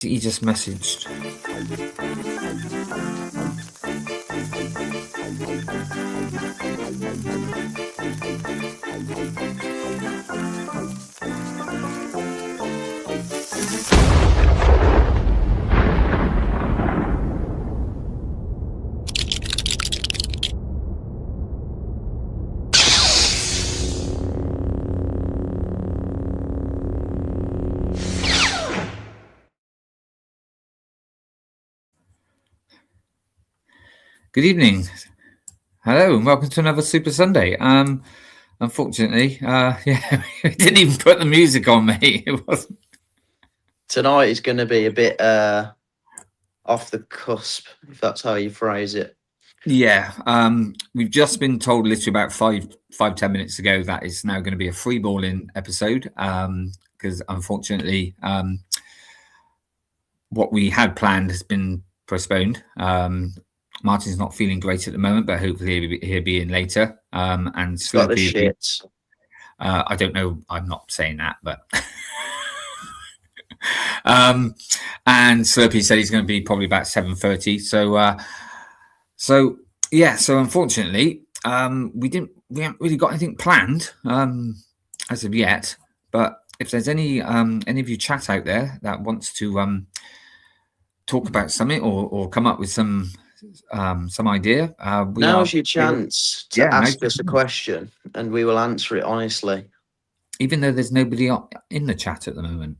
He just messaged. Good evening. Hello, and welcome to another Super Sunday. Unfortunately, yeah, we didn't even put the music on, mate. It wasn't. Tonight is going to be a bit off the cusp, if that's how you phrase it. Yeah, we've just been told literally about 5-10 minutes ago that it's now going to be a free balling episode because unfortunately, what we had planned has been postponed. Martin's not feeling great at the moment, but hopefully he'll be in later. And Slurpy, I don't know. I'm not saying that, but and Slurpy said he's going to be probably about 7:30. So unfortunately, we haven't really got anything planned as of yet. But if there's any of you chat out there that wants to talk about something or come up with some idea, now's your chance to ask us a question, and we will answer it honestly. Even though there's nobody in the chat at the moment.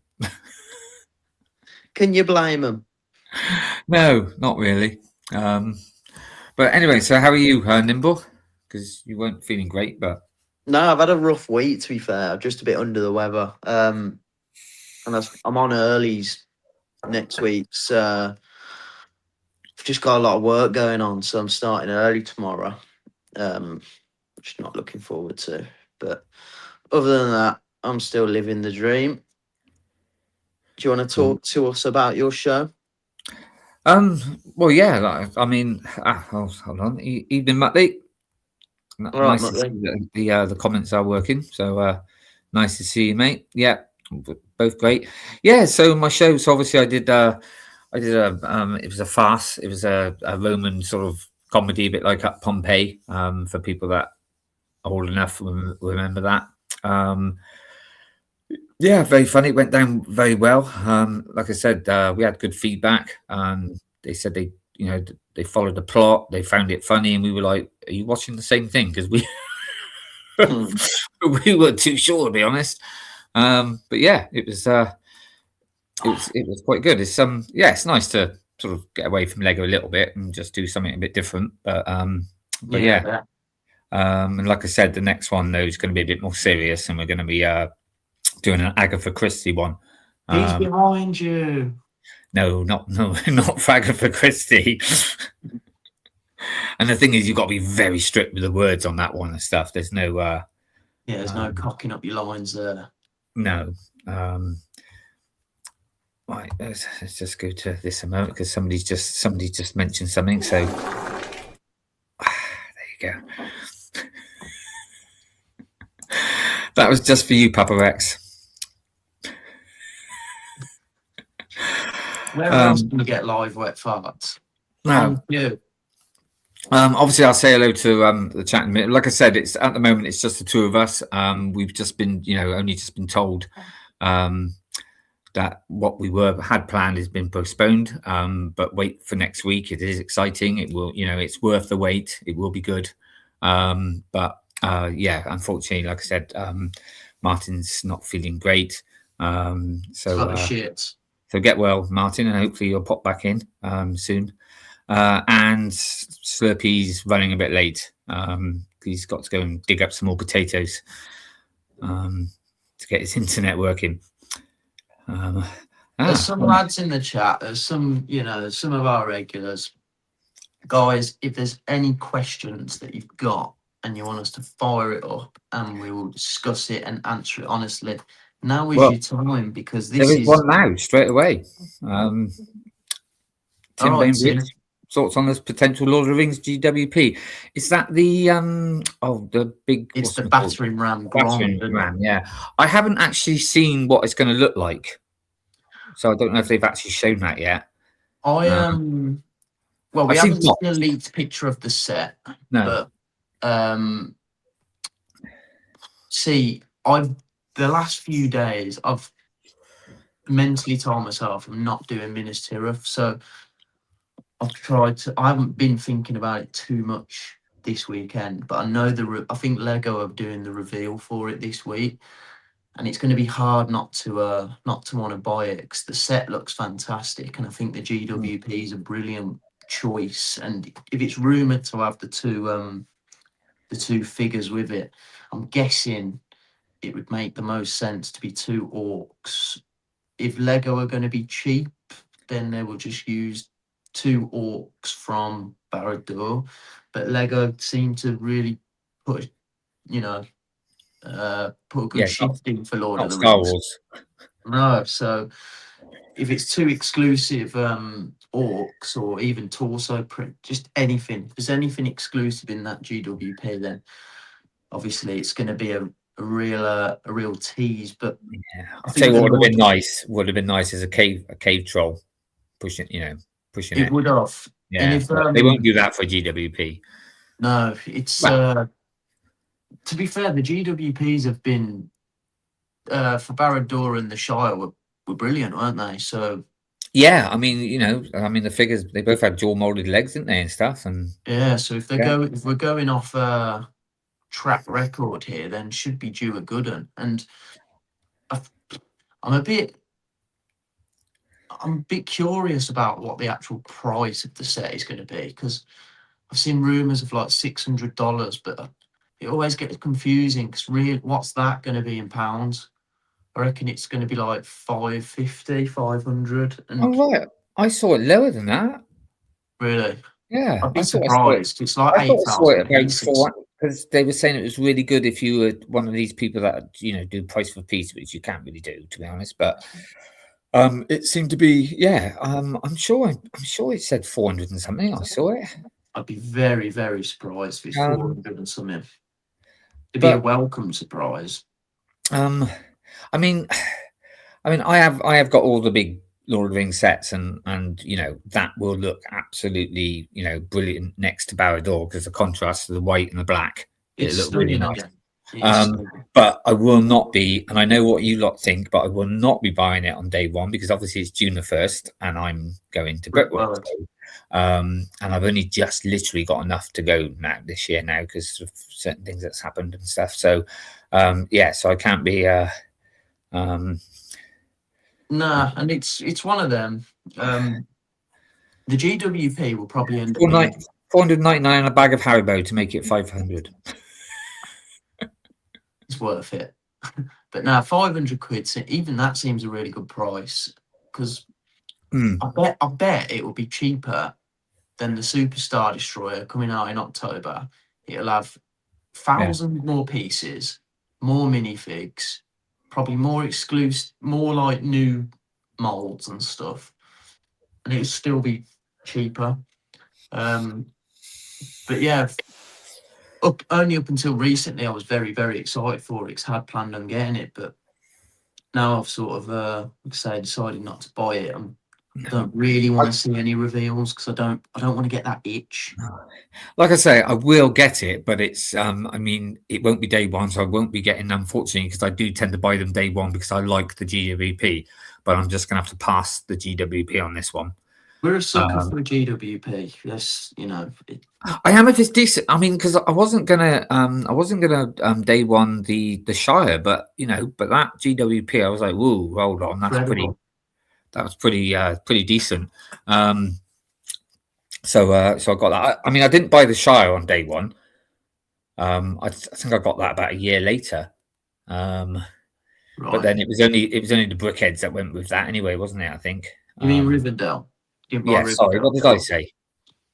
Can you blame them? No, not really. But anyway, so how are you, Nimble? Because you weren't feeling great, but no, I've had a rough week. To be fair, I'm just a bit under the weather. And I'm on earlies next week, so I've just got a lot of work going on. So I'm starting early tomorrow, which I'm not looking forward to. But other than that, I'm still living the dream. Do you want to talk to us about your show? Well, yeah. I mean, hold on. Evening, Matty. Nice to see the comments are working. So nice to see you, mate. Yeah, both great. Yeah. So my show. So obviously, I did it was a farce. It was a Roman sort of comedy, a bit like at Pompeii. For people that are old enough remember that. Yeah, very funny. It went down very well. Like I said, we had good feedback. They said they followed the plot. They found it funny, and we were like, "Are you watching the same thing?" Because we we weren't too sure, to be honest. But yeah, it was quite good. It's it's nice to sort of get away from Lego a little bit and just do something a bit different. But yeah. And like I said, the next one though is going to be a bit more serious, and we're going to be doing an Agatha Christie one. He's behind you. No, not for Agatha Christie. And the thing is, you've got to be very strict with the words on that one and stuff. There's no there's no cocking up your lines there. No. Right, let's just go to this a moment because somebody just mentioned something. So there you go. That was just for you, Papa Rex. Where else can you get live wet farts? No. You. Obviously, I'll say hello to the chat in a minute. Like I said, it's at the moment it's just the two of us. We've just been, only just been told that what we had planned has been postponed. But wait for next week. It is exciting. It will, it's worth the wait. It will be good. But unfortunately, like I said, Martin's not feeling great. So get well, Martin, and hopefully you'll pop back in soon. And Slurpy's running a bit late. He's got to go and dig up some more potatoes to get his internet working. There's some lads in the chat. There's some of our regulars. Guys, if there's any questions that you've got and you want us to fire it up and we will discuss it and answer it honestly, now is your time, because this is one now straight away. Tim Bainbridge, thoughts on this potential Lord of the Rings GWP? Is that the big? It's the battering ram. Battering ram, yeah. I haven't actually seen what it's going to look like. so I don't know if they've actually shown that yet. Well, we haven't seen a leaked picture of the set, no. But see, the last few days I've mentally told myself I'm not doing Minas Tirith, so I've tried to. I haven't been thinking about it too much this weekend, but I know I think Lego are doing the reveal for it this week, and it's going to be hard not to want to buy it because the set looks fantastic, and I think the GWP is a brilliant choice. And if it's rumored to have the two figures with it, I'm guessing it would make the most sense to be 2 orcs. If Lego are going to be cheap, then they will just use 2 orcs from Barad-dûr. But Lego seem to really put a good shift in for Lord of the Star Rings. Wars. No, so if it's 2 exclusive orcs or even torso print, just anything. If there's anything exclusive in that GWP, then obviously it's going to be a real tease. But yeah, I'll tell you what would have been nice. Would have been nice as a cave troll pushing it. It would have. Yeah, and if, they won't do that for GWP. No, it's to be fair, the GWPs have been for Barad-dûr and the Shire were brilliant, weren't they? So yeah, I mean, the figures, they both had dual molded legs, didn't they, and stuff. And yeah, so if we're going off track record here, then should be due a good one. And I'm a bit curious about what the actual price of the set is going to be, because I've seen rumors of like $600, but it always gets confusing because really, what's that going to be in pounds? I reckon it's going to be like 550, 500. And oh right, I saw it lower than that. Really? Yeah, I'd be surprised. It's like 8,000 pieces. Because they were saying it was really good if you were one of these people that do price for piece, which you can't really do, to be honest. But it seemed to be, yeah. I'm sure it said 400 and something. I saw it. I'd be very, very surprised if it's 400 and something. It'd be a welcome surprise. I mean, I have got all the big Lord of the Rings sets, and that will look absolutely brilliant next to Barad-dûr because the contrast of the white and the black, it looked really nice. But I will not be, and I know what you lot think, but I will not be buying it on day one because obviously it's June the 1st and I'm going to Brickwork. And I've only just literally got enough to go this year because of certain things that's happened and stuff. So so I can't be Nah, and it's one of them. The GWP will probably end up $499 a bag of Haribo to make it 500. It's worth it. But now 500 quid, even that seems a really good price because I bet it will be cheaper than the Superstar Destroyer coming out in October. It'll have 1,000 more pieces, more minifigs, probably more exclusive, more like new molds and stuff, and it'll still be cheaper. But yeah, only up until recently, I was very, very excited for it because I had planned on getting it, but now I've sort of, decided not to buy it. I don't really want to see any reveals because I don't want to get that itch. Like I say, I will get it, but it's it won't be day one, so I won't be getting, unfortunately, because I do tend to buy them day one because I like the GWP, but I'm just gonna have to pass the GWP on this one. We're a sucker for a GWP. Yes, I am if it's decent. I mean, because I wasn't gonna day one the Shire, but but that GWP, I was like, whoa, hold on, that's incredible. That was pretty decent. So I got that. I mean, I didn't buy the Shire on day one. I think I got that about a year later. Right. But then it was only the Brickheads that went with that anyway, wasn't it? I think. You mean Rivendell? Yeah. Sorry, what did I say?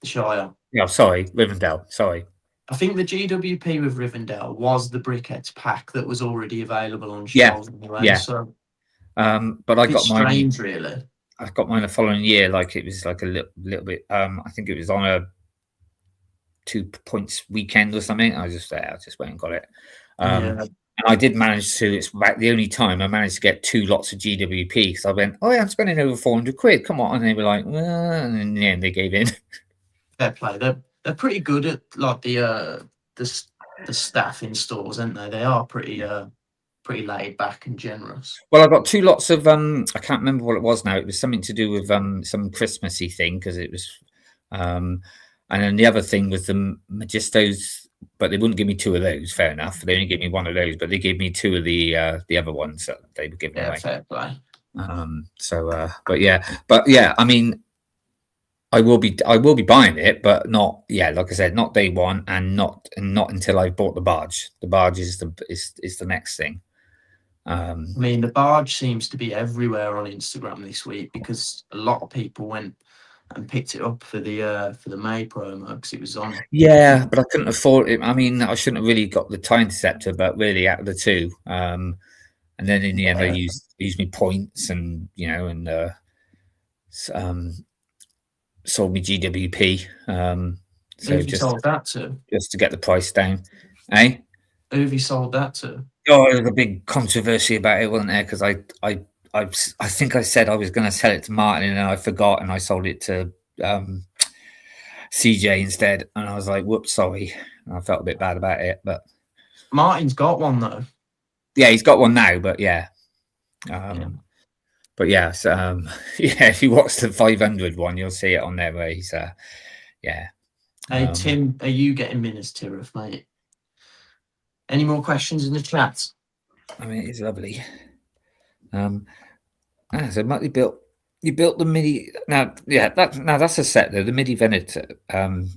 The Shire. Yeah, sorry, Rivendell. Sorry. I think the GWP with Rivendell was the Brickheads pack that was already available on shelves anyway. Yeah. So. But I got mine. Strange, really. I got mine the following year. Like it was like a little bit. I think it was on a 2 points weekend or something. I just went and got it. And I did manage to. It's about the only time I managed to get 2 lots of GWP. So I went, "Oh yeah, I'm spending over 400 quid. Come on!" And they were like, and in the end, they gave in. Fair play. They're pretty good at like the staff in stores, aren't they? They are pretty laid back and generous. Well, I got 2 lots of I can't remember what it was now. It was something to do with some Christmassy thing because it was, and then the other thing was the Magistos, but they wouldn't give me 2 of those. Fair enough. They only gave me 1 of those, but they gave me 2 of the other ones that they were giving away. Fair play. But yeah. I mean, I will be buying it, but not like I said, not day one, and not until I've bought the barge. The barge is the next thing. I mean, the barge seems to be everywhere on Instagram this week because a lot of people went and picked it up for the May promo because it was on. Yeah, but I couldn't afford it. I mean, I shouldn't have really got the tie interceptor, but really out of the 2, and then in the end, I used my points and sold me GWP. So who have you sold that to? Just to get the price down, eh? Who have you sold that to? Oh, there was a big controversy about it, wasn't there? Because I think I said I was going to sell it to Martin, and I forgot, and I sold it to CJ instead. And I was like, "Whoops, sorry." And I felt a bit bad about it, but Martin's got one though. Yeah, he's got one now, but yeah. But yeah, so, if you watch the 500 one, you'll see it on there where he's yeah. Hey Tim, are you getting Minas Tirith, mate? Any more questions in the chat? I mean, it's lovely. So Matt, you built the MIDI now. Yeah, that's a set though. The MIDI Venator. The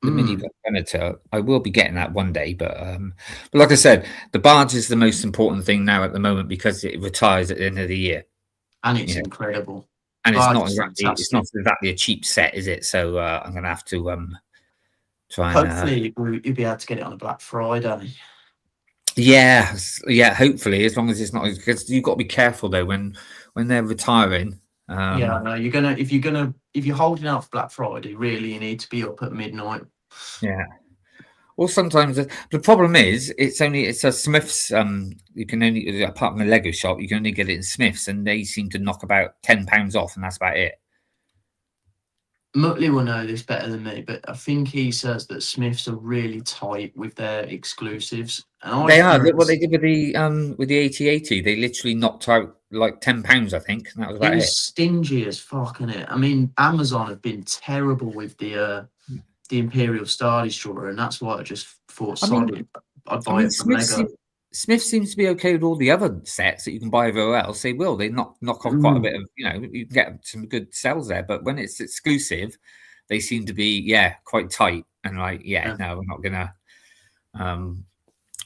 MIDI Venator. I will be getting that one day, but like I said, the barge is the most important thing now at the moment because it retires at the end of the year, and it's incredible. And it's not exactly a cheap set, is it? So I'm going to have to try and. Hopefully, you'll be able to get it on a Black Friday. Yeah. Hopefully, as long as it's not, because you've got to be careful though when they're retiring. No, if you're holding out for Black Friday, really, you need to be up at midnight. Yeah. Well, sometimes the problem is it's a Smiths. You can only, apart from the Lego shop, you can only get it in Smiths, and they seem to knock about £10 off, and that's about it. Muttley will know this better than me, but I think he says that Smiths are really tight with their exclusives. And they are. What they did with the AT80, they literally knocked out like £10, I think. And that was about it. Stingy as fuck, isn't it? I mean, Amazon have been terrible with the Imperial Star Destroyer, and that's why I just thought I'd buy it from Lego. Smith seems to be okay with all the other sets that you can buy everywhere else. They knock off quite a bit of, you can get some good sales there. But when it's exclusive, they seem to be quite tight and like no,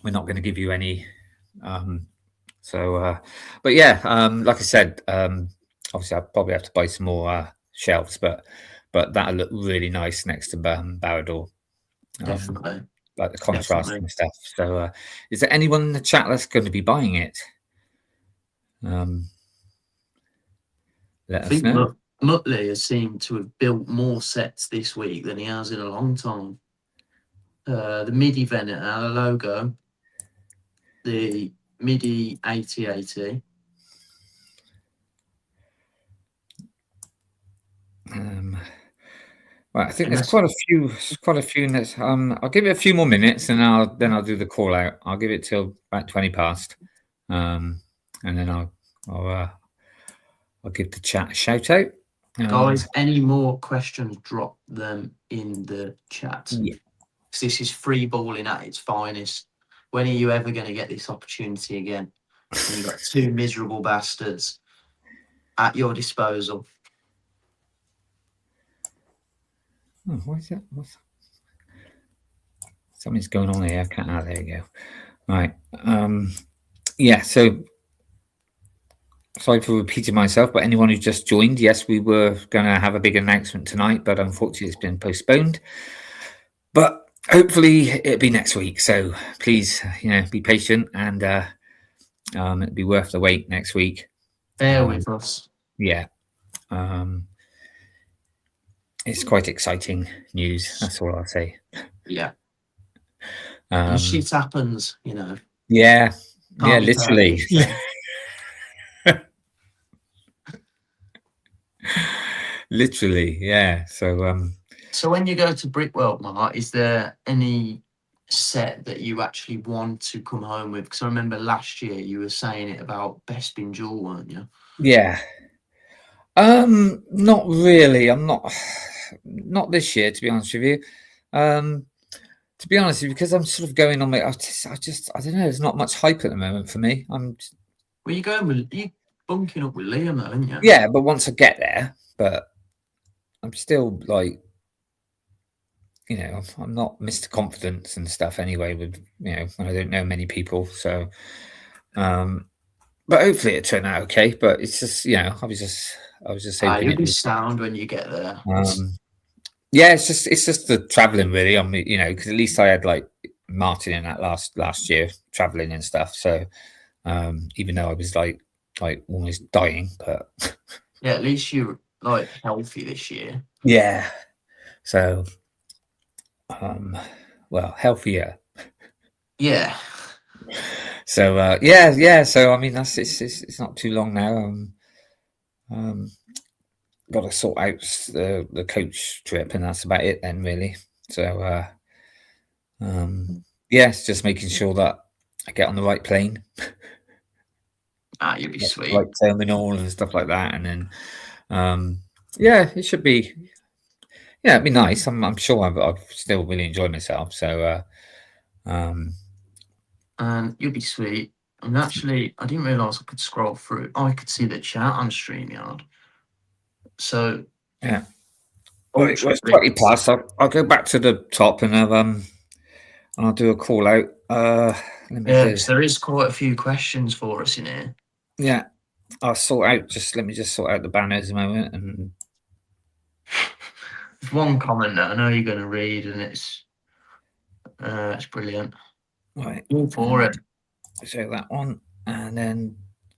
we're not gonna give you any. But like I said, obviously I'll probably have to buy some more shelves, but that'll look really nice next to Barrador. Definitely. Like the contrast and stuff. So is there anyone in the chat that's going to be buying it? Let us know. Muttley has seemed to have built more sets this week than he has in a long time. The MIDI Venator, the logo, the MIDI 8080. Right, I think there's quite a few in this. I'll give it a few more minutes, and I'll do the call out. I'll give it till about 20 past, and then I'll give the chat a shout out. Guys, any more questions? Drop them in the chat. Yeah, this is free balling at its finest. When are you ever going to get this opportunity again? And you've got 2 miserable bastards at your disposal. Oh, what is that? Something's going on here. There you go. Right. So sorry for repeating myself, but anyone who just joined, yes, we were going to have a big announcement tonight, but unfortunately it's been postponed. But hopefully it'll be next week. So please, be patient, and it'll be worth the wait next week. Bear with us. Yeah. It's quite exciting news. That's all I'll say. Yeah. Shit happens, Yeah, Can't be literally. Literally, yeah. So when you go to Brickworld, Mark, is there any set that you actually want to come home with? Because I remember last year you were saying it about Bespin Jewel, weren't you? Yeah. Not really. I'm not this year, to be honest with you. To be honest with you, because I'm sort of going on my, I don't know. There's not much hype at the moment for me. Well, you bunking up with Liam, aren't you? Yeah, but once I get there, but I'm still like, I'm not Mr. Confidence and stuff anyway. With I don't know many people, so. But hopefully it turned out okay. But it's just, I was just hoping you'll be sound when you get there. Yeah, it's just the traveling really. I mean, because at least I had like Martin in that last year traveling and stuff. So even though I was like almost dying, but yeah, at least you're like healthy this year. Yeah. So well, healthier. Yeah. So yeah. So I mean, it's not too long now. Got to sort out the coach trip, and that's about it then, really. So it's just making sure that I get on the right plane. You'll be sweet. Right terminal and stuff like that, and then it should be. Yeah, it'd be nice. I'm sure I've still really enjoyed myself. So and you'll be sweet. And actually, I didn't realise I could scroll through. I could see the chat on StreamYard. So yeah, well, it's 20 plus. I'll go back to the top and I'll do a call out. Because there is quite a few questions for us in here. Yeah, I'll sort out. Let me sort out the banners a moment. And there's one comment that I know you're going to read, and it's brilliant. Right, all for it. So that one, and then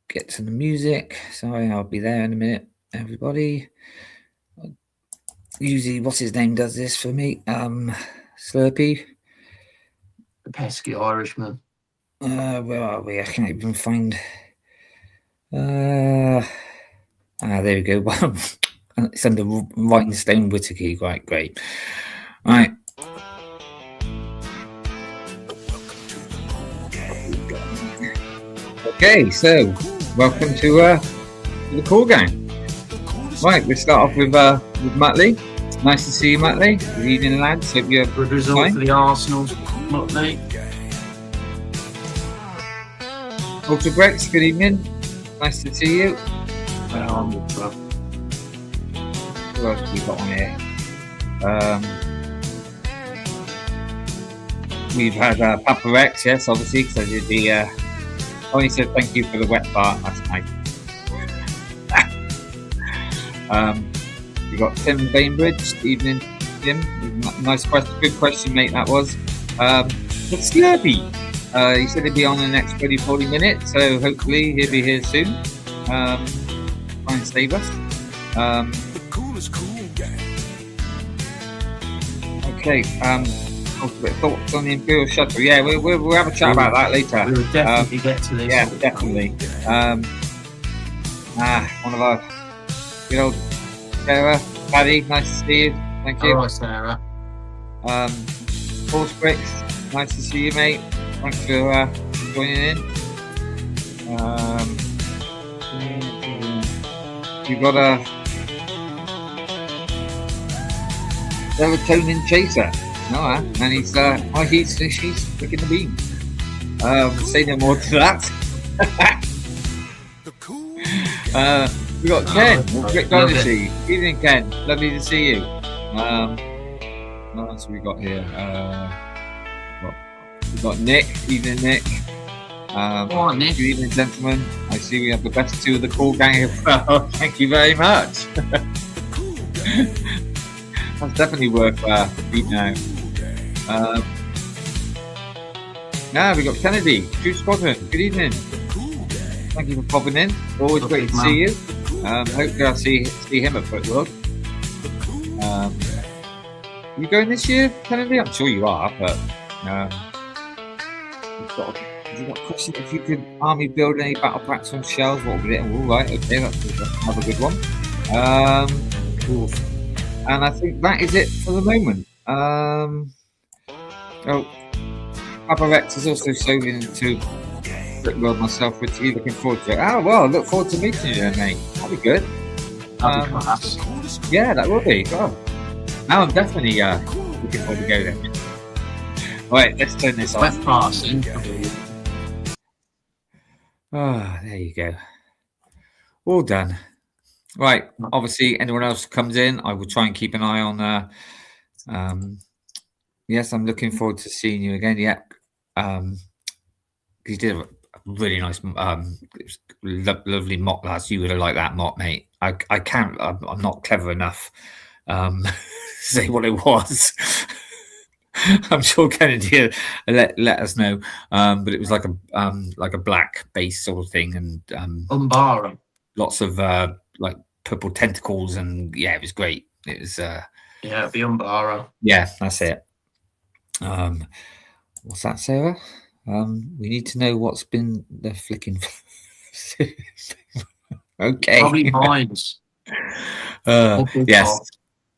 get to the music. Sorry, I'll be there in a minute, everybody. Usually, what's his name does this for me? Slurpy, the pesky Irishman. Where are we? I can't even find. There we go. It's under Rhinestone Whittakee. Right, great. All right. Okay, so welcome to the Cool Gang. Right, we'll start off with Matt Lee. Nice to see you, Matt Lee. Good evening, lads. Hope you're good result for the Arsenal, Matt Lee. MatteBlackBricks, good evening. Nice to see you. What else have we got on here? We've had Papa Rex, yes, obviously, because I did the. He said thank you for the wet part. That's nice. We got Tim Bainbridge. Evening, Tim. Nice question. Good question, mate. That was. It's Slurpy. He said he'd be on the next 30-40 minutes, so hopefully he'll be here soon. Try and save us. Okay. Thoughts on the Imperial Shuttle? Yeah, we'll have a chat about that later. We will definitely get to this. Yeah, definitely. One of our good old Sarah, Paddy, nice to see you. Thank you. All right, Sarah. MatteBlackBricks, nice to see you, mate. Thanks for joining in. We've got a serotonin chaser. And he's picking the beam. Say no more to that. We got Ken. Great Dynasty. Evening, Ken. Lovely to see you. What else have we got here? We've got Nick. Evening, Nick. Nick. Good evening, gentlemen. I see we have the best two of the Cool Gang as well. Thank you very much. That's definitely worth beating out. Now we got Kennedy, True Squadron. Good evening. Thank you for popping in. Always great to see you. Hopefully I'll see him at Footworld. You going this year, Kennedy? I'm sure you are, but we've got to You got a question if you could army build any battle packs on shells, what would it? All right, okay, that's another good one. Cool. And I think that is it for the moment. Papa Rex is also showing into World myself, Whittakee. Looking forward to it. Oh well, look forward to meeting you then, mate. That'll be good. Yeah, that will be. Oh, now I'm definitely looking forward to go there. Right, let's turn this off. There you go. All done. Right. Obviously, anyone else comes in, I will try and keep an eye on. Yes, I'm looking forward to seeing you again. Yeah. You did a really nice, lovely mock last. You would have liked that mock, mate. I can't. I'm not clever enough to say what it was. I'm sure Kennedy let us know. But it was like a black base sort of thing, and Umbara. Lots of like purple tentacles, and yeah, it was great. It was yeah, it'd be Umbara. Yeah, that's it. What's that, Sarah? We need to know what's been the flicking. Okay. Probably mines. Yes.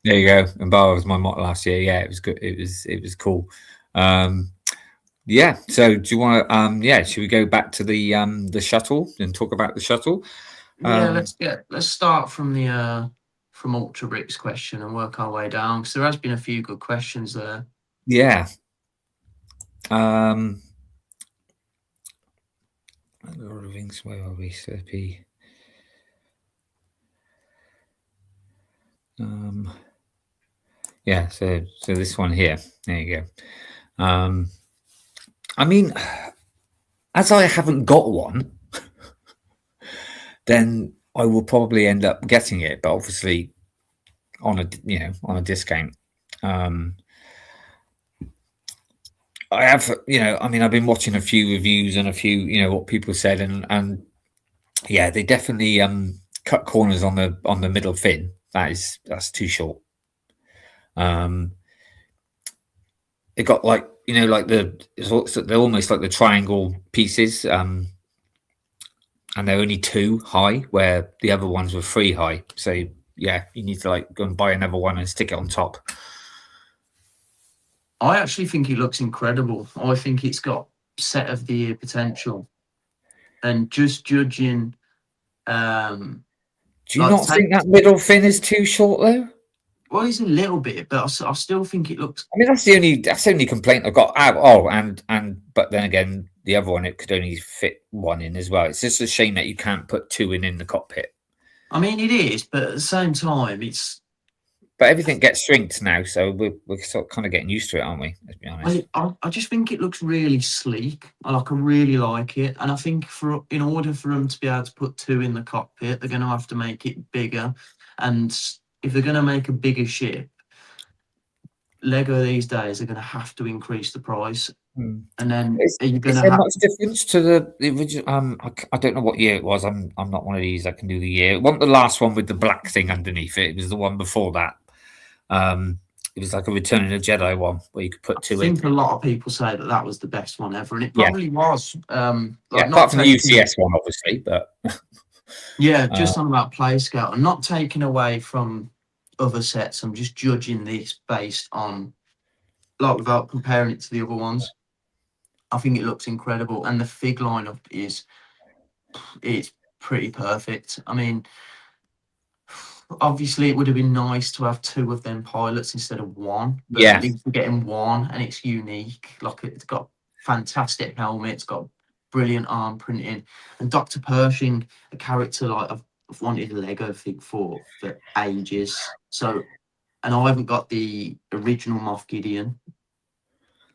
There you go. Umbara was my mock last year. Yeah, it was good. It was cool. Yeah. So do you want to should we go back to the shuttle and talk about the shuttle? Yeah, let's start from the from MatteBlackBricks question and work our way down, because there has been a few good questions there. Yeah. Where are we, Slurpy? Yeah, so this one here. There you go. I mean, as I haven't got one, then I will probably end up getting it, but obviously on a discount. I have, I mean, I've been watching a few reviews and a few, what people said, and yeah, they definitely cut corners on the middle fin. That's too short. It got like they're almost like the triangle pieces, and they're only 2 high, where the other ones were 3 high. So yeah, you need to like go and buy another one and stick it on top. I actually think it looks incredible. I think it's got set of the year potential, and just judging. Do you not think that middle fin is too short though? Well, it's a little bit, but I still think it looks. I mean, that's the only complaint I've got. But then again, the other one, it could only fit 1 in as well. It's just a shame that you can't put 2 in the cockpit. I mean, it is, but at the same time, it's. But everything gets shrinked now, so we're sort of kind of getting used to it, aren't we? Let's be honest. I just think it looks really sleek. I really like it, and I think in order for them to be able to put 2 in the cockpit, they're going to have to make it bigger. And if they're going to make a bigger ship, Lego these days are going to have to increase the price. And then is there much difference to the original? I don't know what year it was. I'm not one of these that can do the year. It wasn't the last one with the black thing underneath it. It was the one before that. It was like a Return of the Jedi one where you could put 2 in. I think a lot of people say that was the best one ever, and it probably was. Apart from the UCS one, obviously, but yeah, just on that play scale, and not taking away from other sets. I'm just judging this based on, without comparing it to the other ones. I think it looks incredible, and the fig lineup it's pretty perfect. I mean, obviously it would have been nice to have 2 of them pilots instead of 1. But at least we're getting 1, and it's unique. It's got fantastic helmet, it's got brilliant arm printing, and Dr. Pershing, a character I've wanted a Lego fig for ages. So, and I haven't got the original Moff Gideon.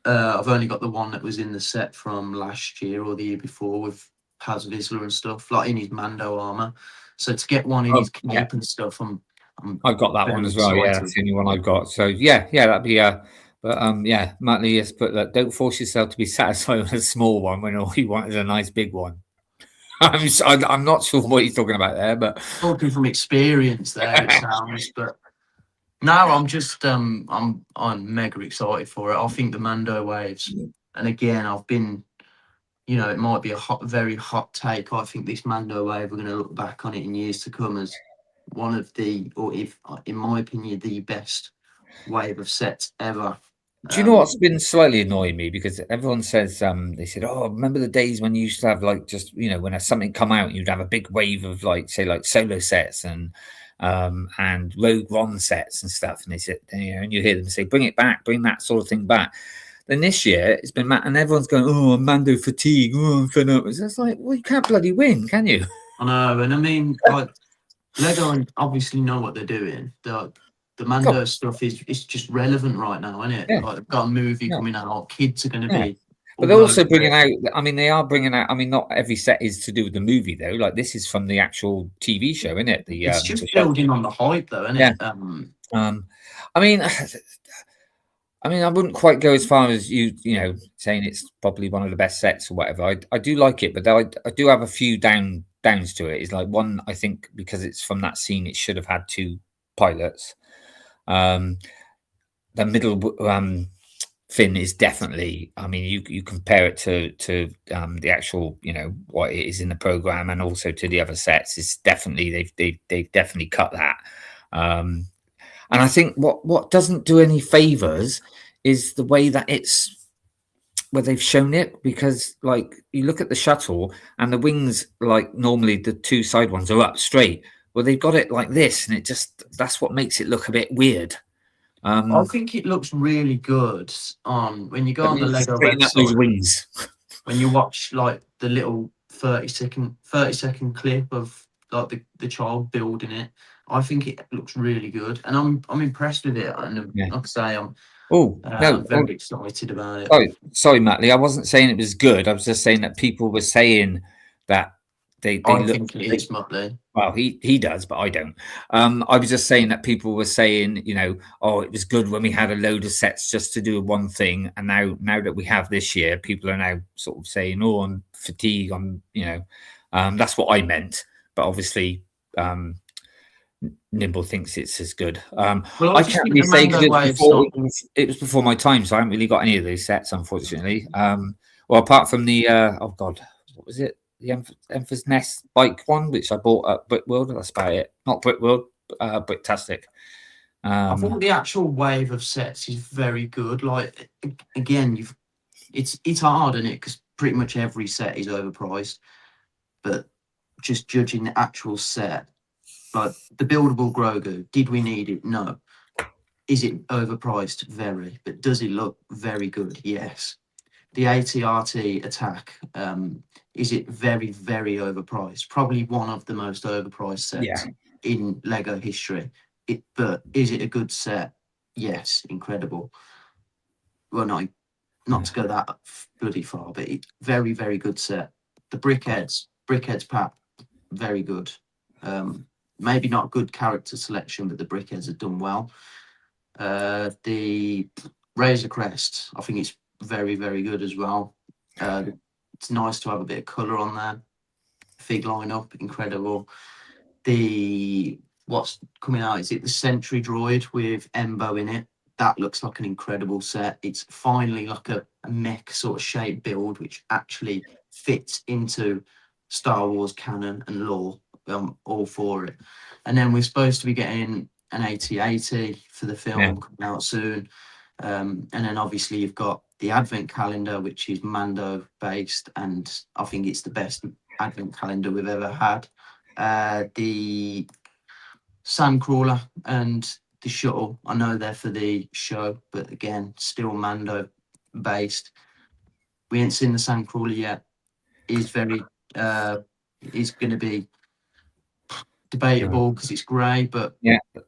I've only got the one that was in the set from last year or the year before with Paz Vizsla and stuff, like in his Mando armor. So to get one in his cape and stuff, I've got that one as well. Yeah, that's the only one I've got. So yeah, that'd be Matt Lee has put that. Don't force yourself to be satisfied with a small one when all you want is a nice big one. I'm not sure what he's talking about there, but talking from experience there, it sounds. But no, I'm just I'm mega excited for it. I think the Mando waves, and again, I've been you know, it might be very hot take. I think this Mando wave, we're going to look back on it in years to come as one of the, or if, in my opinion, the best wave of sets ever. Do you know what's been slightly annoying me? Because everyone says, they said, oh, remember the days when you used to have like just, you know, when something come out, you'd have a big wave of like, say, like solo sets and Rogue One sets and stuff. And they said, you know, and you hear them say, bring it back, bring that sort of thing back. Then this year it's been, and everyone's going, oh, Mando fatigue. Oh, I'm fed up. It's just like, well, you can't bloody win, can you? I know. And I mean, like, Lego obviously know what they're doing. The Mando stuff is just relevant right now, isn't it? Yeah. Like, they've got a movie coming out. Kids are going to be. But they're also bringing out. I mean, they are bringing out. I mean, not every set is to do with the movie though. Like this is from the actual TV show, isn't it? It's just building on the hype, though, isn't it? I mean, I wouldn't quite go as far as you know, saying it's probably one of the best sets or whatever. I do like it, but I do have a few downs to it. It's like one, I think, because it's from that scene, it should have had 2 pilots. The middle fin is definitely. I mean, you compare it to the actual, you know, what it is in the program, and also to the other sets. It's definitely they've definitely cut that. And I think what doesn't do any favors is the way that it's where they've shown it, because like you look at the shuttle and the wings, like normally the 2 side ones are up straight. Well, they've got it like this, and that's what makes it look a bit weird. I think it looks really good on when you go on the Lego website. Those wings. When you watch like the little 30-second clip of like the child building it, I think it looks really good, and I'm impressed with it. And like I say, I'm very excited about it. Sorry, Mattley, I wasn't saying it was good. I was just saying that people were saying that they think it is, Mattley. Well, he does, but I don't. I was just saying that people were saying, you know, oh, it was good when we had a load of sets just to do one thing, and now that we have this year, people are now sort of saying, oh, I'm fatigued. You know, that's what I meant. But obviously, Nimble thinks it's as good. Well, I can't really say because it was before my time, so I haven't really got any of those sets, unfortunately. Well, apart from the oh god, what was it? The Emperor's Nest bike one, which I bought at Brickworld. That's about it. Not Brickworld, Bricktastic. I thought the actual wave of sets is very good. Like again, it's hard, isn't it? Because pretty much every set is overpriced. But just judging the actual set, like the buildable Grogu, did we need it? No. Is it overpriced? Very. But does it look very good? Yes. The AT-RT attack, is it very, very overpriced? Probably one of the most overpriced sets in Lego history. But is it a good set? Yes, incredible. Well, not to go that bloody far, but very, very good set. The Brickheads pack, very good. Maybe not good character selection, but the Brickheads have done well. The Razor Crest, I think it's very, very good as well. It's nice to have a bit of colour on there. Fig lineup, incredible. What's coming out, is it the Sentry Droid with Embo in it? That looks like an incredible set. It's finally like a mech sort of shape build, which actually fits into Star Wars canon and lore. I'm all for it. And then we're supposed to be getting an AT-AT for the film coming out soon. And then obviously you've got the Advent Calendar, which is Mando based, and I think it's the best Advent Calendar we've ever had. The Sandcrawler and the Shuttle, I know they're for the show, but again, still Mando based. We ain't seen the Sandcrawler yet. Is very is going to be debatable because it's grey, but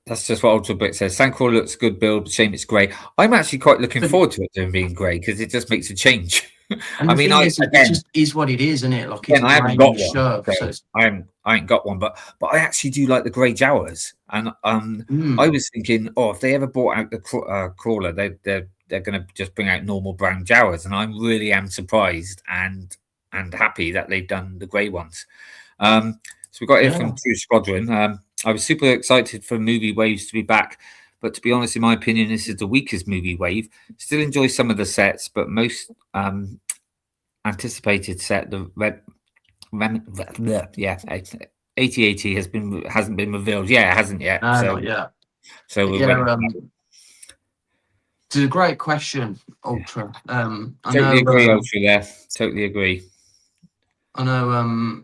that's just what Ultra Brick says. Sandcrawler looks good build, shame it's grey. I'm actually quite looking forward to it being grey because it just makes a change. I mean, it just is what it is, isn't it? Like it's I haven't got one. Show, so I ain't got one, but I actually do like the grey Jawas, and I was thinking, if they ever brought out the crawler, they're going to just bring out normal brown Jawas, and I really am surprised and happy that they've done the grey ones. So we got here from True Squadron. I was super excited for movie waves to be back, but to be honest, in my opinion, this is the weakest movie wave. Still enjoy some of the sets, but most anticipated set, the AT-AT hasn't been revealed. Yeah, it hasn't yet. No, So not yet. so we're ready. It's a great question, Ultra. I Totally know, agree, Ultra. There, totally agree. I know.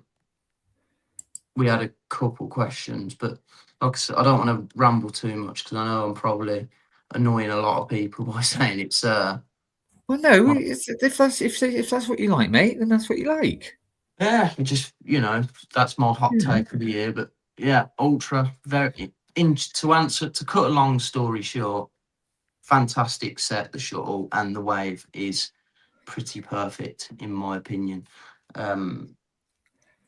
We had a couple questions, but like I said, I don't want to ramble too much because I know I'm probably annoying a lot of people by saying it's. Well, no, if that's what you like, mate, then that's what you like. Yeah, just that's my hot take of the year. But yeah, Ultra to cut a long story short, fantastic set. The shuttle and the wave is pretty perfect in my opinion.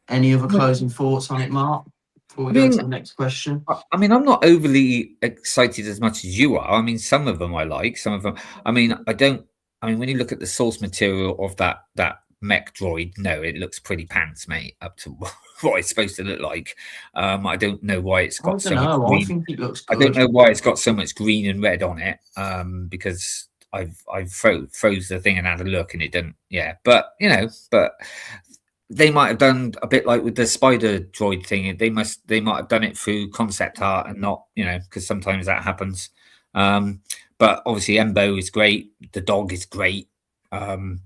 Any other closing thoughts on it, Mark? Before we go to the next question. I mean, I'm not overly excited as much as you are. I mean, some of them I like. Some of them. I mean, I don't. I mean, when you look at the source material of that mech droid, no, it looks pretty pants, mate. Up to what it's supposed to look like. I don't know why it's got so much green. I think it looks good. I don't know why it's got so much green and red on it. Because I've froze the thing and had a look, and it didn't. Yeah, but they might have done a bit like with the spider droid thing. They might have done it through concept art and not, because sometimes that happens. But obviously Embo is great. The dog is great. But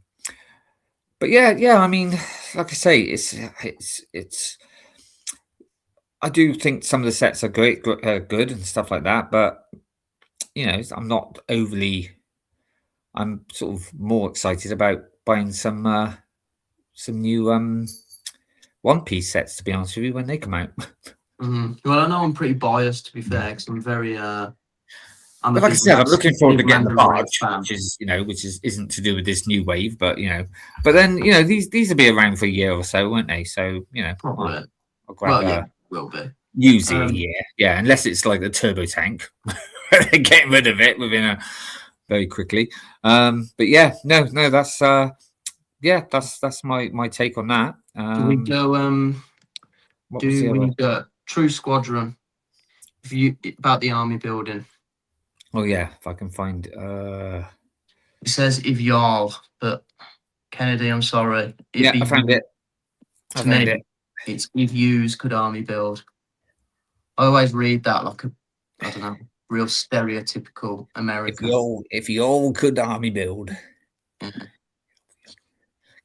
yeah. I mean, like I say, it's. I do think some of the sets are great, good and stuff like that. But I'm not overly. I'm sort of more excited about buying some new One Piece sets, to be honest with you, when they come out. Well, I know I'm pretty biased, to be fair, because I'm very. But like I said, I'm looking forward to getting the barge, which isn't to do with this new wave, but but then these will be around for a year or so, won't they? So probably. I'll grab will be. Use it a year, unless it's like the turbo tank, getting rid of it within very quickly. But yeah, no, that's that's my take on that. Do we go? We go True Squadron? About the army building. Oh yeah, if I can find. It says if y'all, but Kennedy, I'm sorry. I found it. To me, it's if yous could army build. I always read that like I don't know, real stereotypical American. If you all could army build,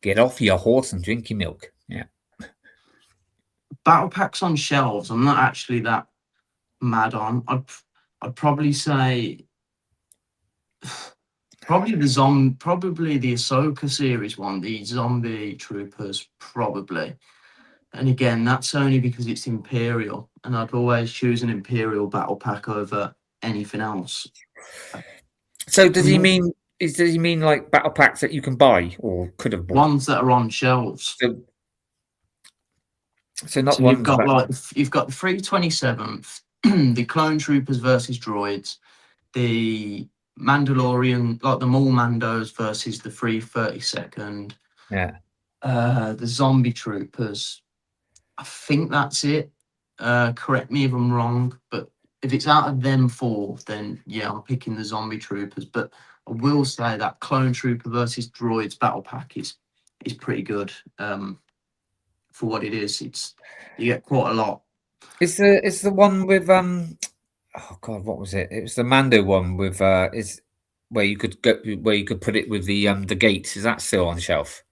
get off your horse and drink your milk. Yeah. Battle packs on shelves. I'm not actually that mad on. I'd probably say probably the Ahsoka series one, the zombie troopers, probably. And again, that's only because it's Imperial, and I'd always choose an Imperial battle pack over anything else. So does he mean like battle packs that you can buy or could have bought? Ones that are on shelves. So not ones. You've got the 327th, the Clone Troopers versus Droids, the Mandalorian, like the Maul Mandos versus the 332nd. Yeah. The Zombie Troopers. I think that's it. Correct me if I'm wrong, but if it's out of them four, then yeah, I'm picking the Zombie Troopers. But I will say that Clone Trooper versus Droids battle pack is pretty good. For what it is, you get quite a lot. It's the one with oh god, what was it? It was the Mando one with is where you could put it with the gates. Is that still on shelf?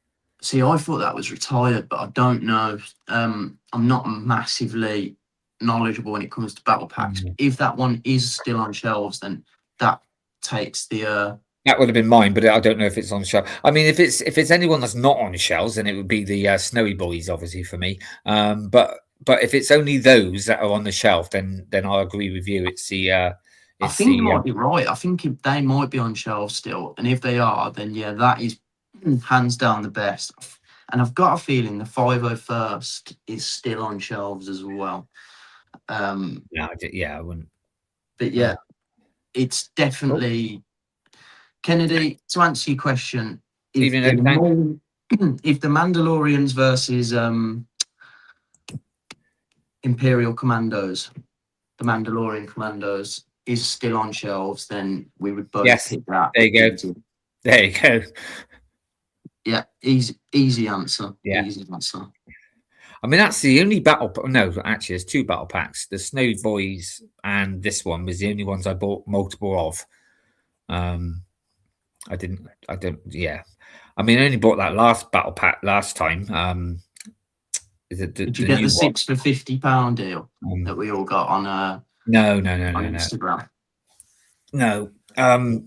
See, I thought that was retired, but I don't know. I'm not massively knowledgeable when it comes to battle packs. If that one is still on shelves, then that takes the. That would have been mine, but I don't know if it's on shelf. I mean, if it's anyone that's not on shelves, then it would be the Snowy Boys, obviously for me. But if it's only those that are on the shelf, then I agree with you. It's the. I think you might be right. I think they might be on shelves still, and if they are, then yeah, that is hands down the best. And I've got a feeling the 501st is still on shelves as well. I wouldn't. But yeah, it's definitely. Kennedy, to answer your question, if the Mandalorians versus Imperial Commandos, the Mandalorian Commandos, is still on shelves, then we would both pick that. There you go. There you go. Yeah, easy answer. Yeah. Easy answer. I mean, that's the only battle. No, actually, there's 2 battle packs. The Snow Boys and this one was the only ones I bought multiple of. I don't. Yeah. I mean, I only bought that last battle pack last time. Did you get the 6 for £50 deal that we all got on No. Instagram? No. Because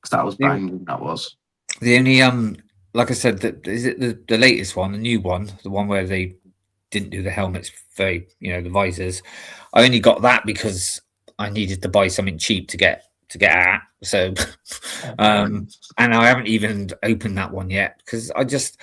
that was banging. That was the only like I said, is it the latest one, the new one, the one where they didn't do the helmets for the visors. I only got that because I needed to buy something cheap to get at. So and I haven't even opened that one yet because I just,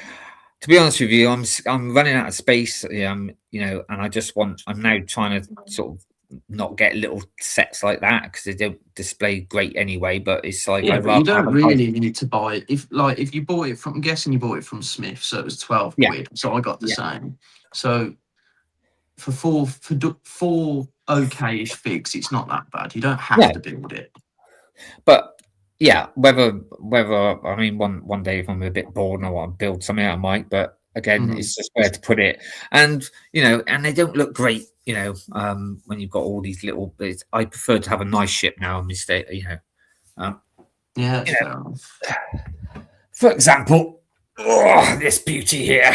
to be honest with you, I'm running out of space, and I'm now trying to sort of not get little sets like that because they don't display great anyway. But it's like, yeah, but you don't really need to buy it. If you bought it from, I'm guessing you bought it from Smith, so it was 12 quid. So I got the same. So for four okay-ish figs, it's not that bad. You don't have to build it. But yeah, whether I mean, one day if I'm a bit bored and I want to build something, I might. But again, it's just where to put it, and and they don't look great. When you've got all these little bits. I prefer to have a nice ship now. Yeah, that's fair enough. For example, this beauty here.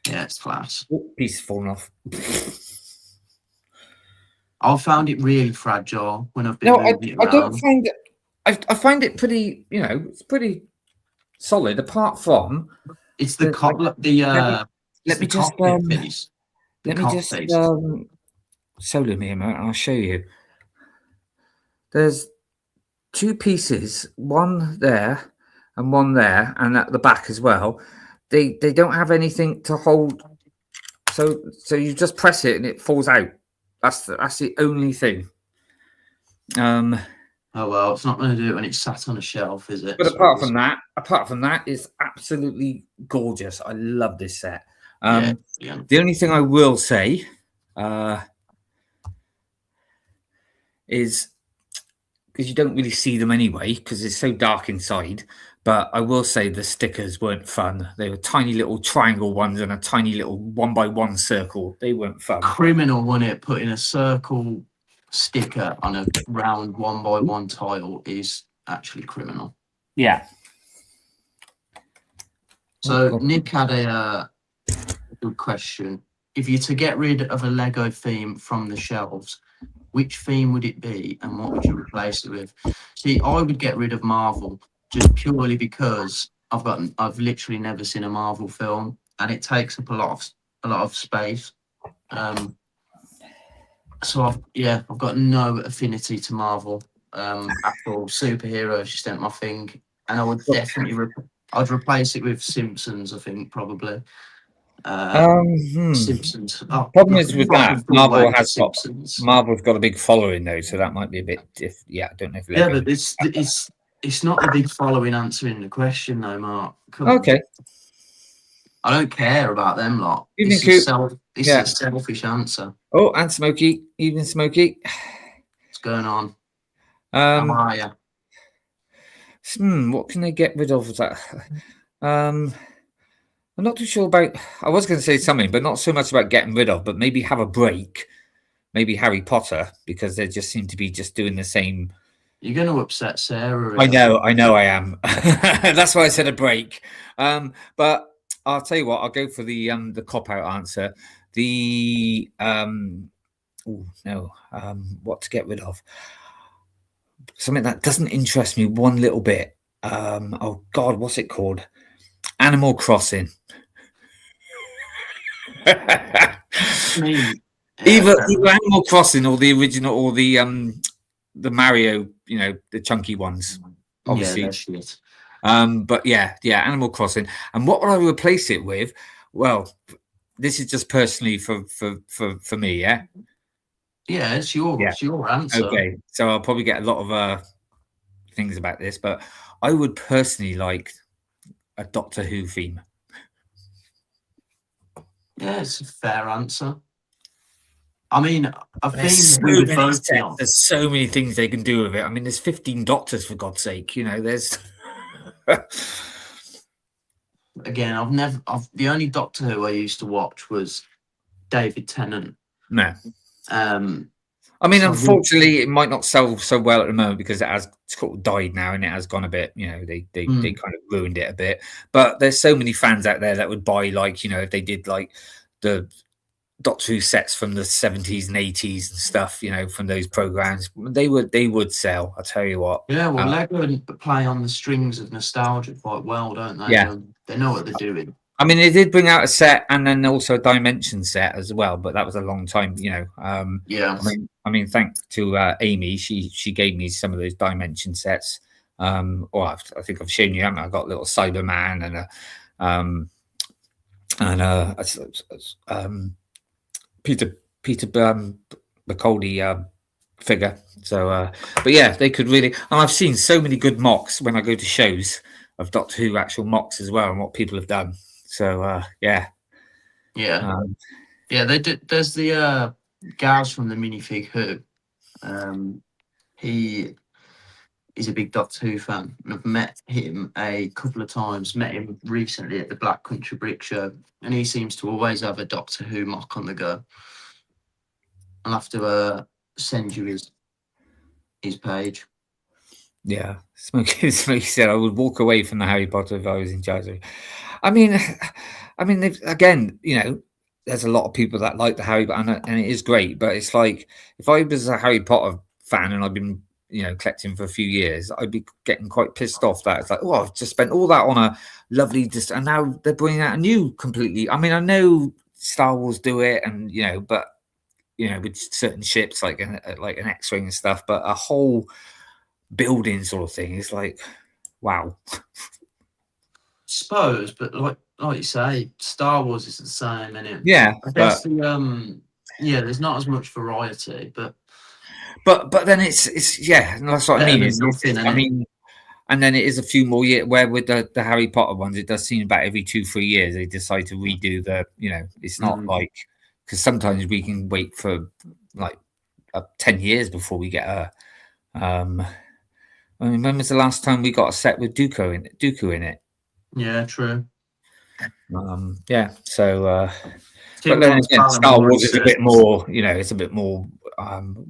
Yeah, it's class. Piece falling off. I found it really fragile when I've been moving it around. I don't find it. I find it pretty. It's pretty solid. Apart from it's the let me just solo me a minute and I'll show you. There's 2 pieces, one there and one there, and at the back as well. They don't have anything to hold, so you just press it and it falls out. That's the only thing. Oh well, it's not going to do it when it's sat on a shelf, is it? But apart from that, it's absolutely gorgeous. I love this set. The only thing I will say is, because you don't really see them anyway, because it's so dark inside. But I will say the stickers weren't fun. They were tiny little triangle ones and a tiny little 1x1 circle. They weren't fun. Criminal, wasn't it? Putting a circle sticker on a round 1x1 tile is actually criminal. Yeah. So Nick had a good question. If you're to get rid of a Lego theme from the shelves, which theme would it be and what would you replace it with? See, I would get rid of Marvel just purely because I've literally never seen a Marvel film and it takes up a lot of space. So I've got no affinity to Marvel at all. Superheroes just ain't my thing, and I would definitely I'd replace it with Simpsons. I think probably. Simpsons. Problem is with that, Marvel's got a big following though, so that might be a bit. I don't know if. Yeah, but it's not a big following answering the question though, Mark. Okay. I don't care about them lot. It's a selfish answer. Oh, and Smokey, evening Smokey. What's going on? How are you? What can they get rid of? That I'm not too sure about. I was going to say something, but not so much about getting rid of, but maybe have a break. Maybe Harry Potter, because they just seem to be just doing the same. You're going to upset Sarah. I know I am. That's why I said a break. But I'll tell you what, I'll go for the cop-out answer. What to get rid of? Something that doesn't interest me one little bit. Oh God, what's it called? Animal Crossing. Either Animal Crossing or the original, or the Mario, the chunky ones. Obviously. But yeah, Animal Crossing. And what would I replace it with? Well, this is just personally for me, yeah. Yeah, it's your answer. Okay, so I'll probably get a lot of things about this, but I would personally like a Doctor Who theme. Yeah, it's a fair answer. I mean, there's so many things they can do with it. I mean, there's 15 Doctors, for God's sake. There's again, the only Doctor Who I used to watch was David Tennant. No. I mean, unfortunately, it might not sell so well at the moment because it has sort of died now and it has gone a bit, they kind of ruined it a bit. But there's so many fans out there that would buy, like, if they did like the Doctor Who sets from the 70s and 80s and stuff, from those programs, they would sell. I'll tell you what. Yeah, well, Lego play on the strings of nostalgia quite well, don't they? Yeah, they know what they're doing. I mean, they did bring out a set and then also a dimension set as well, but that was a long time, Yeah. I mean, thanks to Amy, she gave me some of those dimension sets. I think I've shown you, haven't I? I've got a little Cyberman and Peter Bacaldi figure. So, but yeah, they could really. And I've seen so many good mocks when I go to shows of Doctor Who actual mocks as well, and what people have done. So yeah. They did. There's the Gaz from the Minifig Who. He's a big Doctor Who fan, and I've met him a couple of times. Met him recently at the Black Country Brick Show, and he seems to always have a Doctor Who mock on the go. I'll have to send you his page. Yeah, Smokey said I would walk away from the Harry Potter if I was in charge of it. I mean, again, there's a lot of people that like the Harry Potter, and it is great. But it's like if I was a Harry Potter fan and I've been, collecting for a few years, I'd be getting quite pissed off that it's like, oh, I've just spent all that on a lovely, and now they're bringing out a new completely. I mean, I know Star Wars do it, and but with certain ships like an X-wing and stuff, but a whole building sort of thing is like, wow. Suppose, but like you say, Star Wars is the same, and it. Yeah, I guess there's not as much variety, but then it's that's what I mean. And then it is a few more years where with the Harry Potter ones, it does seem about every 2-3 years they decide to redo the. It's not like, because sometimes we can wait for like 10 years before we get a. I mean, when was the last time we got a set with Dooku in it? Yeah, true. Yeah, so but then again, Star Wars is a bit more, it's a bit more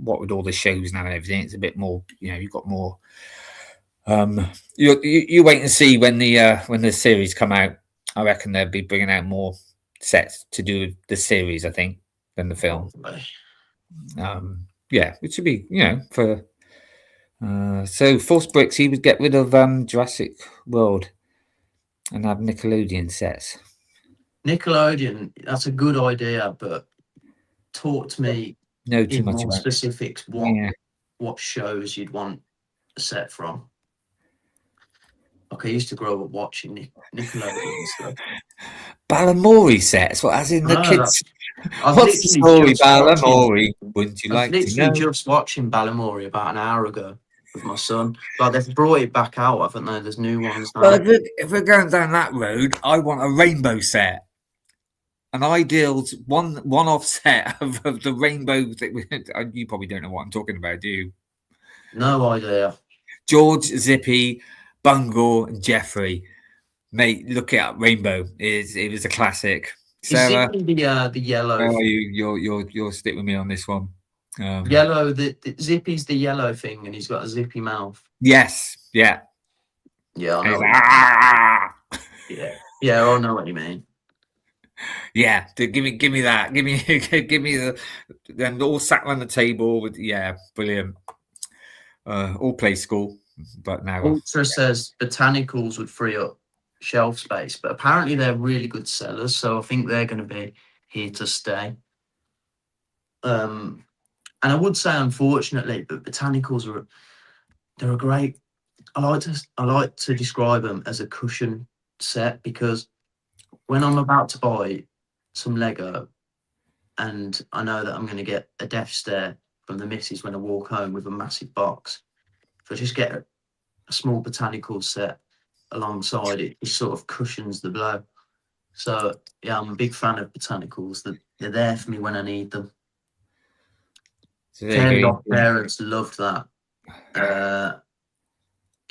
what with all the shows now and everything, it's a bit more, you've got more you wait and see when the series come out. I reckon they'll be bringing out more sets to do the series, I think, than the film. Which would be, for so Force Bricks, he would get rid of Jurassic World and have Nickelodeon sets. Nickelodeon, that's a good idea, but talk to me too much more specifics. What shows you'd want a set from? Like, I used to grow up watching Nickelodeon stuff. Balamori sets, as in the kids. What's the story, Balamori? Wouldn't you like to know? I was literally just watching Balamori about an hour ago with my son. But they've brought it back out, haven't they? There's new ones now. Well, if we're going down that road, I want a rainbow set. An ideal one-off set of the rainbow. You probably don't know what I'm talking about, do you? No idea. George, Zippy, Bungle, and Jeffrey. Mate, look it up. Rainbow it was a classic. Sarah, the yellow. Oh, you'll stick with me on this one. Yellow. The Zippy's the yellow thing, and he's got a zippy mouth. Yes. Yeah. Yeah. I know. Yeah. I know what you mean. Yeah, give me that. Give me them all sat around the table with brilliant. All play school, but now Ultra says botanicals would free up shelf space, but apparently they're really good sellers, so I think they're going to be here to stay. And I would say, unfortunately, but botanicals they're a great. I like to describe them as a cushion set, because when I'm about to buy some Lego and I know that I'm going to get a death stare from the missus when I walk home with a massive box, if I just get a small botanical set alongside it, it sort of cushions the blow. So yeah, I'm a big fan of botanicals. They're there for me when I need them. So parents loved that.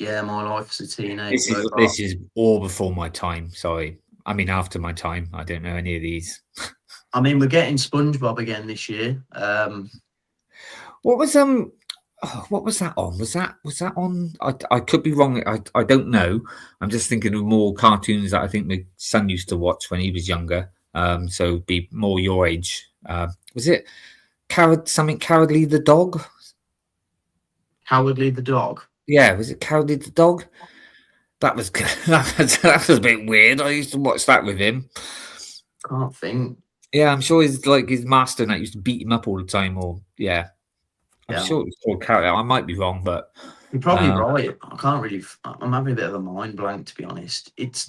My life as a teenager. This is all before my time. Sorry, I mean, after my time, I don't know any of these. I mean, we're getting SpongeBob again this year. What was what was that on? Was that on? I could be wrong. I don't know. I'm just thinking of more cartoons that I think my son used to watch when he was younger. So be more your age. Was it Cowardly the Dog? Cowardly the Dog. Yeah, was it Cowardly the Dog? That was good. That was a bit weird. I used to watch that with him. Can't think. Yeah, I'm sure he's like his master and that used to beat him up all the time. Or yeah, I'm sure it was called Cowardly. I might be wrong, but you're probably right. I can't really. I'm having a bit of a mind blank, to be honest. It's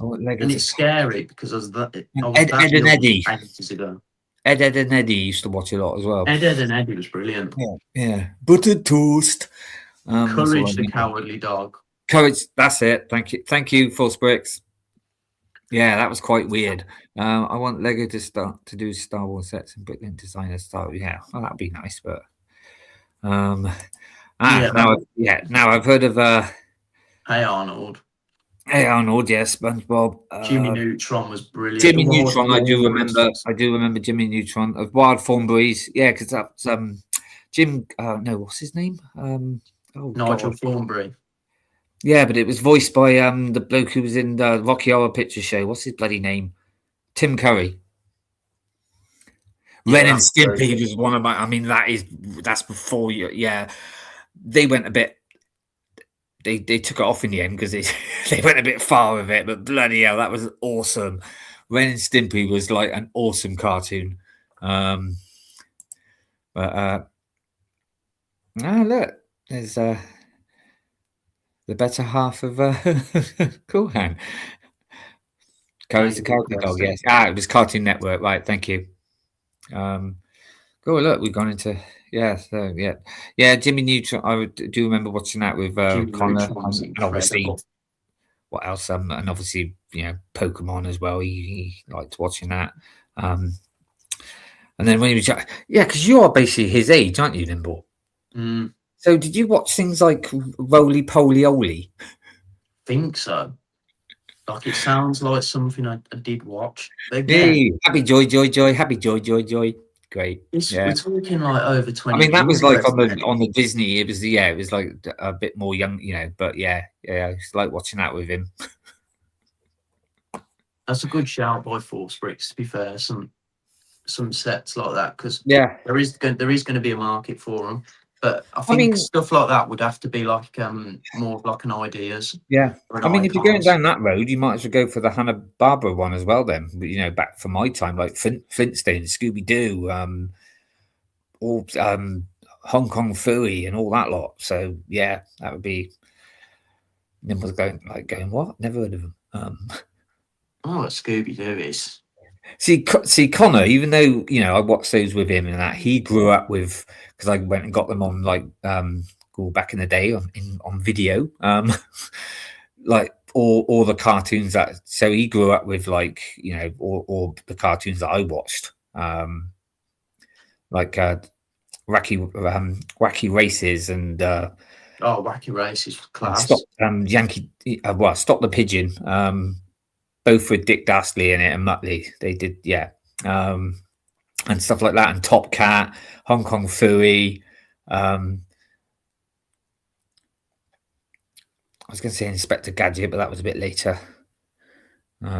scary because Ed and Eddie. Ages ago. Ed and Eddie used to watch a lot as well. Ed and Eddie was brilliant. Yeah. Buttered toast. Courage the Cowardly Dog. Courage. That's it. Thank you, False Bricks. Yeah, that was quite weird. I want Lego to start to do Star Wars sets and Bricklink designer style. Yeah, well, that'd be nice, but now I've heard of Hey Arnold. Hey Arnold, yes, SpongeBob. Jimmy Neutron was brilliant. Jimmy Neutron, I do remember Jimmy Neutron of Wild Thornberrys. Yeah, because that's Jim. No, what's his name? Nigel Thornberry. Yeah, but it was voiced by the bloke who was in the Rocky Horror Picture Show. What's his bloody name? Tim Curry. Ren and Stimpy was one of my. I mean, that's before you. Yeah, they went a bit. They took it off in the end because they went a bit far with it. But bloody hell, that was awesome. Ren and Stimpy was like an awesome cartoon. Look, there's the better half of Cool Han. Courage the Cowardly Dog, yes. It was Cartoon Network, right? Thank you. Look, we've gone into Jimmy Neutron. I do remember watching that with Connor, and obviously what else? And obviously Pokemon as well. He liked watching that. And then when he was because you are basically his age, aren't you, Nimble? Mm. So did you watch things like Roly Poly Oly? Think so. Like it sounds like something I did watch. Hey, happy joy, happy joy. Great. We're talking like over 20. I mean, that was like on the Disney. It was like a bit more young, But yeah, it's like watching that with him. That's a good shout by Force Bricks. To be fair, some sets like that because there is going to be a market for them. But I think stuff like that would have to be like more of like an ideas. Yeah, I mean, if you're going down that road, you might as well go for the Hanna-Barbera one as well. Then, back from my time, like Flintstones, Scooby Doo, all Hong Kong Phooey, and all that lot. So yeah, that would be. Nimble's going what? Never heard of them. Scooby Doo is. See, Connor, even though I watched those with him and that, he grew up with because I went and got them on like back in the day on video, like all the cartoons that. So he grew up with like all the cartoons that I watched, like Wacky Races and Wacky Races class. Stop the Pigeon. Both with Dick Dastardly in it and Muttley. They did, and stuff like that. And Top Cat, Hong Kong Phooey. I was going to say Inspector Gadget, but that was a bit later.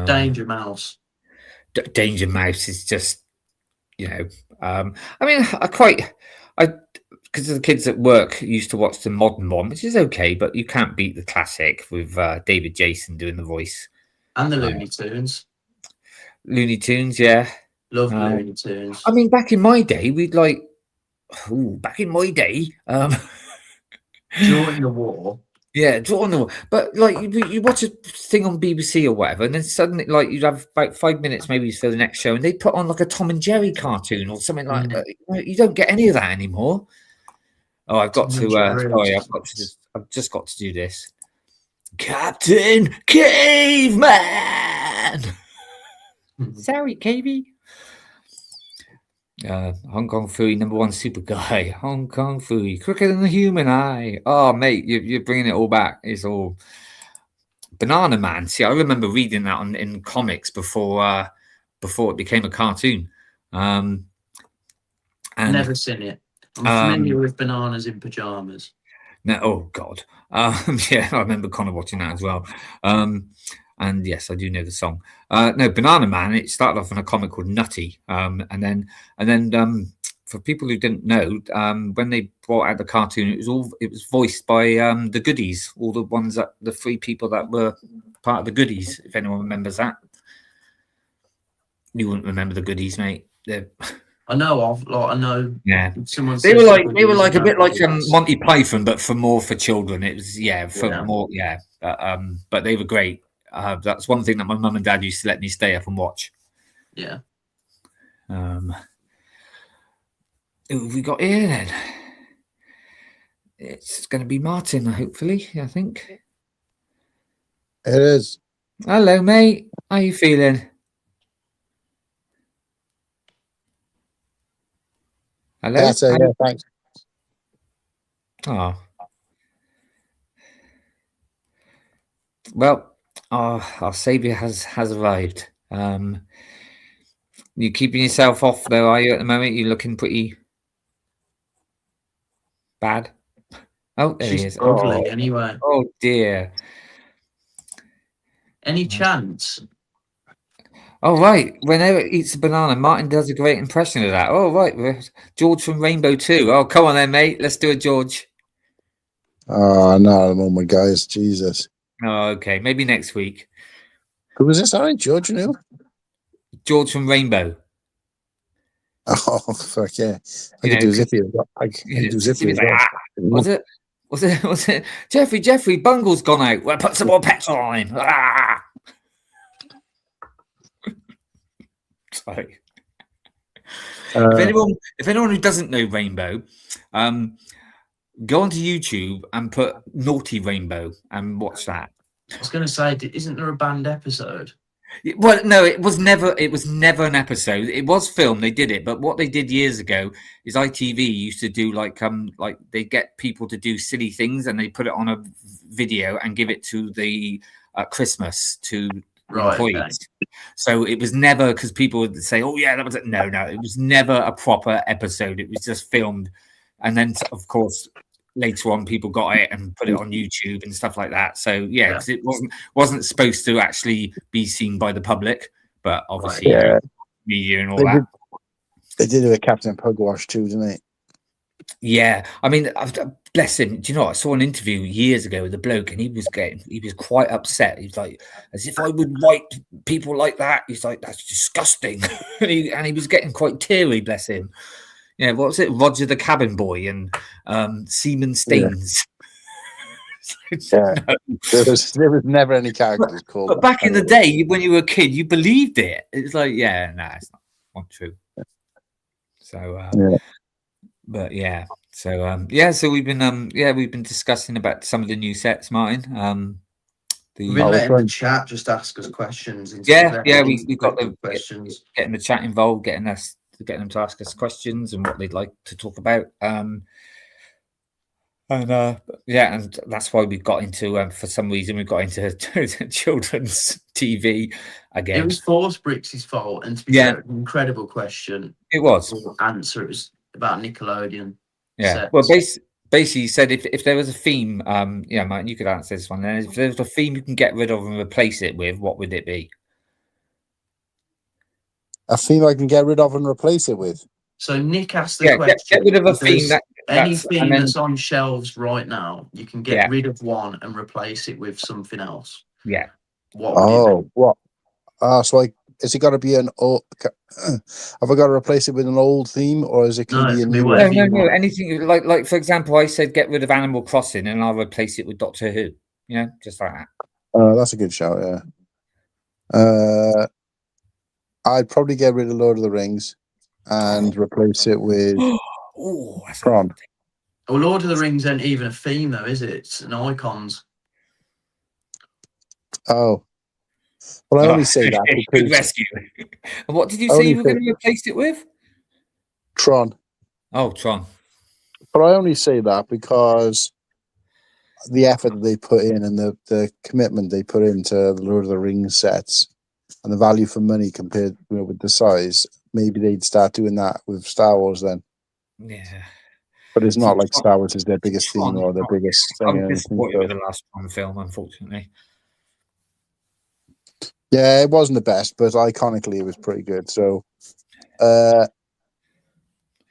Danger Mouse. Danger Mouse is just, I mean, because the kids at work used to watch the modern one, which is okay, but you can't beat the classic with David Jason doing the voice. And the Looney Tunes. Looney Tunes, yeah. Love Looney Tunes. I mean, back in my day, during the war. Yeah, during the war. But like you watch a thing on BBC or whatever, and then suddenly like you'd have about 5 minutes maybe for the next show, and they put on like a Tom and Jerry cartoon or something like that. You don't get any of that anymore. Oh, I've got to I've just got to do this. Captain Caveman. Sorry, Cavey. Hong Kong Phooey, #1 super guy. Hong Kong Phooey, quicker than the human eye. Oh, mate, you're bringing it all back. It's all Banana Man. See, I remember reading that in comics before it became a cartoon. And never seen it. I'm familiar with Bananas in Pajamas. No, oh God, yeah, I remember Connor watching that as well. And yes, I do know the song. No, Banana Man. It started off in a comic called Nutty, and then for people who didn't know, when they brought out the cartoon, it was voiced by the Goodies, all the three people that were part of the Goodies. If anyone remembers that, you wouldn't remember the Goodies, mate. I know. Yeah, someone. They were like a bit like Monty Python, but for children. It was more. But they were great. That's one thing that my mum and dad used to let me stay up and watch. Yeah. Who have we got here then? It's going to be Martin, hopefully. I think it is. Hello, mate. How you feeling? Hello. Yeah, thanks. Oh. Well, our saviour has arrived. You keeping yourself off though, are you, at the moment? You're looking pretty bad. Oh, there he is. Ugly, anyway. Oh dear. Any chance? Oh right. Whenever it eats a banana, Martin does a great impression of that. Oh right. George from Rainbow 2. Oh, come on then, mate. Let's do it, George. Oh, not at the moment, guys. Jesus. Oh, okay. Maybe next week. Who was this? Sorry, George, George from Rainbow. Oh, fuck yeah. I could do Zippy. I could do Zippy as well. Was it? Jeffrey, Bungle's gone out. Well, put some more petrol on him. Ah! Sorry. If anyone who doesn't know Rainbow, go onto YouTube and put Naughty Rainbow and watch that. I was going to say, isn't there a banned episode? Well, no, it was never an episode. It was filmed. They did it, but what they did years ago is ITV used to do like they get people to do silly things and they put it on a video and give it to the Christmas to employees. Okay. So it was never, because people would say, "Oh yeah, that was it." No, it was never a proper episode. It was just filmed, and then of course later on people got it and put it on YouTube and stuff like that. So yeah, because it wasn't supposed to actually be seen by the public, but obviously media and all that. They did it with Captain Pugwash too, didn't they? Yeah, I mean, bless him. Do you know what? I saw an interview years ago with a bloke, and he was quite upset. He's like, as if I would write people like that. He's like, that's disgusting, and he was getting quite teary. Bless him. Yeah, what was it? Roger the Cabin Boy and Seaman Staines. Yeah. There was never any characters called. But back in the day, when you were a kid, you believed it. It's like, it's not true. So, but yeah, so so we've been discussing about some of the new sets, Martin. We've been letting the chat just ask us questions. We've got the questions, getting the chat involved, getting them to ask us questions and what they'd like to talk about. And that's why we've got into for some reason we've got into children's TV again. It was Force Bricks' fault, and to be fair, an incredible question. It was answer. It was about Nickelodeon. Yeah. Sets. Well, basically, he said if there was a theme, Martin, you could answer this one. Then, if there was a theme you can get rid of and replace it with, what would it be? A theme I can get rid of and replace it with. So Nick asked the question. Get rid of a theme that's on shelves right now. You can get rid of one and replace it with something else. Yeah. What? So is it got to be an old? Have I got to replace it with an old theme, or is it going to be a new one? No. Anything like for example, I said get rid of Animal Crossing and I'll replace it with Doctor Who. Just like that. That's a good shout. Yeah. I'd probably get rid of Lord of the Rings and replace it with Tron. Well, Lord of the Rings ain't even a theme, though, is it? It's an icons. Oh. Well, I only say that because... Good rescue. And what did you say you were going to replace it with? Tron. Oh, Tron. But I only say that because the effort that they put in and the commitment they put into the Lord of the Rings sets and the value for money compared, with the size, maybe they'd start doing that with Star Wars then. Yeah. But it's not like Star Wars is their biggest theme or their biggest thing. I'm disappointed with the last Tron film, unfortunately. Yeah, it wasn't the best, but iconically it was pretty good. So,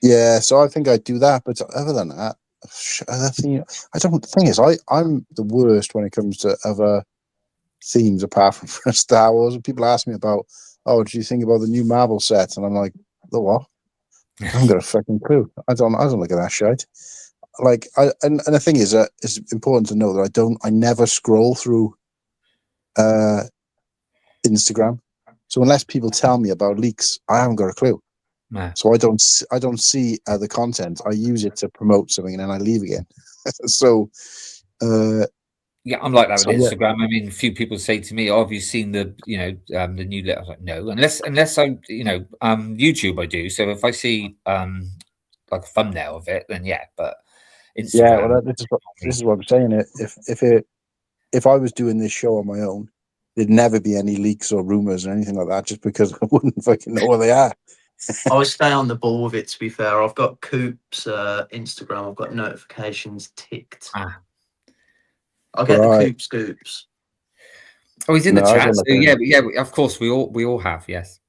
yeah, so I think I'd do that. But other than that, The thing is, I'm the worst when it comes to other themes apart from for Star Wars. And people ask me about, oh, do you think about the new Marvel set? And I'm like, the what? I haven't got a fucking clue. I don't look at that shit. Like, and the thing is, it's important to know that I never scroll through Instagram. So unless people tell me about leaks, I haven't got a clue. No. So I don't see the content. I use it to promote something and then I leave again. So yeah, I'm like that with Instagram. Yeah. I mean, a few people say to me, "Oh, have you seen the the new letter?" I was like, "No," unless I YouTube I do. So if I see like a thumbnail of it, then yeah. But Instagram, yeah, well, this is what I'm saying. If I was doing this show on my own, there'd never be any leaks or rumors or anything like that, just because I wouldn't fucking know where they are. I would stay on the ball with it, to be fair. I've got Coop's Instagram. I've got notifications ticked. I'll get the Coop scoops. Oh, he's in the chat. So yeah, of course, we all have, yes.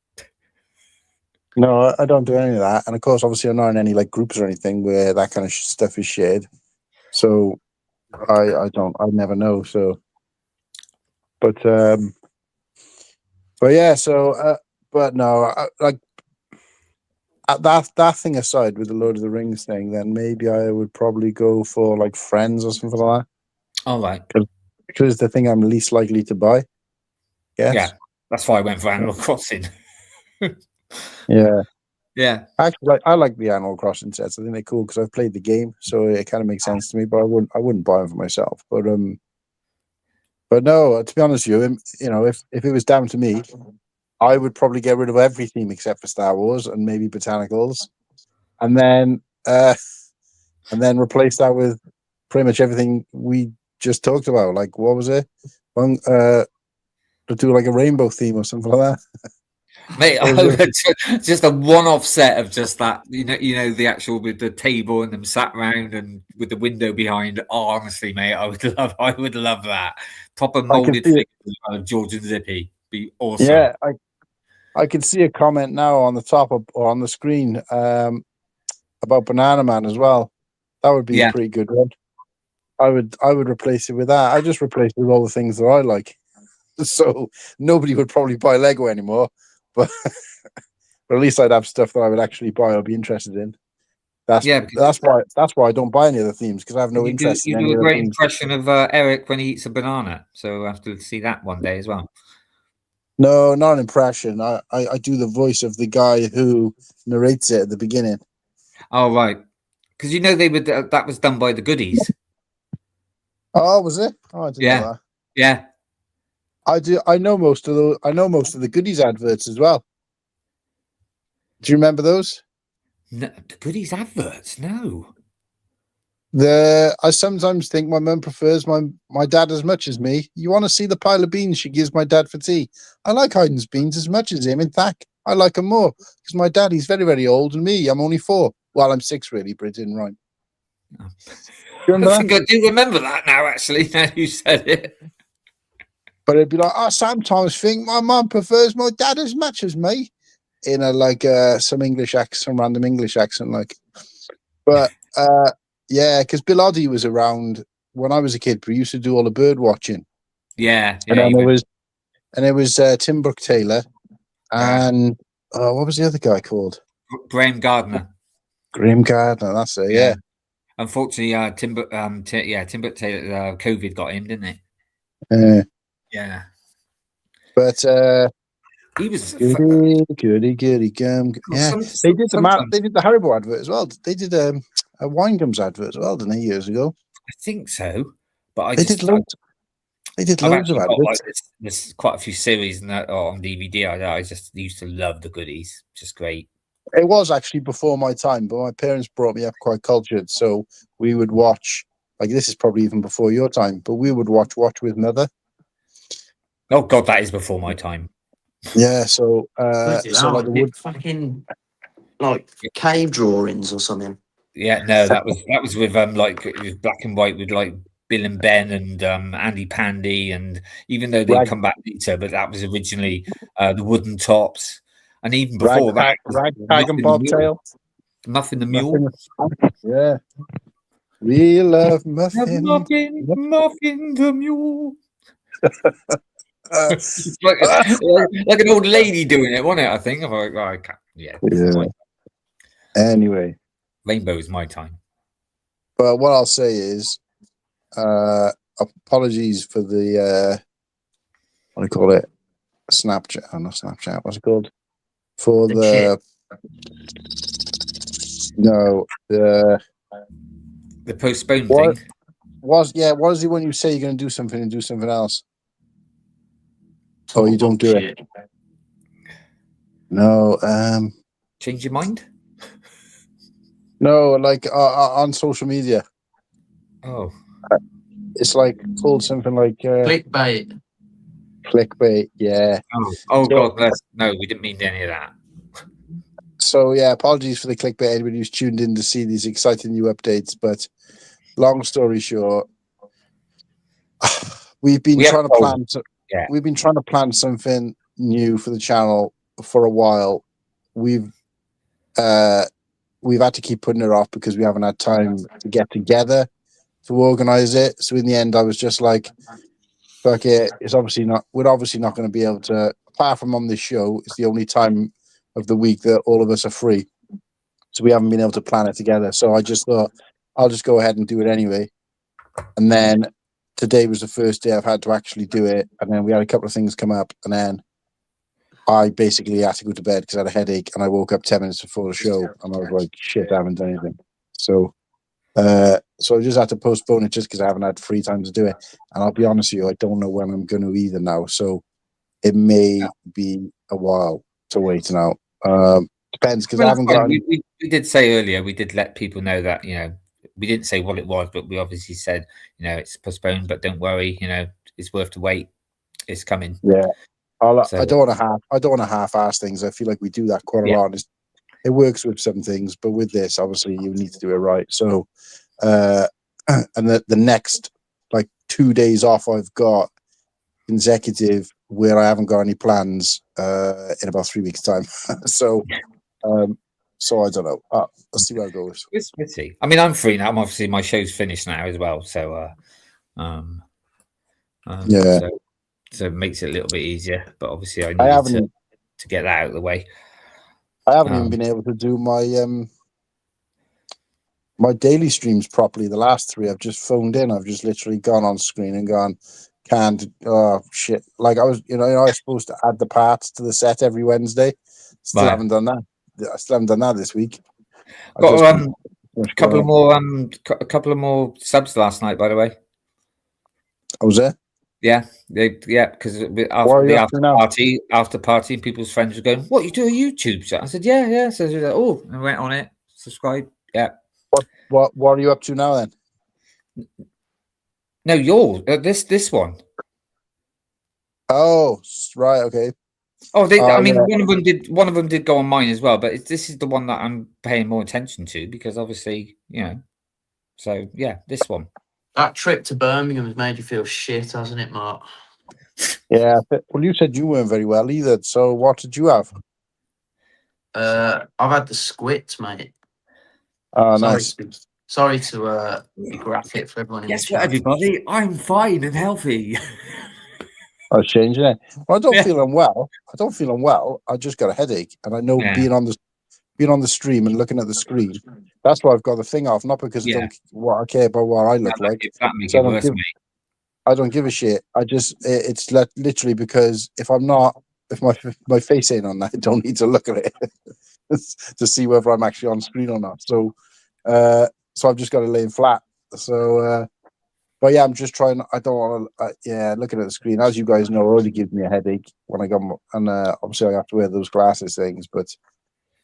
No, I don't do any of that. And of course, obviously, I'm not in any like groups or anything where that kind of stuff is shared. So I never know. So, but yeah, so, but no, that thing aside with the Lord of the Rings thing, then maybe I would probably go for like Friends or something like that. All right. Because it's the thing I'm least likely to buy. Yes. Yeah, that's why I went for Animal Crossing. Yeah. Yeah. Actually, I like the Animal Crossing sets. I think they're cool because I've played the game, so it kind of makes sense to me. But I wouldn't buy them for myself. But no, to be honest with you, if it was down to me, I would probably get rid of every theme except for Star Wars and maybe botanicals, and then replace that with pretty much everything we just talked about. Like, what was it? To do like a rainbow theme or something like that. Mate, just a one-off set of just that, the actual with the table and them sat round and with the window behind. Oh, honestly, mate, I would love that. Proper molded figures of George and Zippy. Be awesome. Yeah, I can see a comment now on the top or on the screen about Banana Man as well. That would be a pretty good one. I would replace it with that. I just replace it with all the things that I like. So nobody would probably buy Lego anymore, but at least I'd have stuff that I would actually buy or be interested in. That's why I don't buy any other themes, because I have no interest in any You do a other great themes. impression of Eric when he eats a banana, so I have to see that one day as well. No, not an impression. I do the voice of the guy who narrates it at the beginning. Oh, right. Because that was done by the Goodies. Oh, was it? Oh, I didn't know that. Yeah. I know most of the Goodies adverts as well. Do you remember those? No, the Goodies adverts? No. I sometimes think my mum prefers my dad as much as me. You want to see the pile of beans she gives my dad for tea? I like Hayden's beans as much as him. In fact, I like them more because my dad, he's very, very old, and me, I'm only 4. Well, I'm 6 really, but it didn't rhyme. I think I do remember that now, actually, now you said it. But it'd be like, I sometimes think my mum prefers my dad as much as me, in some random English accent, like. But yeah, because Bill Oddie was around when I was a kid. We used to do all the bird watching. Yeah, and then it was Tim Brooke Taylor, and what was the other guy called? Graham Gardner. Graham Gardner, that's it. Yeah. Unfortunately, Tim Brooke Taylor, COVID got him, didn't it? Yeah. But he was goody gum. Yeah, they did the Haribo advert as well. They did a wine gums advert as well, didn't they, years ago? I think so, but they did loads of adverts. There's quite a few series on DVD. I just used to love the Goodies, just great. It was actually before my time, but my parents brought me up quite cultured, so we would watch like this is probably even before your time, but we would watch with Mother. Oh God, that is before my time. Yeah, so like wood fucking like cave drawings or something. Yeah, no, that was with like with black and white with like Bill and Ben and Andy Pandy, and even though they come back later, but that was originally the Wooden Tops, and even before Ragtag and Bobtail, Muffin the Mule. Yeah, we love Muffin. Muffin the Mule. like an old lady doing it, wasn't it? I think. Yeah. Anyway, Rainbow is my time. But what I'll say is, apologies for the what do you call it? Snapchat? Oh, not Snapchat. What's it called? For the postponed thing. What is it when you say you're going to do something and do something else? Oh, you don't do it. No. Change your mind? No, like on social media. Oh. It's like called something like clickbait. Clickbait, yeah. Oh God, no, we didn't mean any of that. So yeah, apologies for the clickbait. Anybody who's tuned in to see these exciting new updates, but long story short, we've been trying to plan something new for the channel for a while. We've had to keep putting it off because we haven't had time to get together to organize it. So in the end, I was just like, fuck it. We're obviously not going to be able to, apart from on this show, it's the only time of the week that all of us are free. So we haven't been able to plan it together. So I just thought, I'll just go ahead and do it anyway. And then today was the first day I've had to actually do it. And then we had a couple of things come up. And then I basically had to go to bed because I had a headache. And I woke up 10 minutes before the show. And I was like, shit, I haven't done anything. So I just had to postpone it just because I haven't had free time to do it. And I'll be honest with you, I don't know when I'm going to either now. So it may be a while to wait now. Depends because I haven't got. We did say earlier, we did let people know that, we didn't say what it was, but we obviously said, it's postponed, but don't worry, it's worth the wait. It's coming. Yeah. I don't want to half-ass things. I feel like we do that quite a lot. It works with some things, but with this, obviously, you need to do it right. So, and the next 2 days off I've got consecutive where I haven't got any plans in about 3 weeks' time. So I don't know. Let's see where it goes. Let's see. I mean, I'm free now. Obviously, my show's finished now as well. So, so it makes it a little bit easier. But obviously, I need to get that out of the way. I haven't even been able to do my my daily streams properly. The last 3 I've just phoned in. I've just literally gone on screen and gone, can't. Oh shit! Like I was, I was supposed to add the parts to the set every Wednesday. Still haven't done that. I still haven't done that this week. Got a couple of more subs last night, by the way. I was there. Yeah, because after the after party, people's friends were going, "What, you do a YouTube set?" I said, "Yeah." So they were like, "Oh," and I went on it, subscribe. Yeah. What are you up to now then? No, you're this one. Oh, right, okay. Oh, one of them did go on mine as well, but this is the one that I'm paying more attention to because obviously, So yeah, this one. That trip to Birmingham has made you feel shit, hasn't it, Mark? Yeah. Well, you said you weren't very well either. So what did you have? I've had the squits, mate. Oh, nice. Sorry to be graphic for everyone. Guess what, everybody? I'm fine and healthy. I was changing it. Well, I don't feel unwell. I just got a headache, and I know being on the stream and looking at the screen, that's why I've got the thing off. Not because I care about what I look like. I don't give a shit. It's literally because if my face ain't on that, I don't need to look at it to see whether I'm actually on screen or not. So I've just got to lay flat. So. But yeah, I'm just trying. I don't want to. Looking at the screen, as you guys know, already gives me a headache when I go. And obviously, I have to wear those glasses things. But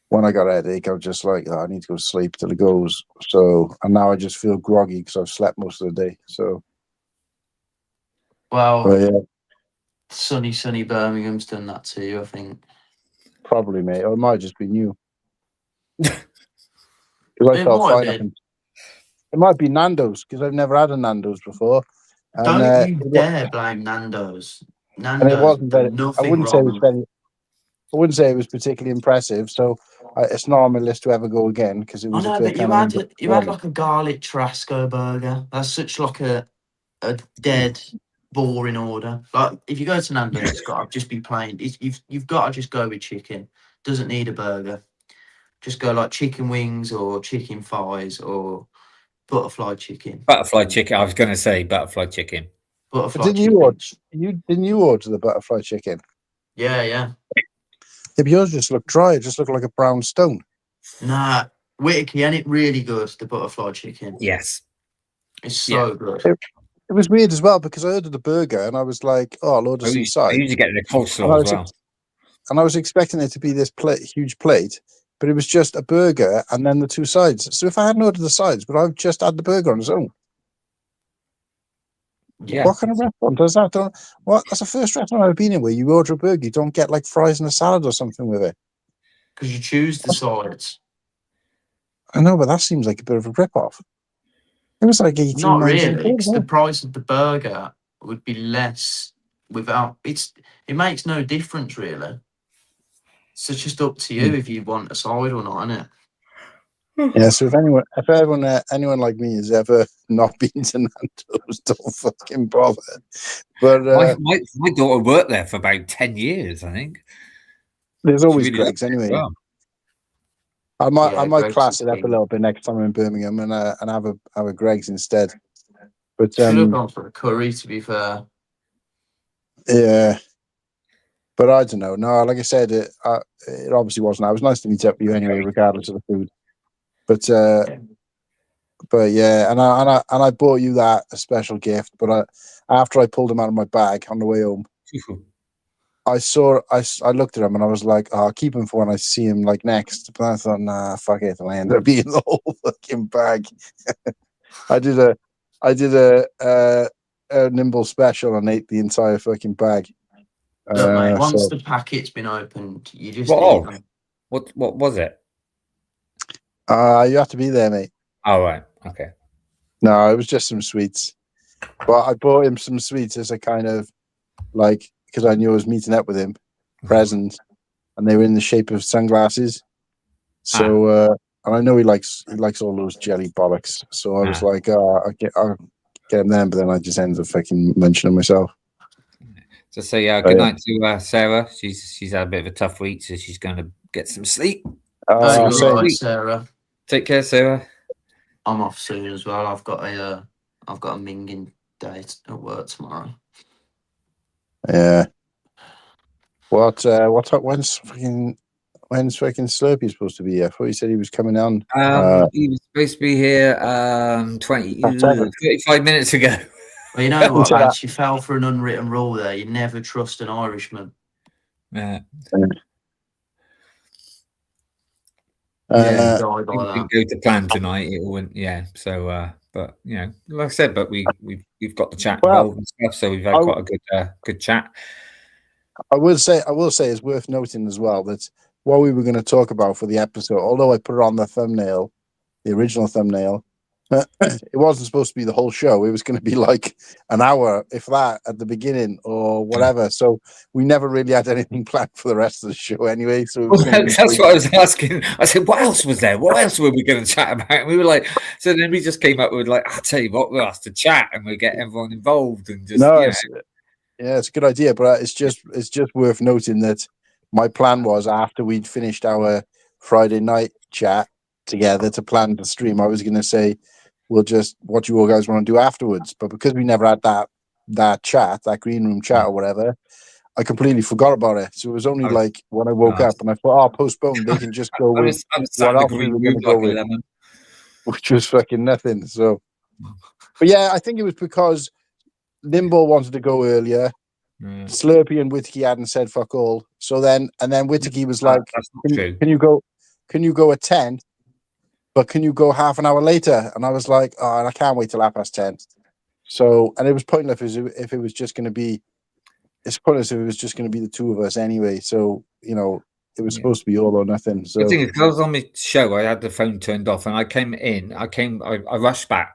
when I got a headache, I was just like, I need to go to sleep till it goes. So, and now I just feel groggy because I've slept most of the day. So, well, yeah. Sunny Birmingham's done that to you, I think. Probably, mate. Or it might just be you. Because I felt fine. It might be Nando's because I've never had a Nando's before. And, don't you dare blame Nando's. And it wasn't very. I wouldn't say it was particularly impressive. So it's not on my list to ever go again because it was. I know, but you had like a garlic Trasco burger. That's such like a dead, boring order. Like if you go to Nando's, it's got to just be plain. You've got to just go with chicken. Doesn't need a burger. Just go like chicken wings or chicken thighs or butterfly chicken. Butterfly chicken. I was going to say butterfly chicken. Didn't you order the butterfly chicken? Yeah. Yeah, but yours just looked dry. It just looked like a brown stone. Nah, Whittakee, ain't it really good, the butterfly chicken? Yes. It's so good. It was weird as well because I ordered the burger and I was like, oh, I'll order some sides. I usually get the coleslaw as well. And I was expecting it to be this huge plate, but it was just a burger and then the two sides. So if I hadn't ordered the sides, but I've just had the burger on its own. Yeah. What kind of restaurant does that? That's the first restaurant I've been in where you order a burger, you don't get like fries and a salad or something with it. Because you choose the sides. I know, but that seems like a bit of a rip-off. It was like 18. Not really, because the price of the burger would be less without it makes no difference really. So it's just up to you if you want a side or not, isn't it? Yeah, so if anyone like me has ever not been to Nando's, don't fucking bother. But my daughter worked there for about 10 years, I think. There's always Greg's anyway. Well. I might class it up a little bit next time I'm in Birmingham and have a Greg's instead. But should have gone for a curry, to be fair. Yeah. But I don't know. No, like I said, it obviously wasn't. It was nice to meet up with you anyway, regardless of the food. But yeah, and I bought you that a special gift. But after I pulled him out of my bag on the way home, I looked at him and I was like, oh, I'll keep him for when I see him like next. But I thought, nah, fuck it, and I ended up eating the whole fucking bag. I did a Nimble special and ate the entire fucking bag. Look, mate, once the packet's been opened, you just eat them. What was it? You have to be there, mate. Oh, right. Okay. No, it was just some sweets. But I bought him some sweets as a kind of like, because I knew I was meeting up with him, present, and they were in the shape of sunglasses. So, and I know he likes all those jelly bollocks. So I was like, I'll get him then, but then I just ended up fucking mentioning myself. So say good night to Sarah. She's had a bit of a tough week, so she's going to get some sleep. Right, Sarah. Take care, Sarah. I'm off soon as well. I've got a minging day at work tomorrow. Yeah. When's fucking Slurpy supposed to be here? I thought he said he was coming on. He was supposed to be here 35 minutes ago. Well, you know what, lads? You fell for an unwritten rule there. You never trust an Irishman. Yeah. It didn't go to plan tonight. It went, So, but you know, like I said, but we've got the chat involved and stuff, so we've had quite a good chat. I will say it's worth noting as well that what we were going to talk about for the episode, although I put it on the thumbnail, the original thumbnail, it wasn't supposed to be the whole show. It was going to be like an hour, if that, at the beginning or whatever. So we never really had anything planned for the rest of the show anyway. So that's what I was asking. I said, what else was there? What else were we going to chat about? And we were like, so then we just came up with like, I'll tell you what, we'll have to chat and we'll get everyone involved and just it's a good idea, but it's just worth noting that my plan was after we'd finished our Friday night chat together to plan the stream, I was going to say, we'll just what you all guys want to do afterwards. But because we never had that chat, that green room chat or whatever, I completely forgot about it. So it was only like when I woke up and I thought, oh, postpone. They can just go with what else we were going to go with, which was fucking nothing. So, but yeah, I think it was because Nimble wanted to go earlier. Slurpy and Whittakee hadn't said fuck all. So then Whittakee was like, can you go? can you go at 10? But can you go half an hour later? And I was like, oh, I can't wait till 10:30. So, and it was pointless if it was just going to be. It's pointless if it was just going to be the two of us anyway. So, you know, it was supposed to be all or nothing. So the thing is, 'cause I was on my show, I had the phone turned off, and I came in. I rushed back.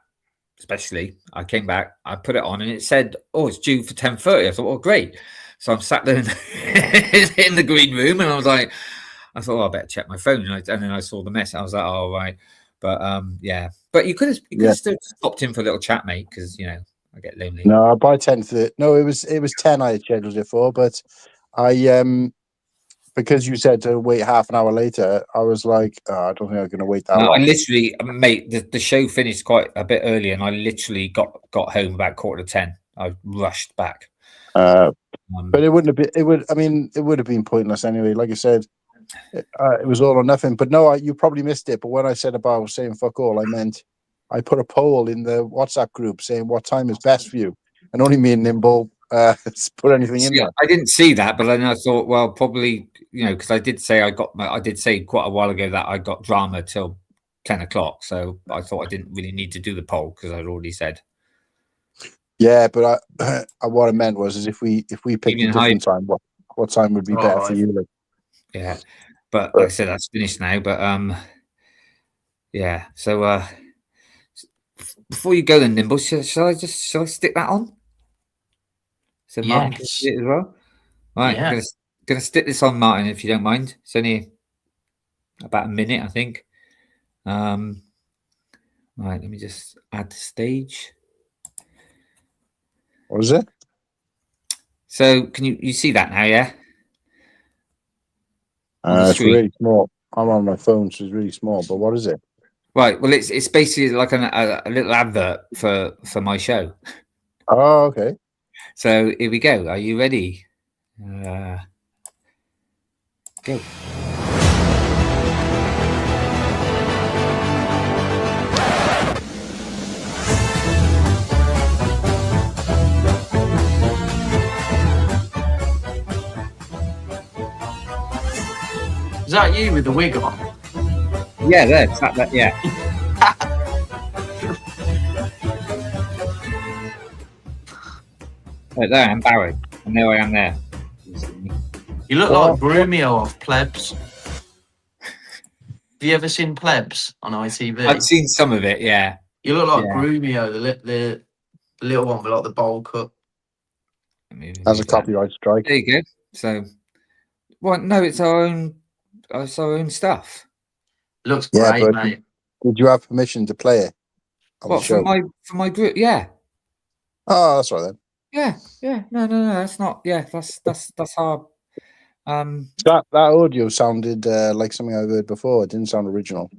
Especially, I came back, I put it on, and it said, "Oh, it's due for 10:30." I thought, "Oh, great!" So I'm sat there in the green room, and I thought, "Oh, I better check my phone." And then I saw the mess. I was like, "Oh, right." But yeah, but you could have still stopped in for a little chat, mate, because you know I get lonely. No, by 10:30. No, it was 10. I had scheduled it for, but I because you said to wait half an hour later, I was like, oh, I don't think I'm going to wait that long. I literally, mate, the show finished quite a bit early, and I literally got home about 9:45. I rushed back. But it wouldn't have been. It would. I mean, it would have been pointless anyway. Like I said, it was all or nothing. But no, you probably missed it. But when I said about saying fuck all, I meant I put a poll in the WhatsApp group saying what time is best for you, and only me and Nimble put anything in there. I didn't see that, but then I thought, well, probably, you know, because I did say quite a while ago that I got drama till 10 o'clock. So I thought I didn't really need to do the poll because I'd already said. Yeah, but what I meant was if we picked a different time, what time would be better for you? Like? Yeah, but like I said, that's finished now. But yeah. So before you go, then, Nimble, shall I stick that on? So Martin can see it as well. Right, yeah. I'm gonna stick this on, Martin, if you don't mind. It's only about a minute, I think. Right, let me just add the stage. What is it? So can you see that now? Yeah. It's really small. I'm on my phone, so it's really small. But what is it? Right. Well, it's basically like a little advert for my show. Oh, okay. So here we go. Are you ready? Go. Is that you with the wig on? Yeah, that yeah. Right there, I'm Barry. And there I am there. You look like Brumio off Plebs. Have you ever seen Plebs on ITV? I've seen some of it, yeah. You look like Brumio, the little one with like the bowl cut. As a copyright strike. There you go. So, well, no, it's our own stuff. Looks great, mate. Did you have permission to play it? What, for my group? Yeah. Oh, that's right then. Yeah. No. That's not. Yeah, that's our. That audio sounded like something I've heard before. It didn't sound original.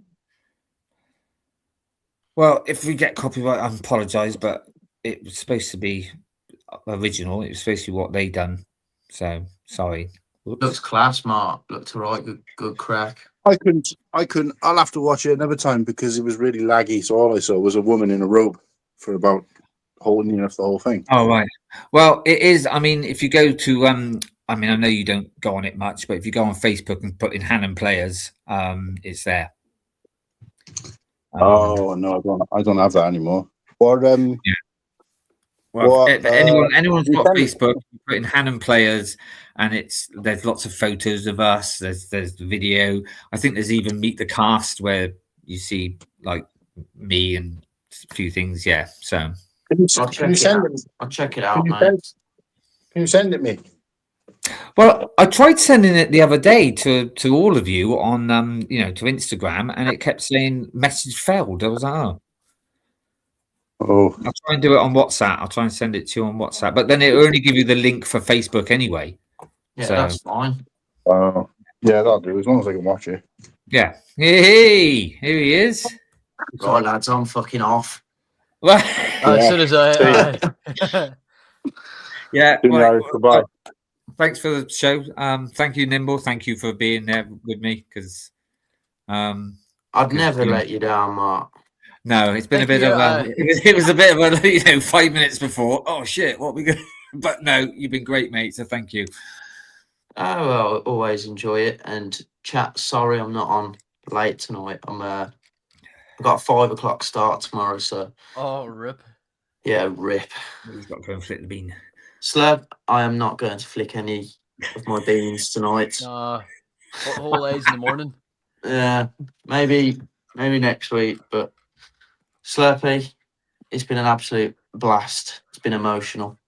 Well, if we get copyright, I apologise, but it was supposed to be original. It was supposed to be what they done. So sorry. Whoops. Looks class, Mark. Looked alright. Good crack. I couldn't. I'll have to watch it another time because it was really laggy. So all I saw was a woman in a robe for about holding enough the whole thing. Oh right. Well, it is. I mean, if you go to I mean, I know you don't go on it much, but if you go on Facebook and put in Han and Players, it's there. Oh no, I don't have that anymore. Or yeah. Well, anyone's got Facebook, you put in Han and Players, and there's lots of photos of us. There's the video. I think there's even Meet the Cast where you see like me and a few things. Yeah. So I'll check it out, mate. Can you send it me? Well, I tried sending it the other day to all of you on to Instagram, and it kept saying message failed. I was like, oh. I'll try and do it on WhatsApp. I'll try and send it to you on WhatsApp, but then it will only give you the link for Facebook anyway. Yeah, so that's fine. Yeah, that'll do as long as I can watch it. Yeah. Hey, here he is. Right, lads, I'm fucking off. Well, as soon as I yeah. Goodbye. Thanks for the show. Thank you, Nimble. Thank you for being there with me because I'd never let you down, Mark. No, it's been a bit of it was a bit of a 5 minutes before. Oh shit, what we going? But no, you've been great, mate. So thank you. Oh well, always enjoy it and chat. Sorry, I'm not on late tonight. I've got a 5 o'clock start tomorrow, so. Oh, rip. Yeah, rip. He's got to go and flick the bean. Slurp, I am not going to flick any of my beans tonight. Nah, whole eyes in the morning. Yeah, maybe next week, but Slurpy, it's been an absolute blast. It's been emotional.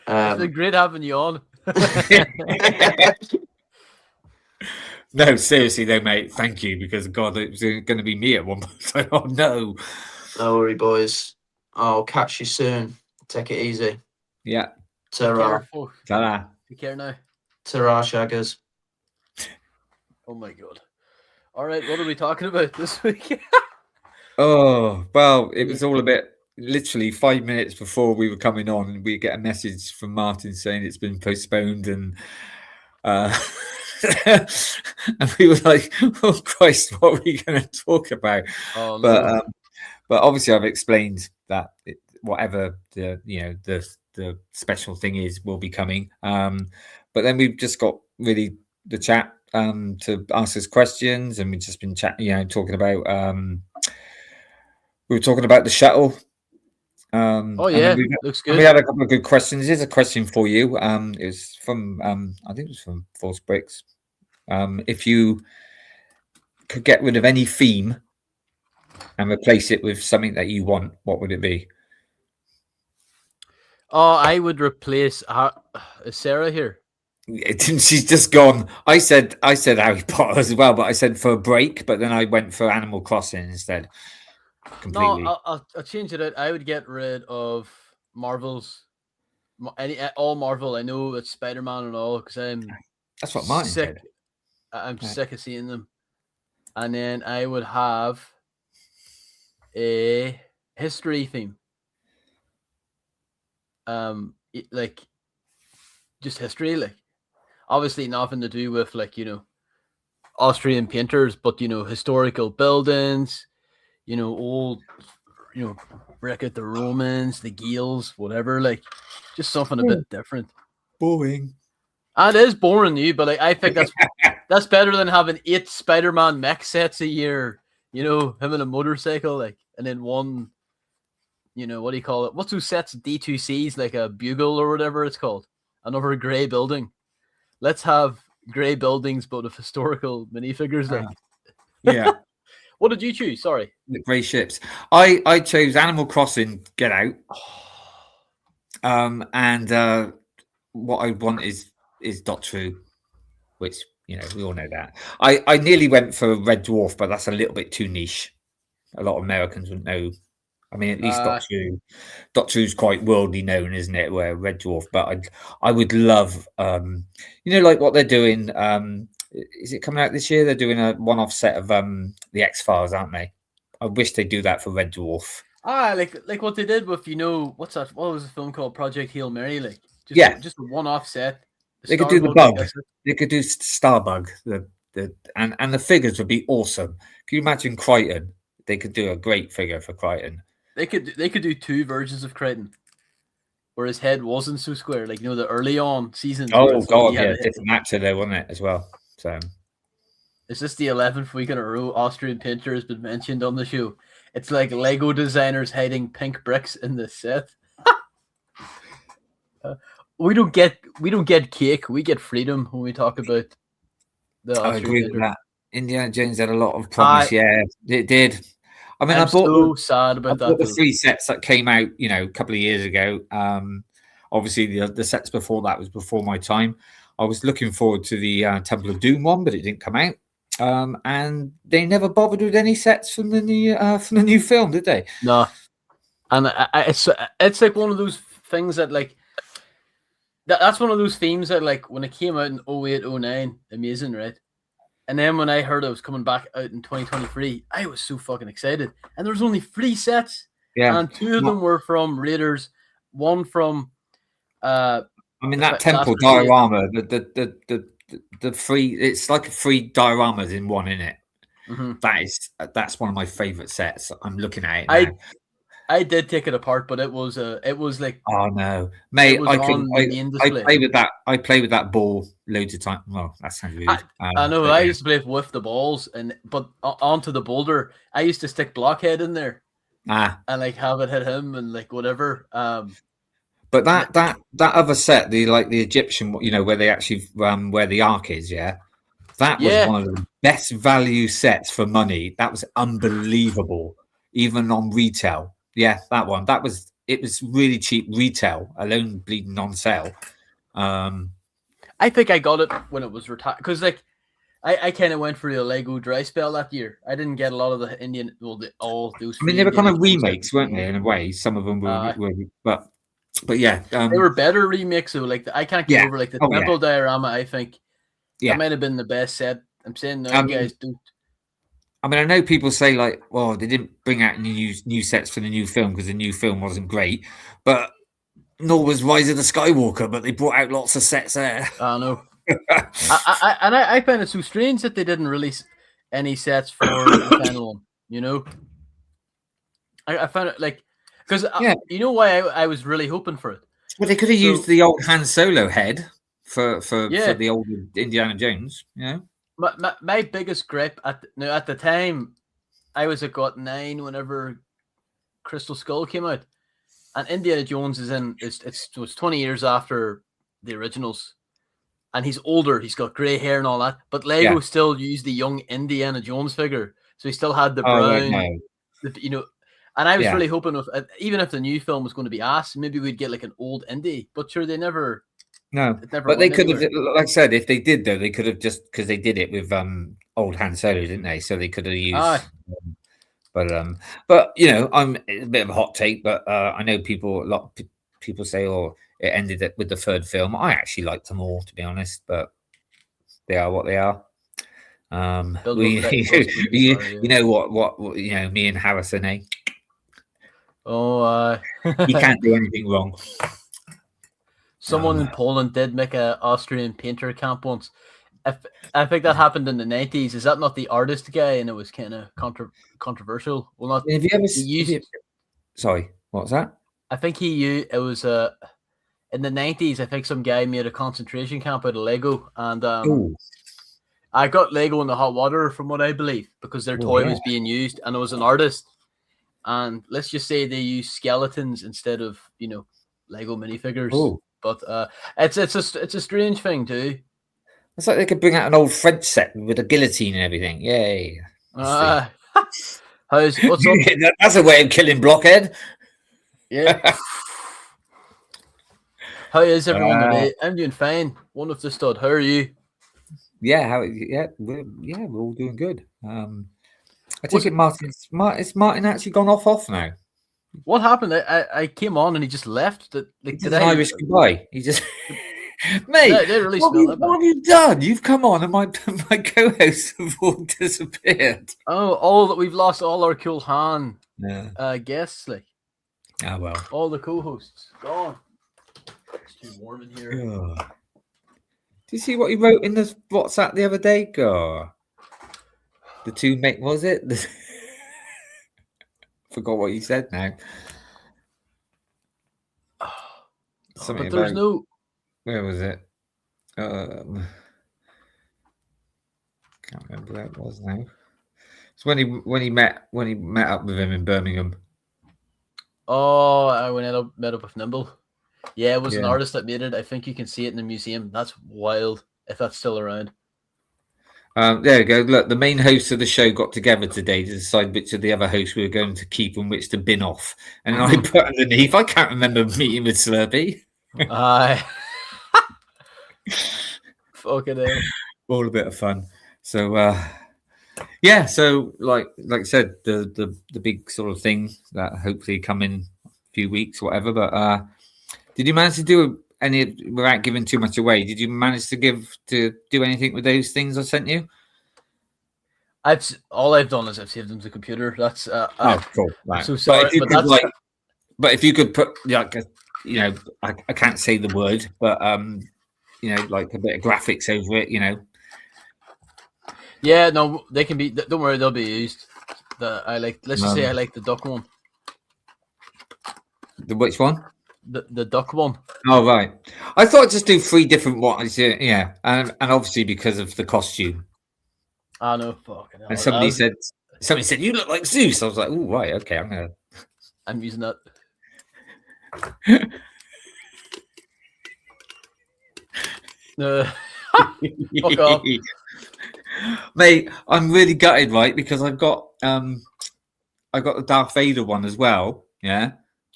It's been great having you on. No, seriously though, mate. Thank you, because God, it was going to be me at one point. Oh no. No worry, boys. I'll catch you soon. Take it easy. Yeah. Ta-ra. Ta-ra. Take care now. Ta-ra, shaggers. Oh my God. All right, what are we talking about this week? Oh, well, it was all a bit, literally 5 minutes before we were coming on, we get a message from Martin saying it's been postponed, and and we were like, oh Christ, what are we going to talk about? Oh, no. But obviously I've explained that whatever the special thing is will be coming. But then we've just got really the chat to ask us questions, and we've just been talking about we were talking about the shuttle. Oh yeah, looks good. We had a couple of good questions. Here's a question for you. It was from I think it was from False Bricks. If you could get rid of any theme and replace it with something that you want, what would it be? Oh, I would replace is Sarah here? She's just gone. I said Harry Potter as well, but I said for a break, but then I went for Animal Crossing instead. Completely. No, I'll change it out. I would get rid of Marvel's all Marvel. I know it's Spider-Man and all, because that's what mine said. I'm sick of seeing them. And then I would have a history theme. Like just history, like obviously nothing to do with Austrian painters, but historical buildings, old, break out the Romans, the Gaels, whatever, like just something a bit different. Boring. And it is boring, but I think that's better than having 8 Spider-Man mech sets a year. Him and a motorcycle, and then one. What do you call it? What's those sets? D2Cs, like a bugle or whatever it's called. Another grey building. Let's have grey buildings, but with historical minifigures. Yeah. What did you choose? Sorry. The grey ships. I chose Animal Crossing Get Out. And what I want is Doctor Who, which we all know that. I nearly went for Red Dwarf, but that's a little bit too niche. A lot of Americans wouldn't know. I mean, at least Doctor Who's quite worldly known, isn't it? Where Red Dwarf, but I would love, like what they're doing. Is it coming out this year? They're doing a one-off set of the X-Files, aren't they? I wish they'd do that for Red Dwarf. Like what they did with what's that? What was the film called? Project Hail Mary. Just a one-off set. They could do the Bug. They could do Starbug. And the figures would be awesome. Can you imagine Crichton? They could do a great figure for Crichton. They could do 2 versions of Crichton, where his head wasn't so square, like the early on seasons. Oh God, yeah, different actor there, wasn't it, as well? So, is this the 11th week in a row Austrian painter has been mentioned on the show? It's like Lego designers hiding pink bricks in the set. We don't get cake. We get freedom when we talk about the Austrian I agree painter. with that. Indiana Jones had a lot of promise. Yeah, it did. I mean, I'm so sad about that. I bought the 3 sets that came out, a couple of years ago. Obviously, the sets before that was before my time. I was looking forward to the Temple of Doom one, but it didn't come out. And they never bothered with any sets from the new film, did they? No. And it's like one of those things that that's one of those themes that when it came out in 08, 09, amazing, right? And then when I heard it was coming back out in 2023, I was so fucking excited. And there was only 3 sets. Yeah. And 2 of them were from Raiders. One from that temple diorama, the 3, it's like 3 dioramas in one, isn't it? Mm-hmm. That's one of my favorite sets. I'm looking at it now. I did take it apart, but it was like, oh no, mate, I play with that. I play with that ball loads of time. Well, that sounds rude. I know. I used to play with the balls, but onto the boulder, I used to stick Blockhead in there, and like have it hit him and like whatever. But that other set, the Egyptian, where they actually where the ark is, that was one of the best value sets for money. That was unbelievable, even on retail. Yeah, that one. It was really cheap retail, alone bleeding on sale. I think I got it when it was retired because like I kind of went for the Lego dry spell that year. I didn't get a lot of the Indian. Well, all those. I mean, they were kind of remakes, weren't they? In a way, some of them were, but yeah, they were better remakes. So like I can't get over like the temple diorama. I think that might have been the best set. I'm saying no, you guys don't. I mean, I know people say like, "Well, they didn't bring out new sets for the new film because the new film wasn't great," but nor was Rise of the Skywalker. But they brought out lots of sets there. I know. I find it so strange that they didn't release any sets for the final one. I found it like because you know why I was really hoping for it. Well, they could have used the old Han Solo head for the old Indiana Jones. My biggest gripe at the time, I was at got 9 whenever Crystal Skull came out, and Indiana Jones is in. It was 20 years after the originals, and he's older. He's got grey hair and all that, but Lego still used the young Indiana Jones figure, so he still had the brown, And I was really hoping even if the new film was going to be ass, maybe we'd get like an old Indy, but sure they never. No, but they could have, like I said, if they did though, they could have just because they did it with old Han Solo, didn't they? So they could have used. But I'm a bit of a hot take, but I know a lot of people say, "Oh, it ended it with the third film." I actually liked them all, to be honest, but they are what they are. You know what me and Harrison, eh? Oh, you can't do anything wrong. Someone in Poland did make an Austrian painter camp once. I think that happened in the 90s. Is that not the artist guy? And it was kind of controversial. Well, not. Have you ever Sorry, what was that? I think it was in the 90s. I think some guy made a concentration camp out of Lego, and I got Lego in the hot water, from what I believe, because their toy was being used, and it was an artist. And let's just say they use skeletons instead of Lego minifigures. Oh. But it's a strange thing too. It's like they could bring out an old French set with a guillotine and everything. Yay! What's up? That's a way of killing Blockhead. Yeah. How is everyone today? I'm doing fine. One of the stud. How are you? Yeah. We're all doing good. I take it is Martin actually gone off now? What happened? I came on and he just left. Did an Irish goodbye. He just, mate. What have you done? You've come on and my co-hosts have all disappeared. Oh, we've lost all our Cool Han guests. Like, well, all the co-hosts gone. It's too warm in here. Oh. Did you see what he wrote in the WhatsApp the other day? God, the two mate was it? Forgot what you said now. But there's no. Where was it? Can't remember where it was now. It's when he met up with him in Birmingham. Oh, I met up with Nimble. Yeah, it was an artist that made it. I think you can see it in the museum. That's wild. If that's still around. There we go. Look, the main hosts of the show got together today to decide which of the other hosts we were going to keep and which to bin off. And I put underneath, I can't remember meeting with Slurpy. Fucking hell. All a bit of fun. So, so like I said, the big sort of thing that hopefully come in a few weeks, whatever. But did you manage to do any, without giving too much away, did you manage to do anything with those things I sent you? All I've done is I've saved them to the computer. That's cool. Right. So sorry, but if you could put I can't say the word, but like a bit of graphics over it, Yeah, no, they can be. Don't worry, they'll be used. Let's just say I like the duck one. Which one? The duck one. Oh right. I thought I'd just do 3 different ones. Yeah, and obviously because of the costume. I know. Fucking hell. And somebody said you look like Zeus. I was like, oh right, okay, I'm using that. Fuck off. Mate, I'm really gutted, right? Because I've got the Darth Vader one as well, yeah,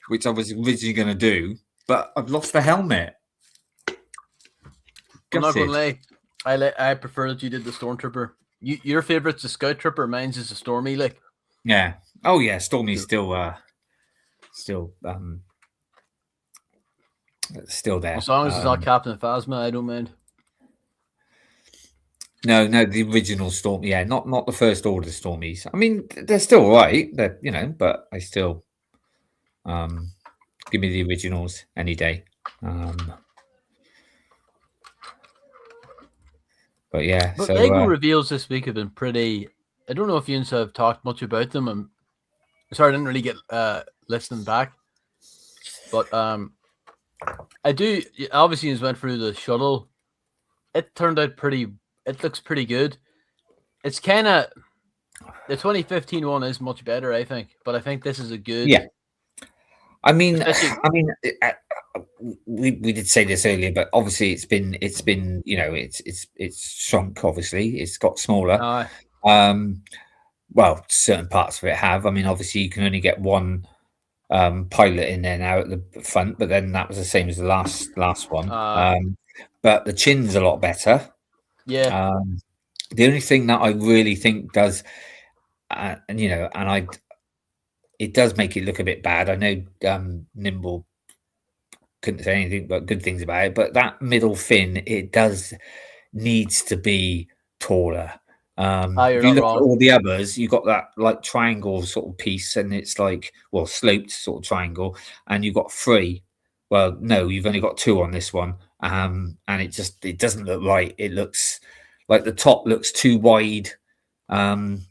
which I was originally going to do, but I've lost the helmet. I'm not going to lie. I prefer that you did the Stormtrooper. Your favorite's the Scout Trooper. Mine's is the Stormy. Like, yeah. Oh yeah, Stormy's still there. As long as it's not Captain Phasma, I don't mind. No, the original Storm. Yeah, not the First Order Stormies. I mean, they're still all right. They're but I still give me the originals any day. But yeah, but Lego reveals this week have been pretty. I don't know if you have talked much about them. I'm sorry, I didn't really get listening back, but I do. Obviously, you went through the shuttle. It turned out pretty. It looks pretty good. It's kind of the 2015 one is much better, I think. But I think this is a good. Yeah. I mean, we did say this earlier, but obviously it's been it's shrunk. Obviously, it's got smaller. Well, certain parts of it have. I mean, obviously you can only get one pilot in there now at the front, but then that was the same as the last one. But the chin's a lot better. Yeah. The only thing that I really think does, it does make it look a bit bad. I know Nimble couldn't say anything but good things about it, but that middle fin, it does needs to be taller. If you look at all the others, you got that like triangle sort of piece, and it's like sloped sort of triangle, and you've got 3. Well, no, you've only got 2 on this one. And it doesn't look right. It looks like the top looks too wide, long,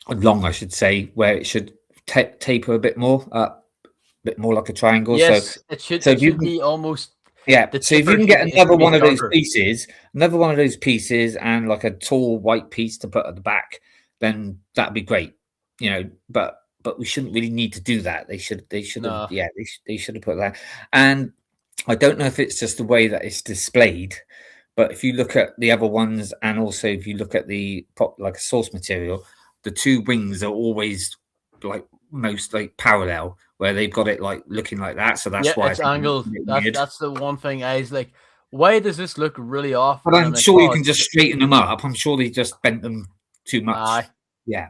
I should say, where it should taper a bit more like a triangle. Yes, it should be almost. Yeah. So if you can get another one of those pieces, and like a tall white piece to put at the back, then that'd be great. But we shouldn't really need to do that. They should have put that. And I don't know if it's just the way that it's displayed, but if you look at the other ones, and also if you look at the like a source material, the 2 wings are always like most like parallel, where they've got it like looking like that. So that's why it's angled. That's the one thing I was like, why does this look really off? But I'm sure you can just straighten them up. I'm sure they just bent them too much. Yeah.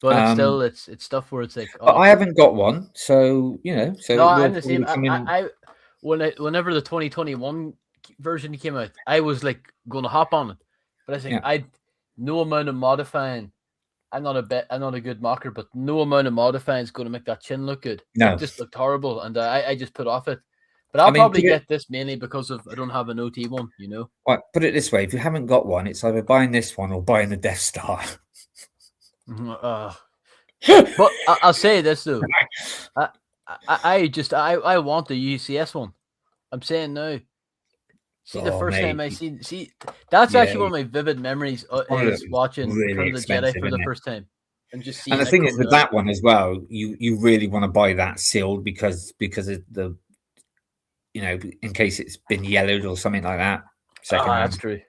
But it's stuff where it's like. But I haven't got one, so So no, I'm the same. Whenever the 2021 version came out, I was like going to hop on it, but I think I no amount of modifying. I'm not a good mocker, but no amount of modifying is going to make that chin look good. No, it just looked horrible, and I just put off it. But I'll probably get this mainly because of I don't have an OT one. Right, put it this way: if you haven't got one, it's either buying this one or buying the Death Star. But I'll say this though, I want the UCS one. I'm saying now. See, the first time I see that's actually one of my vivid memories is watching Return of the Jedi for the first time, and just seeing. And the thing is with that one as well, you really want to buy that sealed because of the, in case it's been yellowed or something like that. That's true.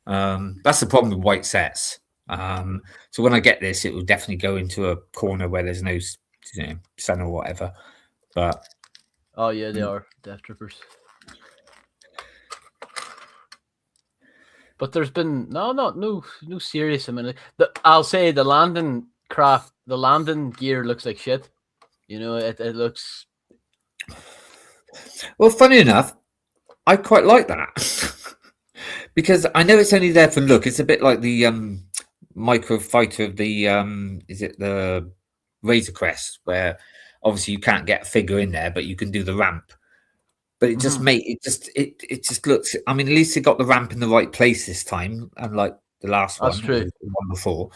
That's the problem with white sets. So when I get this, it will definitely go into a corner where there's no sun or whatever. But they are Death Troopers. But there's been no serious. I mean, I'll say the landing gear looks like shit. It looks. Well, funny enough, I quite like that because I know it's only there for look. It's a bit like the micro fighter of the is it the Razor Crest, where obviously you can't get a figure in there, but you can do the ramp. But it just it just looks. I mean, at least it got the ramp in the right place this time, unlike the last one. That's true. The one before.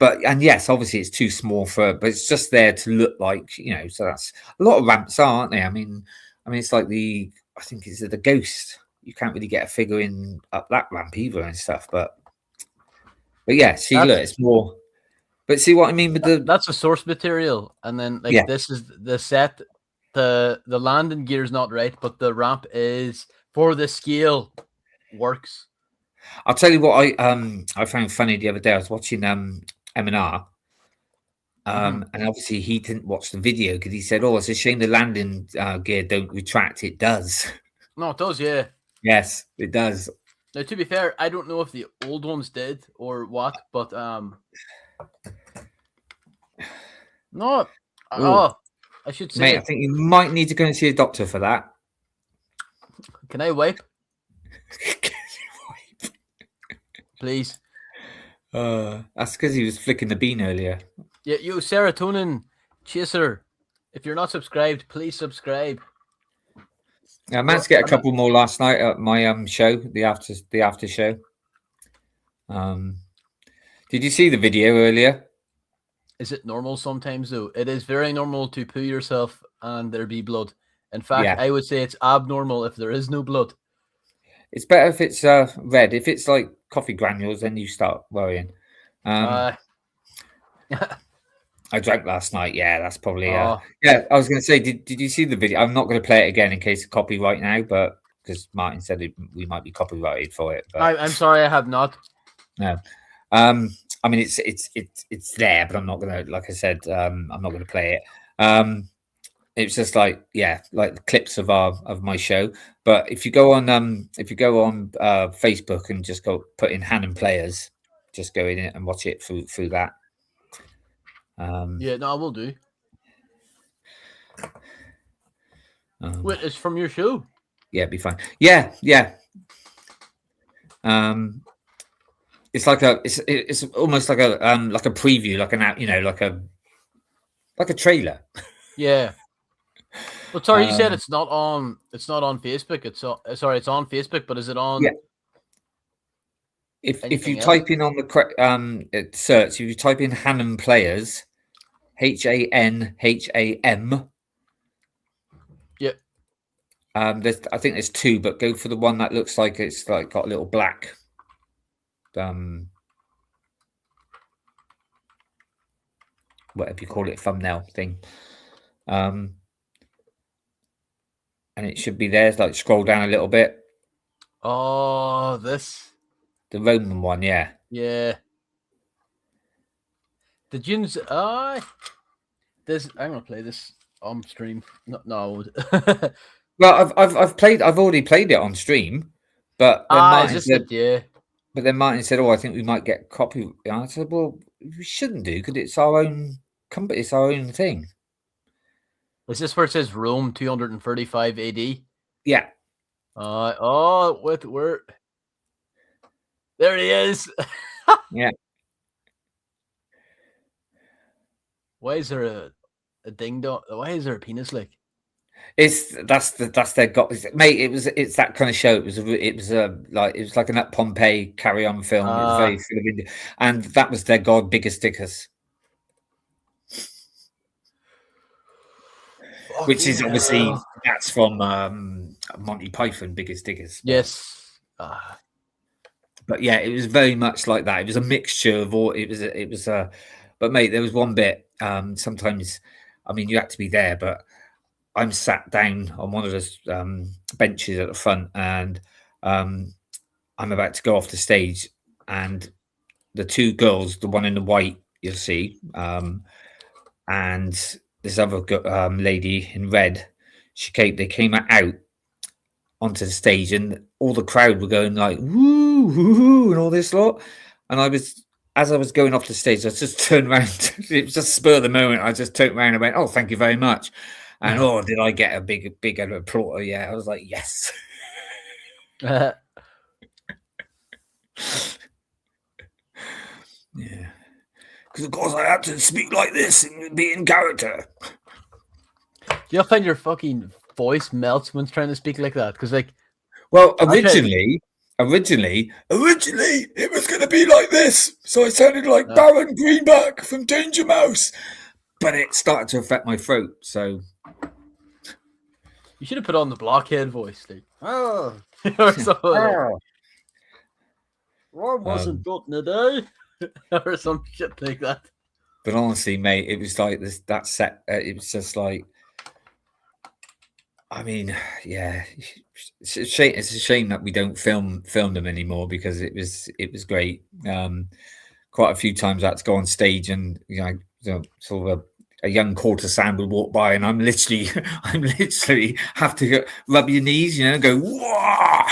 but yes, obviously it's too small but it's just there to look like, so that's a lot of ramps, aren't they? I mean, it's like I think it's the Ghost. You can't really get a figure in up that ramp either and stuff, but yeah, see, look, it's more. But see what I mean with that's a source material, and then this is the set. The landing gear is not right, but the ramp is for the scale works. I'll tell you what I found funny the other day. I was watching M&R, and obviously he didn't watch the video because he said, "Oh, it's a shame the landing gear don't retract." It does. No, it does. Yeah. Yes, it does. Now, to be fair, I don't know if the old ones did or what, but no. I should say. Mate, I think you might need to go and see a doctor for that. Can I wipe? Please. That's because he was flicking the bean earlier. Yeah, you serotonin chaser. If you're not subscribed, please subscribe. I managed to get a couple more last night at my show, the after show. Did you see the video earlier? Is it normal sometimes though? It is very normal to poo yourself and there be blood. In fact, I would say it's abnormal if there is no blood. It's better if it's red. If it's like coffee granules, then you start worrying. I drank last night. Yeah, that's probably. Yeah, I was going to say, did you see the video? I'm not going to play it again in case of copyright now, but because Martin said we might be copyrighted for it. But I'm sorry, I have not. No. I mean, it's there, but I'm not going to. Like I said, I'm not going to play it. It's just like the clips of my show. But if you go on Facebook and just go put in Han and Players, just go in it and watch it through that. Yeah, no, I will do. Wait, it's from your show? Yeah, it'd be fine. Yeah. It's like it's almost like a preview, like a trailer. Yeah. Well, sorry, you said it's not on Facebook. It's on Facebook, but is it on? Yeah. If you type in on the correct search, if you type in Hanham Players, HANHAM. Yeah. I think there's two, but go for the one that looks like it's like got a little black. Whatever you call it, thumbnail thing. And it should be there. Like scroll down a little bit. Oh, the Roman one, yeah. Yeah. The Junes. I'm gonna play this on stream. No. Well, I've already played it on stream, but then Martin said, But then Martin said, "Oh, I think we might get copy." I said, "Well, we shouldn't do because it's our own company. It's our own thing." Is this where it says Rome 235 AD? Yeah. Where? There he is. Yeah. Why is there a ding dong? Why is there a penis lick? That's their mate. It's that kind of show. It was like an Up Pompeii Carry On film. It was very full of India, and that was their god biggest stickers. Which is obviously that's from Monty Python, Biggest Diggers. Yes. But yeah, it was very much like that. It was a mixture of all. But mate, there was one bit. Sometimes, I mean, you had to be there, but I'm sat down on one of those benches at the front, and I'm about to go off the stage, and the two girls, the one in the white, you'll see, and this other lady in red, they came out onto the stage, and all the crowd were going like woo, woo, woo, and all this lot. And as I was going off the stage, I just turned around. It was just spur of the moment. I just turned around and went, "Oh, thank you very much." And did I get a big applause? Yeah, I was like, yes. Yeah. Because of course I had to speak like this and be in character. Do you find your fucking voice melts when trying to speak like that? Because originally Originally, it was going to be like this. So I sounded like Baron Greenback from Danger Mouse. But it started to affect my throat, so... You should have put on the blockhead voice, like, or something like, I wasn't good today, or some shit like that. But honestly, mate, it was like this. That set, it was just like... I mean, yeah, it's a shame. It's a shame that we don't film them anymore because it was great. Quite a few times I had to go on stage and sort of a young courtesan would walk by and I'm literally have to rub your knees, go whoa.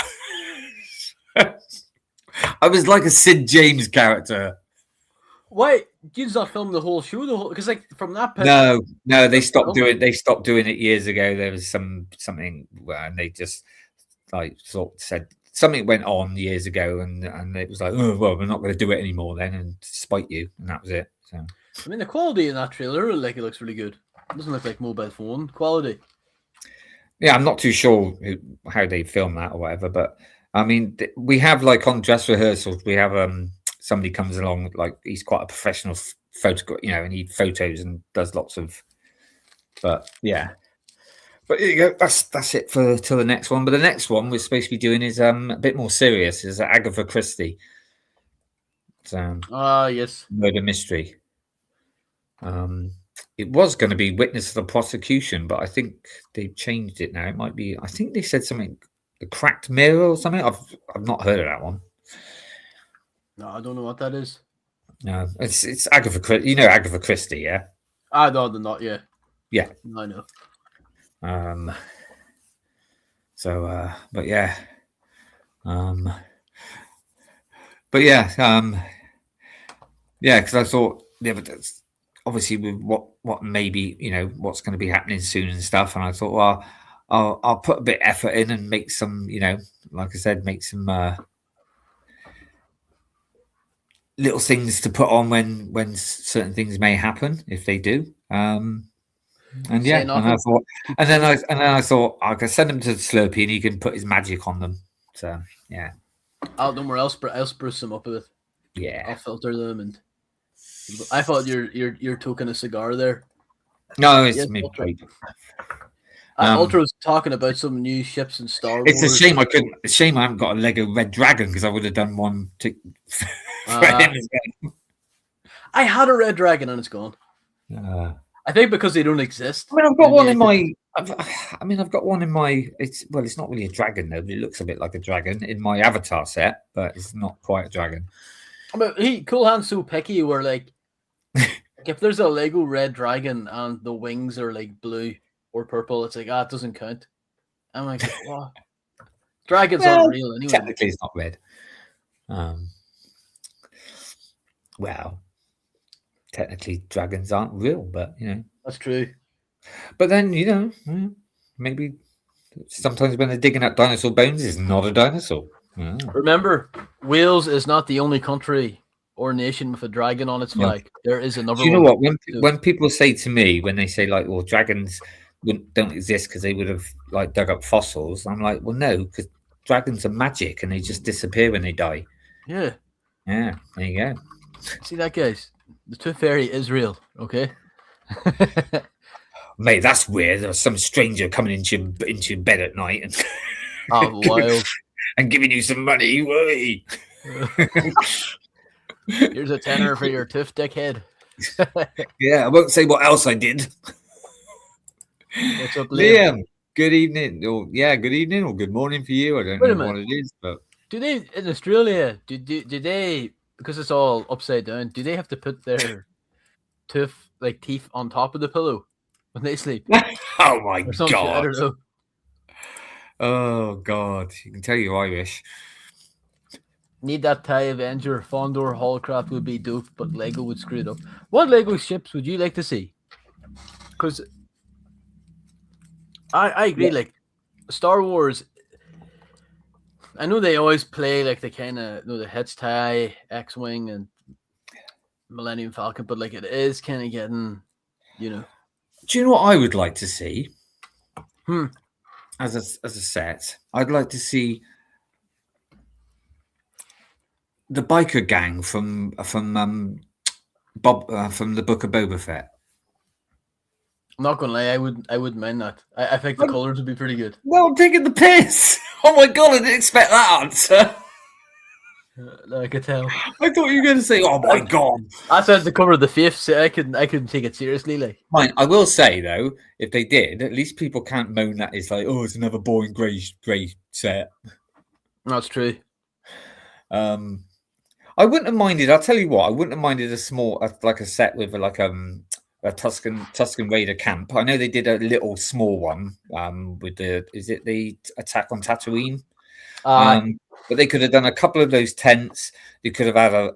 I was like a Sid James character. Why you not film the whole show? Because like from that point, no, they stopped doing. They stopped doing it years ago. There was something where and they just like sort of said something went on years ago, and it was like, oh well, we're not going to do it anymore then, and spite you, and that was it. So I mean, the quality in that trailer, like it looks really good. It doesn't look like mobile phone quality. Yeah, I'm not too sure how they film that or whatever, but I mean, we have like on dress rehearsals, we have somebody comes along, like he's quite a professional photographer, and he photos and does lots of. But yeah, but there you go. That's it for till the next one. But the next one we're supposed to be doing is a bit more serious. Is Agatha Christie. Yes, murder mystery. It was going to be witness of the prosecution, but I think they've changed it now. It might be. I think they said something, the cracked mirror or something. I've not heard of that one. No, I don't know what that is. No, it's Agatha Christie. You know Agatha Christie, yeah? No, they're not. Yeah. Yeah, I know. But yeah. Yeah, because I thought the evidence, obviously, with what maybe what's going to be happening soon and stuff, and I thought, well, I'll put a bit of effort in and make some, like I said, make some little things to put on when certain things may happen if they do. And yeah, and I thought, and then I thought I could send them to the Slurpy and he can put his magic on them. So yeah. I'll do more. I'll spruce them up a bit. Yeah, I'll filter them, and I thought you're toking a cigar there. No, it's me. Ultra was talking about some new ships in Star Wars. It's a shame I couldn't. It's a shame I haven't got a Lego Red Dragon because I would have done one for him as well. I had a Red Dragon and it's gone. I think because they don't exist. I mean, I've got one in my. I've got one in my. It's not really a dragon though, but it looks a bit like a dragon in my avatar set, but it's not quite a dragon. But Cool Han's so picky. Where like if there's a Lego Red Dragon and the wings are like blue or purple, it's like it doesn't count. I'm like, what? Dragons aren't real anyway. Technically, it's not red. Well, technically, dragons aren't real, but that's true. But then maybe sometimes when they're digging up dinosaur bones, it's not a dinosaur. Oh. Remember, Wales is not the only country or nation with a dragon on its flag. There is another. Do you know what? When people say to me, when they say like, "Well, dragons don't exist because they would have like dug up fossils," I'm like, "Well, no, because dragons are magic and they just disappear when they die." Yeah. Yeah. There you go. See that, guys? The Tooth Fairy is real. Okay. Mate, that's weird. There's some stranger coming into your bed at night and wild and giving you some money. Way. Here's a tenner for your tooth, dickhead. Yeah, I won't say what else I did. What's up, Liam? Good evening. Or good evening or good morning for you. I don't know what it is, but do they in Australia? Do they, because it's all upside down? Do they have to put their teeth on top of the pillow when they sleep? Oh my god! Shit, I don't know. Oh god! You can tell you're Irish. Need that TIE Avenger Fondor Hallcraft would be dope, but Lego would screw it up. What Lego ships would you like to see? Because I agree. Yeah. Like Star Wars, I know they always play like the kind of the Hitch TIE, X-wing, and Millennium Falcon, but like it is kind of getting, Do you know what I would like to see? As a set, I'd like to see the biker gang from Bob from the Book of Boba Fett. I'm not gonna lie, I wouldn't mind that. I think the colours would be pretty good. No, I'm taking the piss. Oh my god, I didn't expect that answer. I could tell. I thought you were going to say, "Oh my god." I said the cover of the fifth, so I couldn't take it seriously. Like, Fine. I will say though, if they did, at least people can't moan that it's like, "Oh, it's another boring grey set." That's true. I wouldn't have minded. I'll tell you what, I wouldn't have minded a small, like a set with like a Tusken Raider camp. I know they did a little small one with the attack on Tatooine. But they could have done a couple of those tents. They could have had a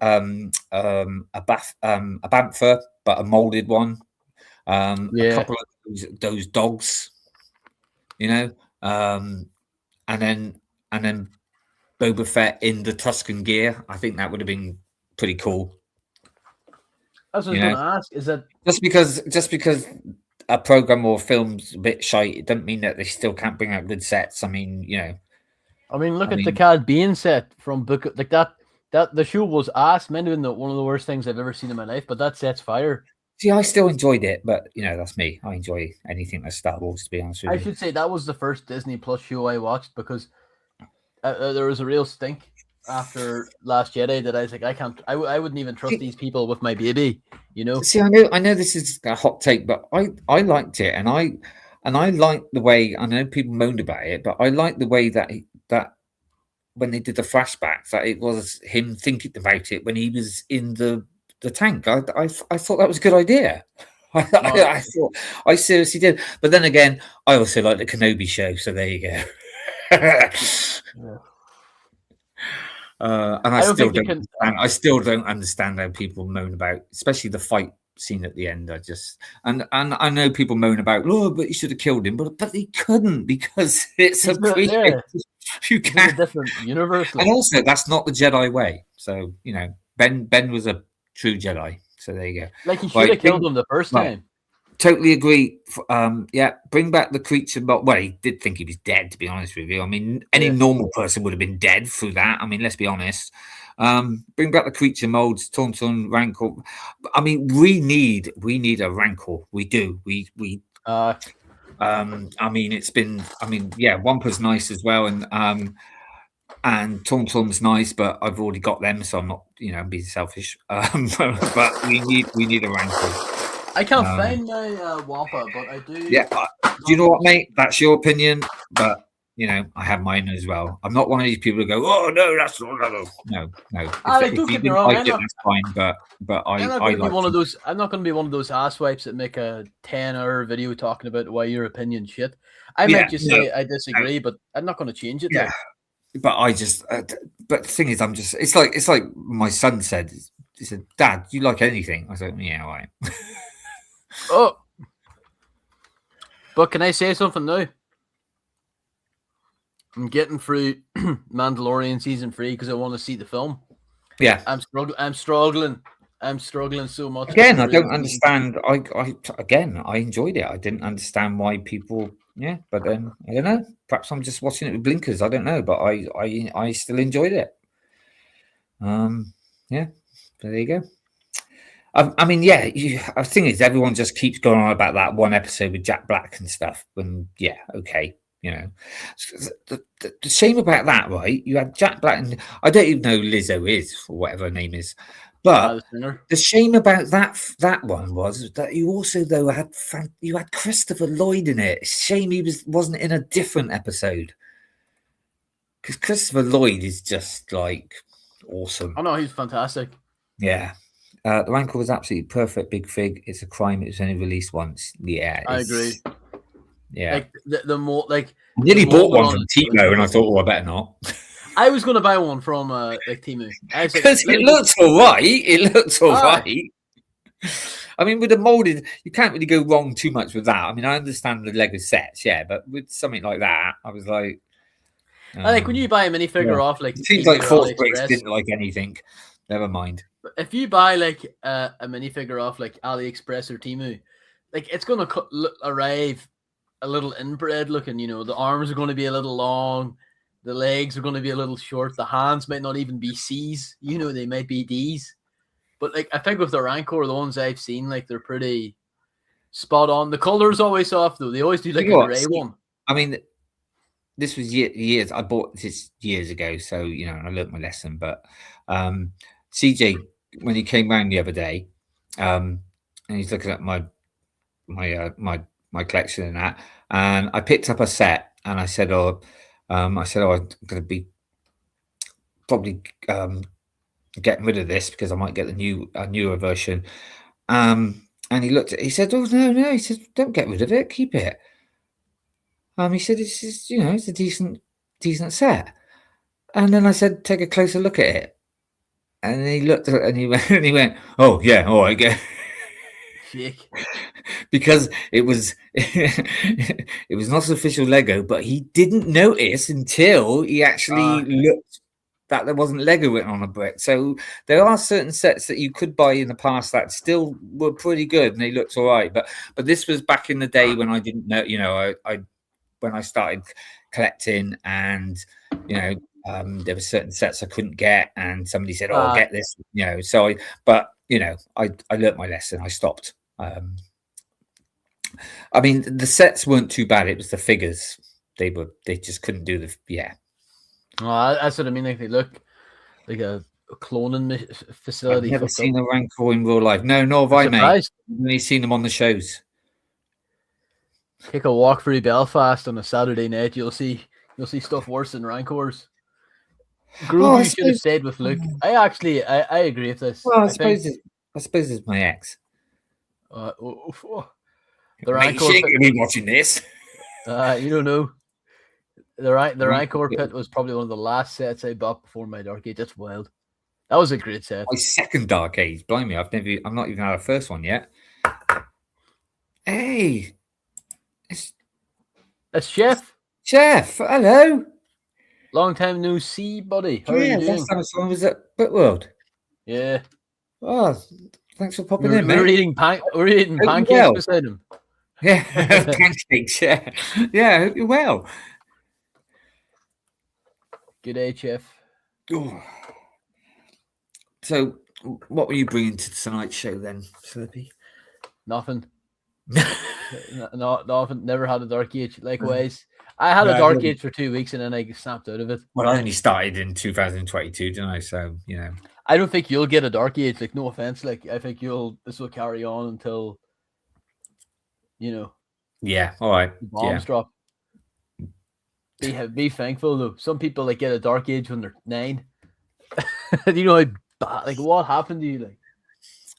bantha, but a molded one. A couple of those dogs, you know, and then Boba Fett in the Tusken gear. I think that would have been pretty cool. That's what I was going to ask. Is that just because a program or a film's a bit shite, it doesn't mean that they still can't bring out good sets. I mean, you know. Look at the Cad Bane set from Book like that. The show was ass. Might have been one of the worst things I've ever seen in my life, but that set's fire. See, I still enjoyed it, but you know, that's me. I enjoy anything that's Star Wars, to be honest with you. I should say that was the first Disney Plus show I watched because there was a real stink after Last Jedi that I was like, I wouldn't even trust these people with my baby, you know. See, I know this is a hot take, but I liked it, and I liked the way. I know people moaned about it, but I liked the way that when they did the flashbacks, that it was him thinking about it when he was in the tank. I thought that was a good idea. I thought I seriously did. But then again, I also like the Kenobi show, so there you go. And I still don't understand how people moan about, especially the fight scene at the end. And I know people moan about, oh, but he should have killed him, but he couldn't because it's a prequel. You can't. A different universe, and also that's not the Jedi way. So you know, Ben was a true Jedi. So there you go. Like he should have killed him the first time. Totally agree. Bring back the creature. But well, he did think he was dead. To be honest with you, I mean, any normal person would have been dead through that. I mean, let's be honest. Bring back the creature molds, Tauntaun, Rancor. I mean, we need a Rancor. We do. I mean, it's been. I mean, Wampa's nice as well, and Tauntaun's nice, but I've already got them, so I'm not, I'm being selfish. But we need a Rancor. I can't find my Wampa, but I do. Yeah, do you know what, mate? That's your opinion, but I have mine as well. I'm not one of these people who go, "Oh no, that's not no." Don't get me wrong. That's fine, but I'm not going to be one of those asswipes that make a 10-hour video talking about why your opinion shit. I might just say I disagree, but I'm not going to change it. Yeah, but but the thing is, it's like my son said. He said, "Dad, do you like anything?" I said, "Yeah, all right." Oh, but can I say something now? I'm getting through Mandalorian season 3 because I want to see the film. Yeah, I'm struggling so much. Again, I don't understand. I enjoyed it. I didn't understand why people. Yeah, but then I don't know. Perhaps I'm just watching it with blinkers. I don't know, but I still enjoyed it. Yeah, so there you go. I mean, the thing is, everyone just keeps going on about that one episode with Jack Black and stuff. And okay. The shame about that, right? You had Jack Black, and I don't even know who Lizzo is or whatever her name is, but the shame about that one was that you also though had Christopher Lloyd in it. Shame he wasn't in a different episode because Christopher Lloyd is just like awesome. Oh no, he's fantastic. Yeah. The Rancor was absolutely perfect. Big Fig. It's a crime it was only released once. Yeah, I agree. Yeah, like the more like I nearly bought one from Timo, and I thought, I better not. I was going to buy one from Timo because it looks all right. It looks all right. I mean, with the molded, you can't really go wrong too much with that. I mean, I understand the Lego sets, but with something like that, I was like, I think when you buy a minifigure off, like it seems like Force didn't like anything. Never mind. If you buy like a minifigure off like AliExpress or Temu, like it's going to arrive a little inbred looking. The arms are going to be a little long. The legs are going to be a little short. The hands might not even be C's. You know, they might be D's. But like, I think with the Rancor, the ones I've seen, like they're pretty spot on. The color's always off though. They always do like a grey one. I mean, this was years. I bought this years ago, so you know, I learnt my lesson. But CJ, when he came round the other day, and he's looking at my collection and that, and I picked up a set, and I said, I'm going to be probably getting rid of this because I might get a newer version. And he looked at, he said, "Oh no," he said, "Don't get rid of it, keep it." He said, "It's just, you know, it's a decent set." And then I said, "Take a closer look at it." And he looked at it and he went, "Oh yeah, all right, go." Because it was it was not official Lego, but he didn't notice until he actually looked that there wasn't Lego written on a brick. So there are certain sets that you could buy in the past that still were pretty good and they looked all right. But this was back in the day when I didn't know, you know, I when I started collecting, and you know, there were certain sets I couldn't get, and somebody said, "Oh, get this," you know. So but you know, I learnt my lesson. I stopped. I mean, the sets weren't too bad. It was the figures. They just couldn't do the Oh, that's what I mean. Like they look like a cloning facility. I've never seen a Rancor in real life. No, nor have I, mate. I've only seen them on the shows. Take a walk through Belfast on a Saturday night. You'll see stuff worse than Rancors. Groovy should have stayed with Luke. I agree with this. Well, I suppose it's my ex. The Rancor. She ain't gonna be watching this. You don't know. The Rancor pit was probably one of the last sets I bought before my Dark Age. That's wild. That was a great set. My second Dark Age. Blimey, I've not even had a first one yet. Hey, that's Chef. Chef, hello. Long time no see, buddy. How are you doing? Last time I saw him was at Brickworld. Yeah. Oh, thanks for popping in, mate. We're eating pancakes beside him. Yeah, pancakes. Yeah, yeah. Hope you're well. Good day, Chef. Oh. So, what were you bringing to tonight's show then, Slurpy? Nothing. Nothing. Never had a Dark Age. Likewise, I had a Dark Age for 2 weeks and then I snapped out of it. Well, I only started in 2022, didn't I? So, you know. I don't think you'll get a Dark Age. Like, no offense. Like, I think this will carry on until, you know. Yeah. All right. Bombs drop. Be thankful though. Some people like get a Dark Age when they're 9. You know, like what happened to you? Like,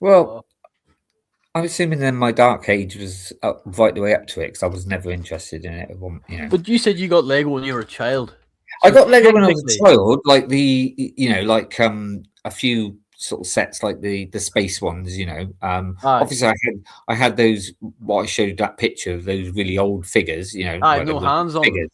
well, I'm assuming then my Dark Age was right the way up to it because I was never interested in it. You know. But you said you got Lego when you were a child. So I got Lego when I was a child, like a few sort of sets like the space ones, you know. Obviously I had those, what I showed that picture of those really old figures, you know. No hands on them.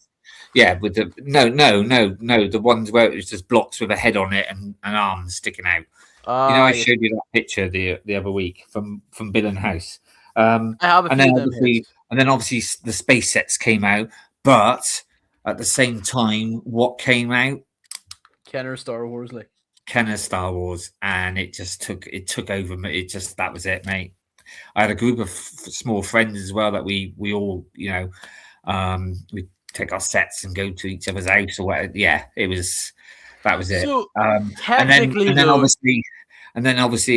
Yeah, with the the ones where it was just blocks with a head on it and arms sticking out. You know, I showed you that picture the other week from Bill and House. I have a few and then obviously the space sets came out, but at the same time, what came out? Kenner Star Wars, and it took over. That was it, mate. I had a group of small friends as well that we all, you know, we take our sets and go to each other's house or whatever. Yeah, that was it. So technically, and then obviously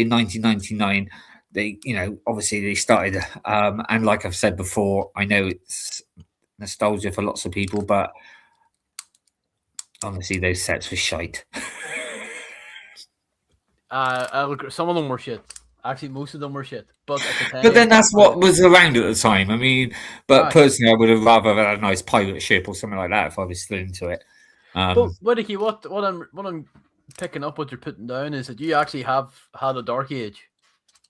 in 1999, they started. And like I've said before, I know it's nostalgia for lots of people, but honestly, those sets were shite. Some of them were shit. Actually, most of them were shit. But at the time, but then that's what was around at the time. I mean, but personally, I would have rather had a nice pirate ship or something like that if I was still into it. But Whittakee, what I'm picking up what you're putting down is that you actually have had a Dark Age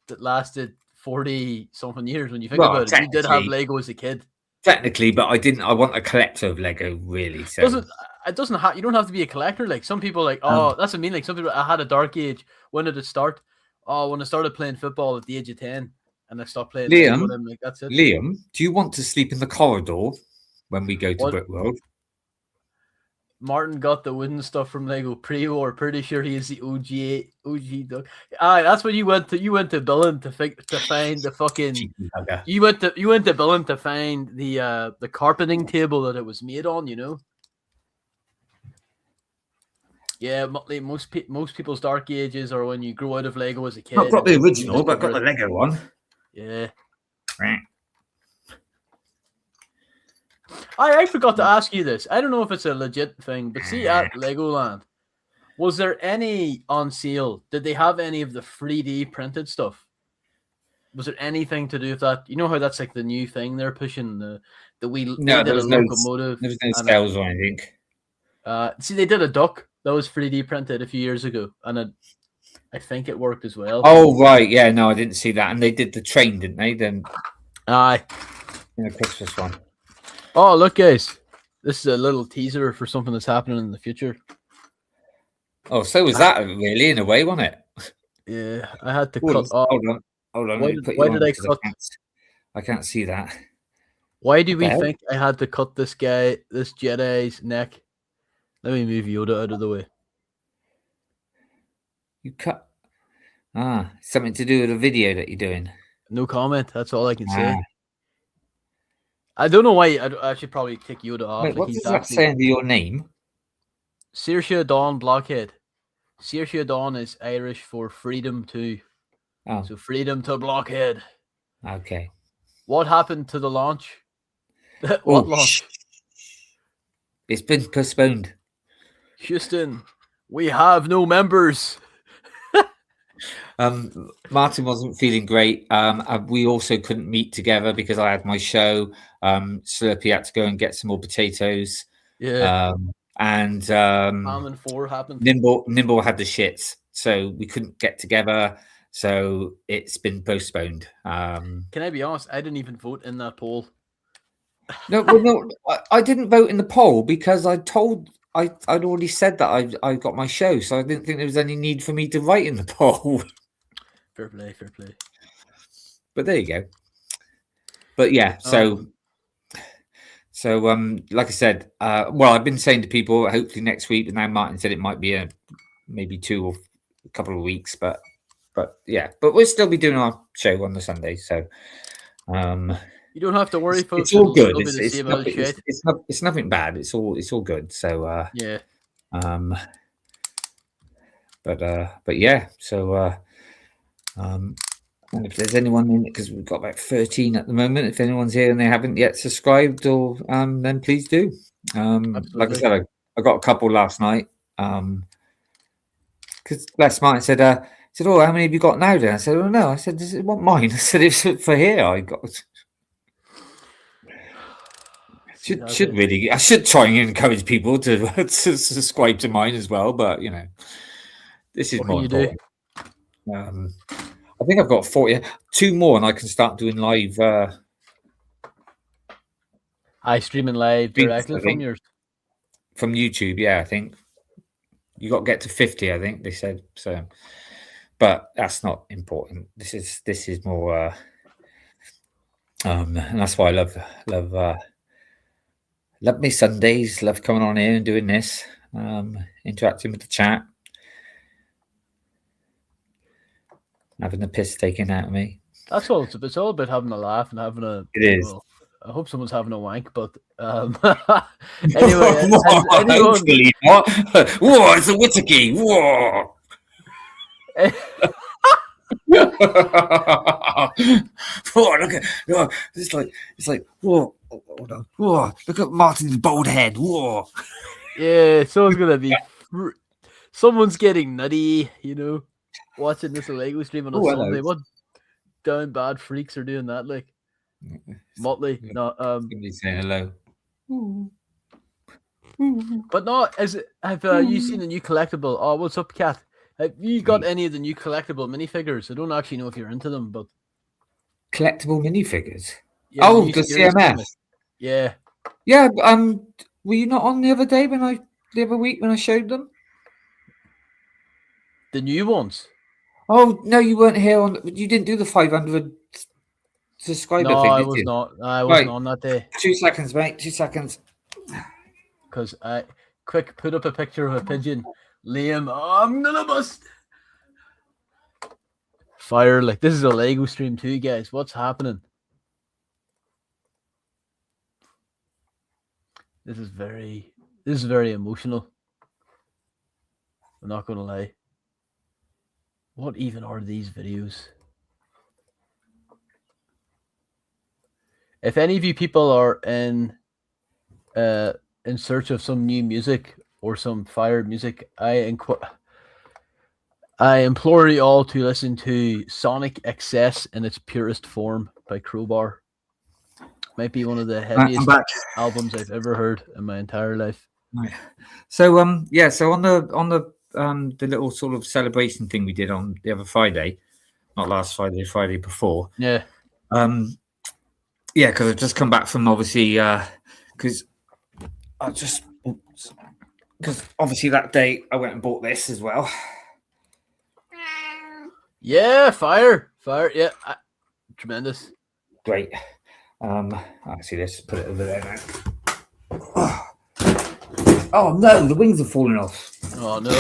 that lasted 40 something years. When you think about it, you did have Lego as a kid. Technically, but I didn't. I want a collector of Lego, really. So it doesn't have. You don't have to be a collector. Like some people, like that's what I mean. Like some people, I had a Dark Age. When did it start? Oh, when I started playing football at the age of 10, and I stopped playing. Liam, them, like, that's it. Liam, do you want to sleep in the corridor when we go to Brickworld? Martin got the wooden stuff from Lego pre-war. Pretty sure he is the OG dog. That's when you went to Billin to find the fucking. You went to Billin to find the carpeting table that it was made on. You know. Yeah, most people's dark ages are when you grow out of Lego as a kid. Not got the original, but got the Lego one. Yeah. I forgot to ask you this. I don't know if it's a legit thing, but see at Legoland, was there any on sale? Did they have any of the 3D printed stuff? Was there anything to do with that? You know how that's like the new thing they're pushing the wheel. No, there was no locomotive. There was no sales or anything. See, they did a duck that was 3D printed a few years ago, and I think it worked as well. Oh right, yeah, no, I didn't see that. And they did the train, didn't they? Then, aye, in the Christmas one. Oh, look, guys, this is a little teaser for something that's happening in the future. Oh, so was that really in a way, wasn't it? Yeah, I had to cut off. Hold on. Why did I cut? I can't see that. Why do we think I had to cut this Jedi's neck? Let me move Yoda out of the way. You cut. Something to do with a video that you're doing. No comment. That's all I can say. I don't know why. I should probably take Yoda off. Wait, what does that say under your name? Saoirse Dawn Blockhead. Saoirse Dawn is Irish for freedom too. Oh. So freedom to Blockhead. Okay. What happened to the launch? What launch? It's been postponed. Houston, we have no members. Martin wasn't feeling great. We also couldn't meet together because I had my show. Slurpy had to go and get some more potatoes. Yeah. And Salmon 4 happened. Nimble had the shits, so we couldn't get together. So it's been postponed. Can I be honest? I didn't even vote in that poll. No, I didn't vote in the poll because I'd already said that I got my show, so I didn't think there was any need for me to write in the poll. Fair play. But there you go. But yeah, so like I said, I've been saying to people, hopefully next week, and now Martin said it might be maybe 2 or a couple of weeks, but yeah, but we'll still be doing our show on the Sunday, so you don't have to worry, folks. It's all good. It's nothing bad. It's all good. So yeah. But yeah. So and if there's anyone in it, because we've got about 13 at the moment. If anyone's here and they haven't yet subscribed, or then please do. Like I said, I got a couple last night. Because last night I said, "Oh, how many have you got now?" Then I said, "Oh no." I said, "Does it want mine?" I said, "It's for here." I got. I should try and encourage people to subscribe to mine as well, but you know, this is more important. I think I've got 42 more, and I can start doing live. Streaming live directly from yours. From YouTube, yeah, I think you got to get to 50. I think they said so, but that's not important. This is more, and that's why I love me Sundays. Love coming on here and doing this, interacting with the chat, having the piss taken out of me. That's all. It's all about having a laugh and having a. It is. Well, I hope someone's having a wank, but anyway, hopefully not. Whoa! It's a Whittakee. Whoa! Oh, look at it's like whoa! Hold on. Whoa! Look at Martin's bald head. Whoa! Yeah, someone's gonna be. Someone's getting nutty, you know, watching this Lego stream on a Sunday. What down bad freaks are doing that? Like Motley, no. Saying hello. But no, have you seen the new collectible? Oh, what's up, Kat? Have you got any of the new collectible minifigures? I don't actually know if you're into them, but collectible minifigures. Yeah, the CMF. Yeah. Yeah. Were you not on the other week when I showed them? The new ones. Oh no, you weren't here you didn't do the 500 subscriber thing. I was not. I wasn't on that day. 2 seconds, mate. 2 seconds. Because Quick, put up a picture of a pigeon. Liam, I'm gonna bust. Fire, like this is a Lego stream too, guys. What's happening? This is very emotional. I'm not gonna lie. What even are these videos? If any of you people are in search of some new music or some fire music, I implore you all to listen to Sonic Excess in its purest form by Crowbar. Might be one of the heaviest albums I've ever heard in my entire life. So so on the little sort of celebration thing we did on the other Friday, not last Friday, Friday before. Yeah. Because I've just come back from obviously because obviously that day I went and bought this as well. Yeah, fire, yeah, tremendous, great. Actually, let's put it over there now. Oh no, the wings are falling off. Oh no,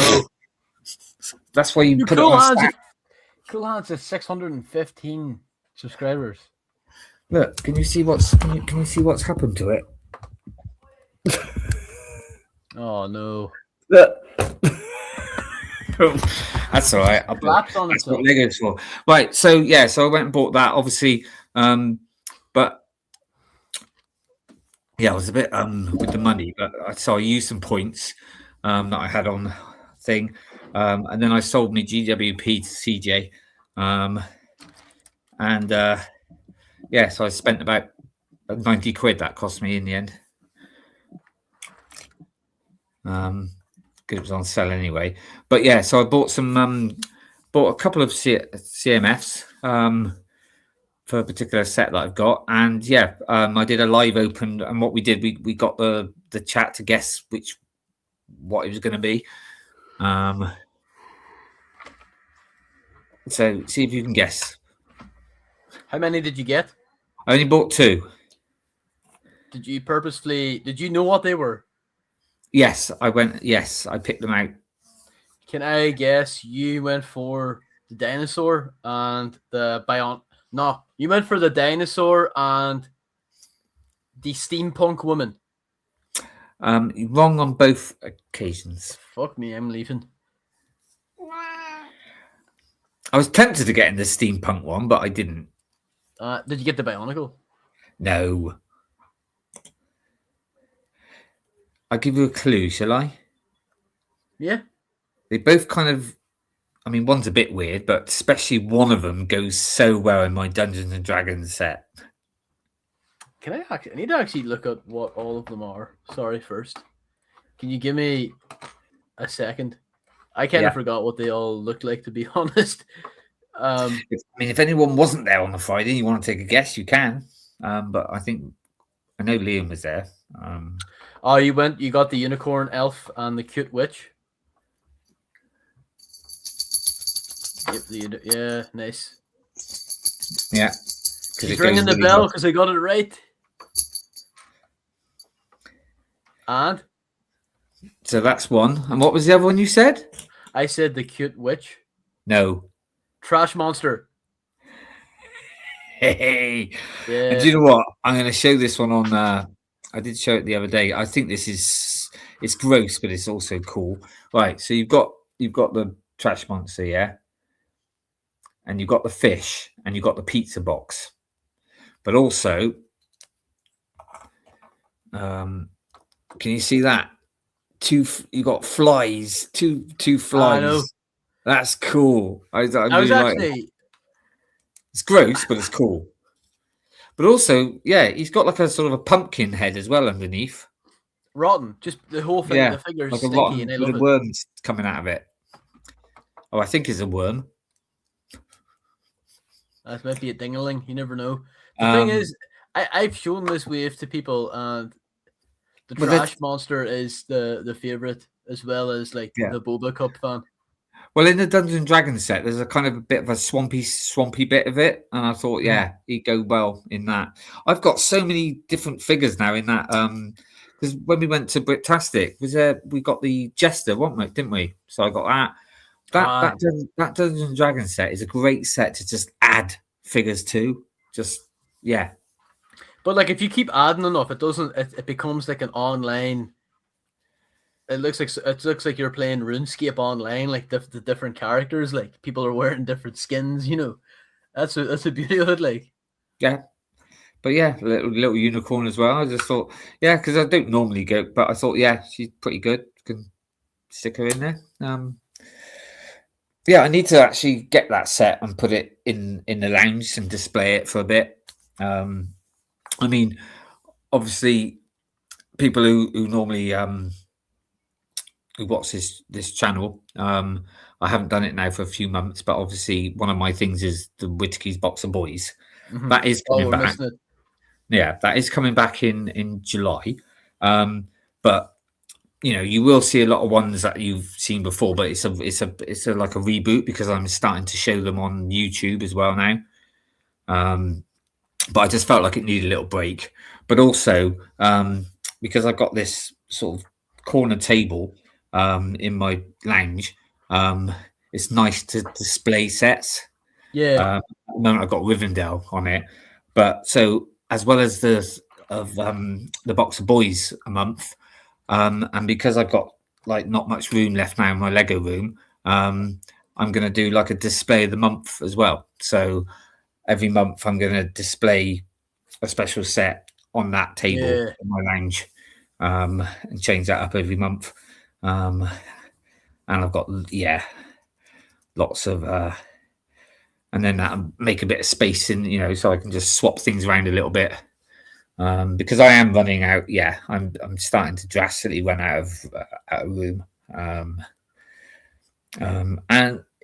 that's why you put Cool it on. Cool Han's at 615 subscribers. Look, can you see what's happened to it? Oh no. Look. That's all right. That's what Lego's for. Right. So I went and bought that. Obviously, but yeah, I was a bit with the money, but so I used some points that I had on thing, and then I sold my GWP to CJ, so I spent about 90 quid. That cost me in the end. Because it was on sale anyway. But yeah, so I bought bought a couple of CMFs for a particular set that I've got, and I did a live open. And what we did, we got the chat to guess what it was going to be. So see if you can guess. How many did you get? I only bought 2. Did you know what they were? Yes, I picked them out. Can I guess you went for the dinosaur and the No, you went for the dinosaur and the steampunk woman. Wrong on both occasions. Fuck me, I'm leaving. I was tempted to get in the steampunk one, but I didn't. Did you get the Bionicle? No. I'll give you a clue, shall I? Yeah. They both kind of, one's a bit weird, but especially one of them goes so well in my Dungeons and Dragons set. I need to actually look at what all of them are. Sorry, first. Can you give me a second? I kind of forgot what they all look like, to be honest. If anyone wasn't there on the Friday and you want to take a guess, you can. But I know Liam was there. You got the unicorn elf and the cute witch. Yep, yeah, nice. Yeah. She's ringing the bell because I got it right. And? So that's one. And what was the other one you said? I said the cute witch. No. Trash monster. Hey. Yeah. And do you know what? I'm going to show this one on... I did show it the other day. I think it's gross, but it's also cool. Right, so you've got the trash monster, yeah? And you've got the fish, and you've got the pizza box. But also, can you see that? You got flies, two flies. I know. That's cool. I really like it. It's gross, but it's cool. But also, he's got like a sort of a pumpkin head as well underneath. Rotten. Just the whole thing. Yeah, the figure's like stinky and I love it. Worms coming out of it. Oh, I think it's a worm. That might be a dingling. You never know. The thing is, I've shown this wave to people, and the trash monster is the favorite, as well as the Boba Cup fan. Well, in the Dungeons and Dragons set, there's a kind of a bit of a swampy bit of it, and I thought, he'd go well in that. I've got so many different figures now in that because when we went to Bricktastic, we got the Jester, didn't we? So I got that. That Dungeons and Dragons set is a great set to just add figures to. But like, if you keep adding enough, it becomes like an online. It looks like you're playing RuneScape online, like the different characters, like people are wearing different skins. That's the beauty of it. Like, yeah, but yeah, little unicorn as well. I just thought, yeah, because I don't normally go, but I thought, yeah, she's pretty good. Can stick her in there. Yeah, I need to actually get that set and put it in the lounge and display it for a bit. I mean, obviously, people who normally who watch this channel, I haven't done it now for a few months, but obviously one of my things is the Whittakee's Box of Boys. Mm-hmm. That is coming back. Yeah, that is coming back in July. But you will see a lot of ones that you've seen before, but it's a like a reboot because I'm starting to show them on YouTube as well now. But I just felt like it needed a little break. But also because I've got this sort of corner table in my lounge, it's nice to display sets. Yeah. At the moment I've got Rivendell on it, but so as well as the Box of Boys a month, and because I've got like not much room left now in my Lego room, I'm going to do like a display of the month as well. So every month I'm going to display a special set on that table in my lounge, and change that up every month. And I've got lots of and then that make a bit of space in, so I can just swap things around a little bit. Because I am running out. Yeah, I'm starting to drastically run out of room. And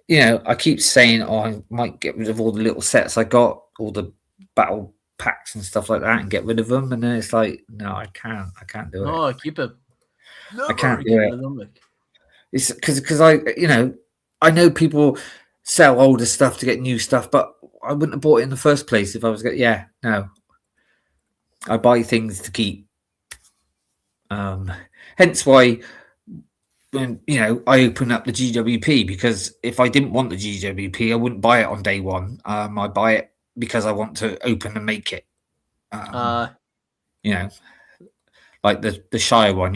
I keep saying, I might get rid of all the little sets I got, all the battle packs and stuff like that, and get rid of them. And then it's like, no, I can't do it. No, keep it. No, I can't do it. It's because I know people sell older stuff to get new stuff, but I wouldn't have bought it in the first place if I was no. I buy things to keep. Hence why when I open up the GWP, because if I didn't want the GWP, I wouldn't buy it on day one. I buy it because I want to open and make it. Like the Shire one,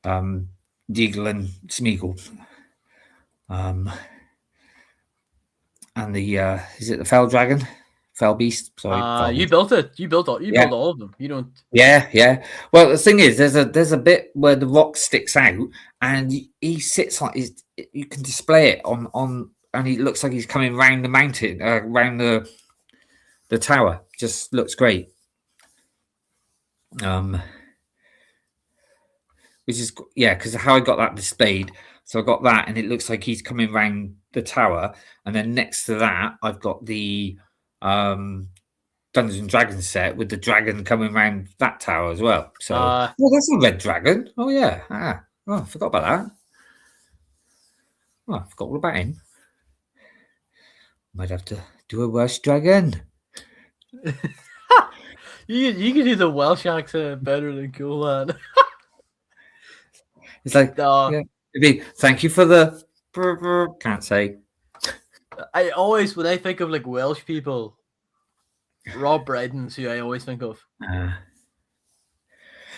Deagle and Smeagol. And the is it the Fell Dragon? Fell Beast. Sorry. You built it. You built all of them. You don't. Yeah. Well, the thing is, there's a bit where the rock sticks out, and he sits like you can display it on, and he looks like he's coming round the mountain, round the tower. Just looks great. Which is because how I got that displayed. So I got that, and it looks like he's coming round the tower, and then next to that, I've got the Dungeons and Dragons set with the dragon coming around that tower as well. So that's a red dragon. Oh yeah. I forgot about that. Oh, I forgot all about him. Might have to do a Welsh dragon. You can do the Welsh accent better than Cool Han. It's like thank you for the can't say. I always, when I think of like Welsh people, Rob Brydon's who I always think of.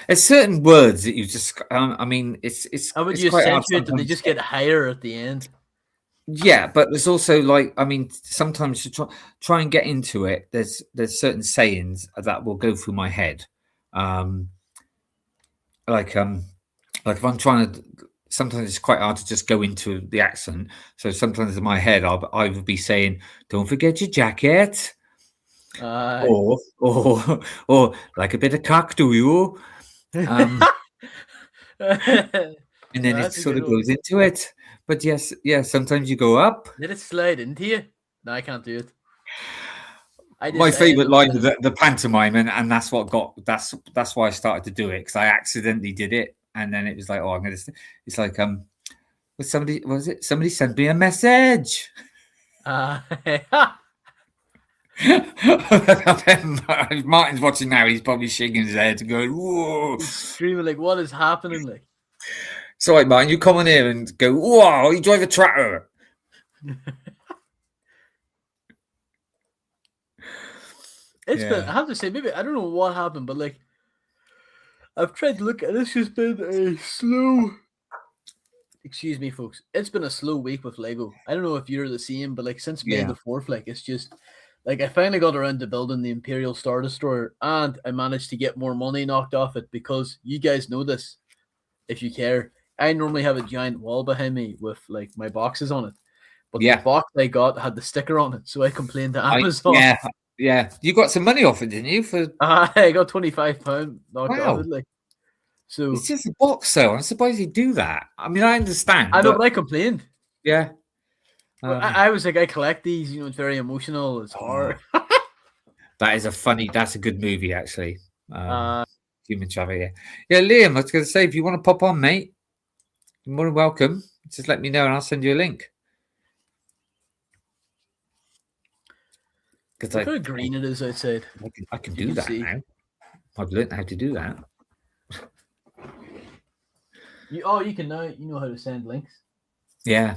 There's certain words that you just. I mean, it's. How would you accentuate that they just get higher at the end? Yeah, but there's also sometimes to try and get into it. There's certain sayings that will go through my head, like if I'm trying to. Sometimes it's quite hard to just go into the accent. So sometimes in my head, I would be saying, "Don't forget your jacket," or like a bit of cock, do you? And then it sort of goes into it. But yes, sometimes you go up. Did it slide into you? No, I can't do it. My favorite line is the pantomime, and that's what that's why I started to do it, because I accidentally did it, and then it was like, I'm gonna. It's like somebody sent me a message. Martin's watching now. He's probably shaking his head and going, "Whoa!" He's screaming like, "What is happening?" Like, sorry, Martin, you come on here and go, "Whoa! You drive a tractor." It's been, I have to say, maybe I don't know what happened, but like I've tried to look at this. Has been a slow. Excuse me, folks. It's been a slow week with Lego. I don't know if you're the same, but like since May the 4th, like it's just like I finally got around to building the Imperial Star Destroyer, and I managed to get more money knocked off it because you guys know this. If you care, I normally have a giant wall behind me with like my boxes on it, but the box I got had the sticker on it, so I complained to Amazon. Yeah, you got some money off it, didn't you? For I got £25 knocked off it. Like, so it's just a box, though. I'm surprised you do that. I mean, I understand. I know, but I complained. Yeah, I was like, I collect these. You know, it's very emotional. It's hard. That's a good movie, actually. Human Trafficking. Yeah, Liam, I was going to say, if you want to pop on, mate, you're more than welcome. Just let me know, and I'll send you a link. Look how green it is outside. I can do that now. I've learned how to do that. You can now. You know how to send links. Yeah.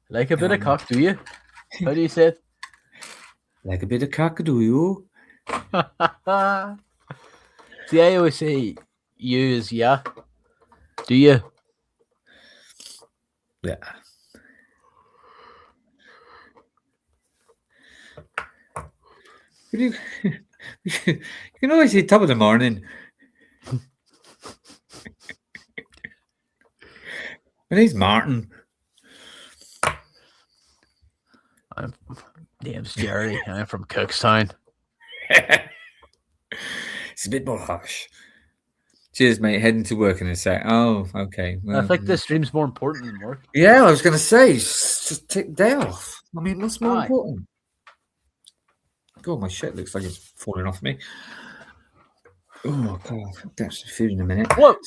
Like a bit of cock, do you? How do you say it? Like a bit of cock, do you? See, I always say you is yeah. Do you? Yeah. You can always say top of the morning. My name's Martin. My name's Jerry. I'm from Cookstown. It's a bit more harsh. Cheers, mate. Heading to work in a sec. Oh, okay. Well, I think this stream's more important than work. Yeah, I was going to say, just take the day off. I mean, what's more important? God, my shit looks like it's falling off me. Oh, God. I'll get some food in a minute. What?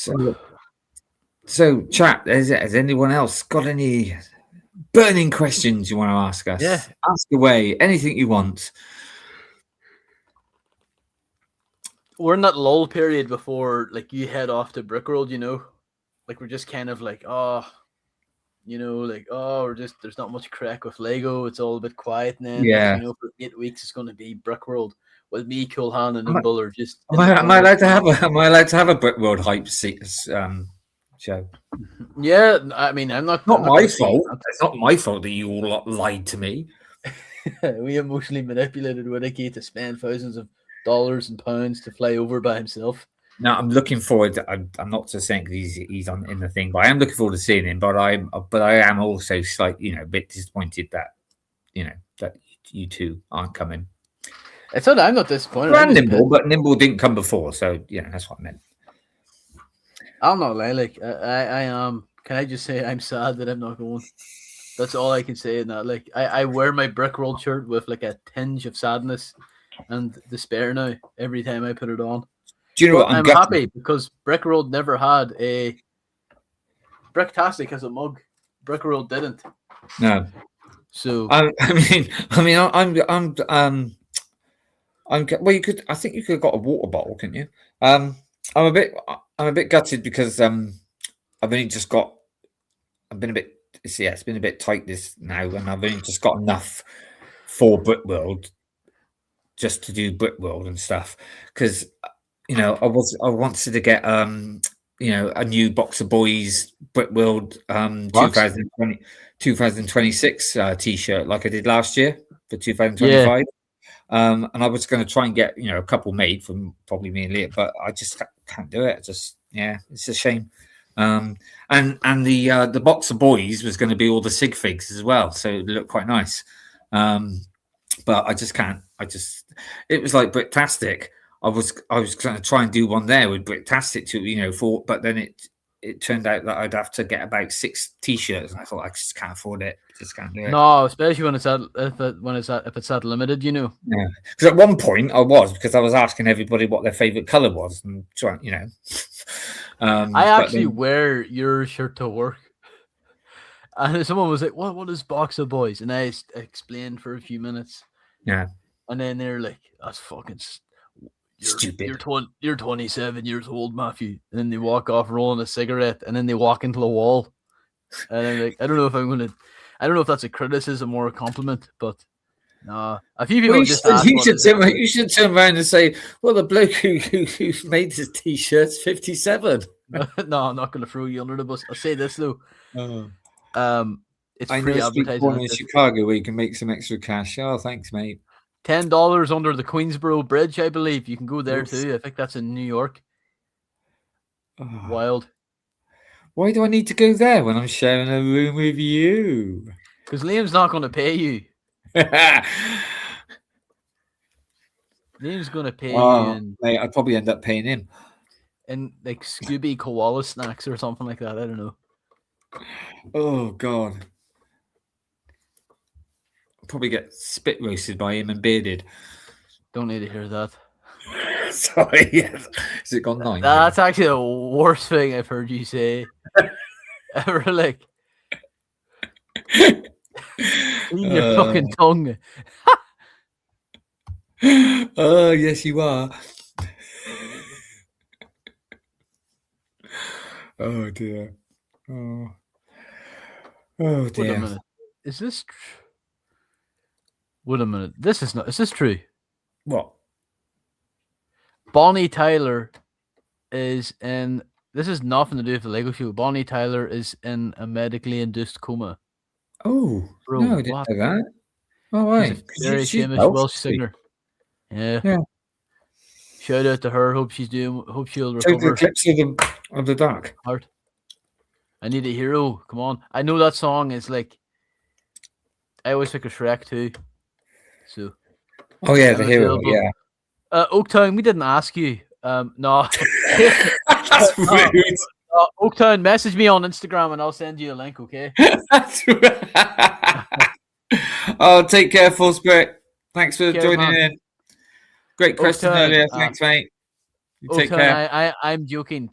So, chat, has anyone else got any burning questions you want to ask us? Yeah. Ask away. Anything you want. We're in that lull period before, like, you head off to Brickworld, you know? Like, we're just kind of like, there's not much crack with Lego. It's all a bit quiet now. Yeah. You know, for 8 weeks, it's going to be Brickworld. With me, Cool Han, and Nimble are just. Am I allowed to have a Brickworld hype show? Yeah, I mean, I'm not. Not my fault. It's not my fault that you all lied to me. We emotionally manipulated Whittakee to spend thousands of dollars and pounds to fly over by himself. Now I'm looking forward. I'm not just saying he's in the thing, but I am looking forward to seeing him. But I am also slightly, a bit disappointed that you two aren't coming. It's not. I'm not disappointed. I'm Nimble, but Nimble didn't come before, so that's what I meant. I'll not lie. Like I am. Can I just say I'm sad that I'm not going? That's all I can say in that. Like I wear my Brickworld shirt with like a tinge of sadness and despair now every time I put it on. Do you know what? I'm happy because Brickworld never had a Bricktastic as a mug. Brickworld didn't. No. So I'm. Well, you could. I think you could have got a water bottle, couldn't you? I'm a bit gutted because I've only just got. I've been a bit. It's been a bit tight this now, and I've only just got enough for Brickworld, just to do Brickworld and stuff. Because I wanted to get a new Box of Boys Brickworld 2026 t-shirt like I did last year for 2025. Yeah. And I was going to try and get a couple made from probably me and Leah, but I just can't do it. It's a shame. And the Box of Boys was going to be all the sig figs as well, so it looked quite nice. But I just can't. It was like Bricktastic. I was going to try and do one there with Bricktastic but then it turned out that I'd have to get about 6 t-shirts, and I thought I just can't afford it. Just can't do it. No, especially when it's that limited, Yeah, because at one point I was asking everybody what their favorite color was, and trying, I actually wear your shirt to work. And someone was like, "What is Boxer Boys?" And I explained for a few minutes. Yeah. And then they're like, "That's fucking stupid. You're 27 years old, Matthew." And then they walk off rolling a cigarette, and then they walk into the wall. And I'm like, I don't know if that's a criticism or a compliment, but nah. A few people you should turn around and say, "Well, the bloke who made his t-shirts 57." No, I'm not going to throw you under the bus. I'll say this though. It's I free know advertising in Chicago where you can make some extra cash. Oh, thanks, mate. $10 under the Queensboro Bridge, I believe. You can go there too. I think that's in New York. Oh. Wild. Why do I need to go there when I'm sharing a room with you? Because Liam's not going to pay you. Liam's going to pay you. And mate, I'd probably end up paying him. And like Scooby koala snacks or something like that. I don't know. Oh, God. I'll probably get spit roasted by him and bearded. Don't need to hear that. Sorry, yes. Has it gone 9? That's actually the worst thing I've heard you say ever. Like, clean your fucking tongue. Oh, yes, you are. Oh dear. Oh dear. Wait a minute. Is this? Wait a minute. This is not. Is this true? What? Bonnie Tyler is in. This has nothing to do with the Lego show. Bonnie Tyler is in a medically induced coma. Oh, bro, no, I didn't know that. Oh, right. She's a very famous Welsh singer. Yeah. Shout out to her. Hope she'll recover. Take the clips of the dark. Heart. I need a hero. Come on. I know that song is like. I always think of Shrek too. So. Oh yeah, the hero. Yeah. Oaktown, we didn't ask you. No. That's rude. Oaktown, message me on Instagram and I'll send you a link. Okay. That's right. Oh, take care, Full Spirit. Thanks for joining in. Great question earlier. Thanks, mate. You take care. I'm joking.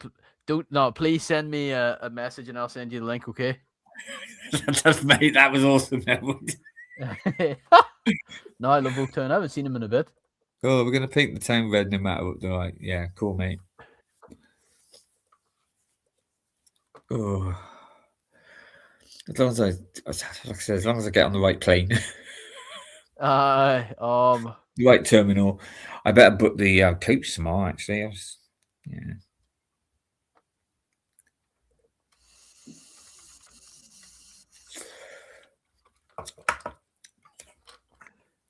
Please send me a message and I'll send you the link, okay? Mate, that was awesome. No, I love Oaktown. I haven't seen him in a bit. Oh, we're going to paint the town red no matter what. Right. Yeah, cool, mate. Oh. As long as I get on the right plane. The right terminal. I better book the coach tomorrow, actually. Yeah.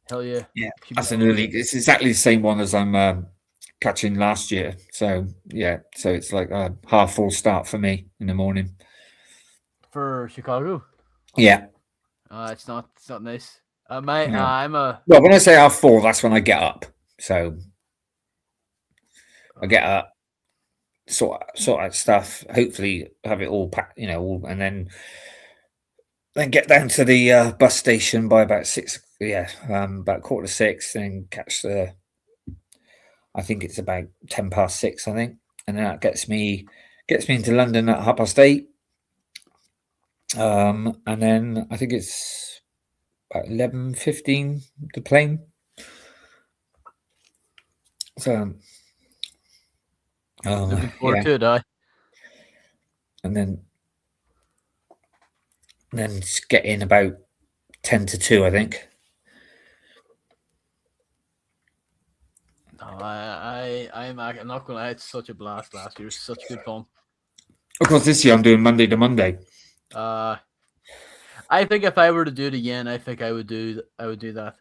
Hell yeah. Yeah. That's an early. It's exactly the same one as I'm catching last year. So yeah. So it's like a half full start for me in the morning. For Chicago? Yeah. It's not nice. Well, when I say half full, that's when I get up. So I get up, sort out stuff, hopefully have it all packed, and then get down to the bus station by about 6. Yeah, about 5:45, then catch I think it's about 6:10, I think, and then that gets me into London at 8:30. And then I think it's about 11:15 the plane. So looking forward to it, and then get in about 10 to 2, I think. No, I'm not gonna lie, it's such a blast last year. It was such good fun. Of course, this year I'm doing Monday to Monday. I think if I were to do it again, I think I would do that.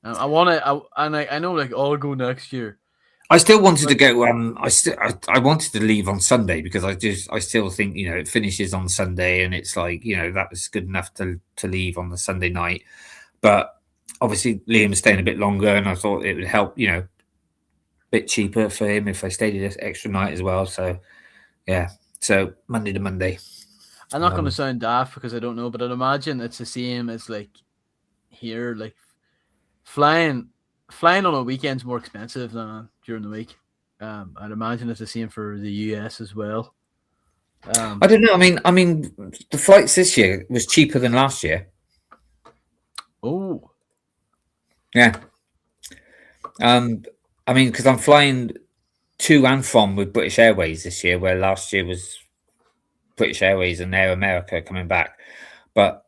I know, like, I'll go next year. I still wanted to go. I wanted to leave on Sunday because I still think it finishes on Sunday and it's like that was good enough to leave on the Sunday night. But obviously Liam's staying a bit longer, and I thought it would help a bit cheaper for him if I stayed this extra night as well. So yeah, so Monday to Monday. I'm not going to sound daft because I don't know, but I'd imagine it's the same as like here, like flying on a weekend's more expensive than during the week. I'd imagine it's the same for the US as well. I don't know. I mean, the flights this year was cheaper than last year. Oh, yeah. I mean, because I'm flying to and from with British Airways this year, where last year was British Airways and Air America coming back. But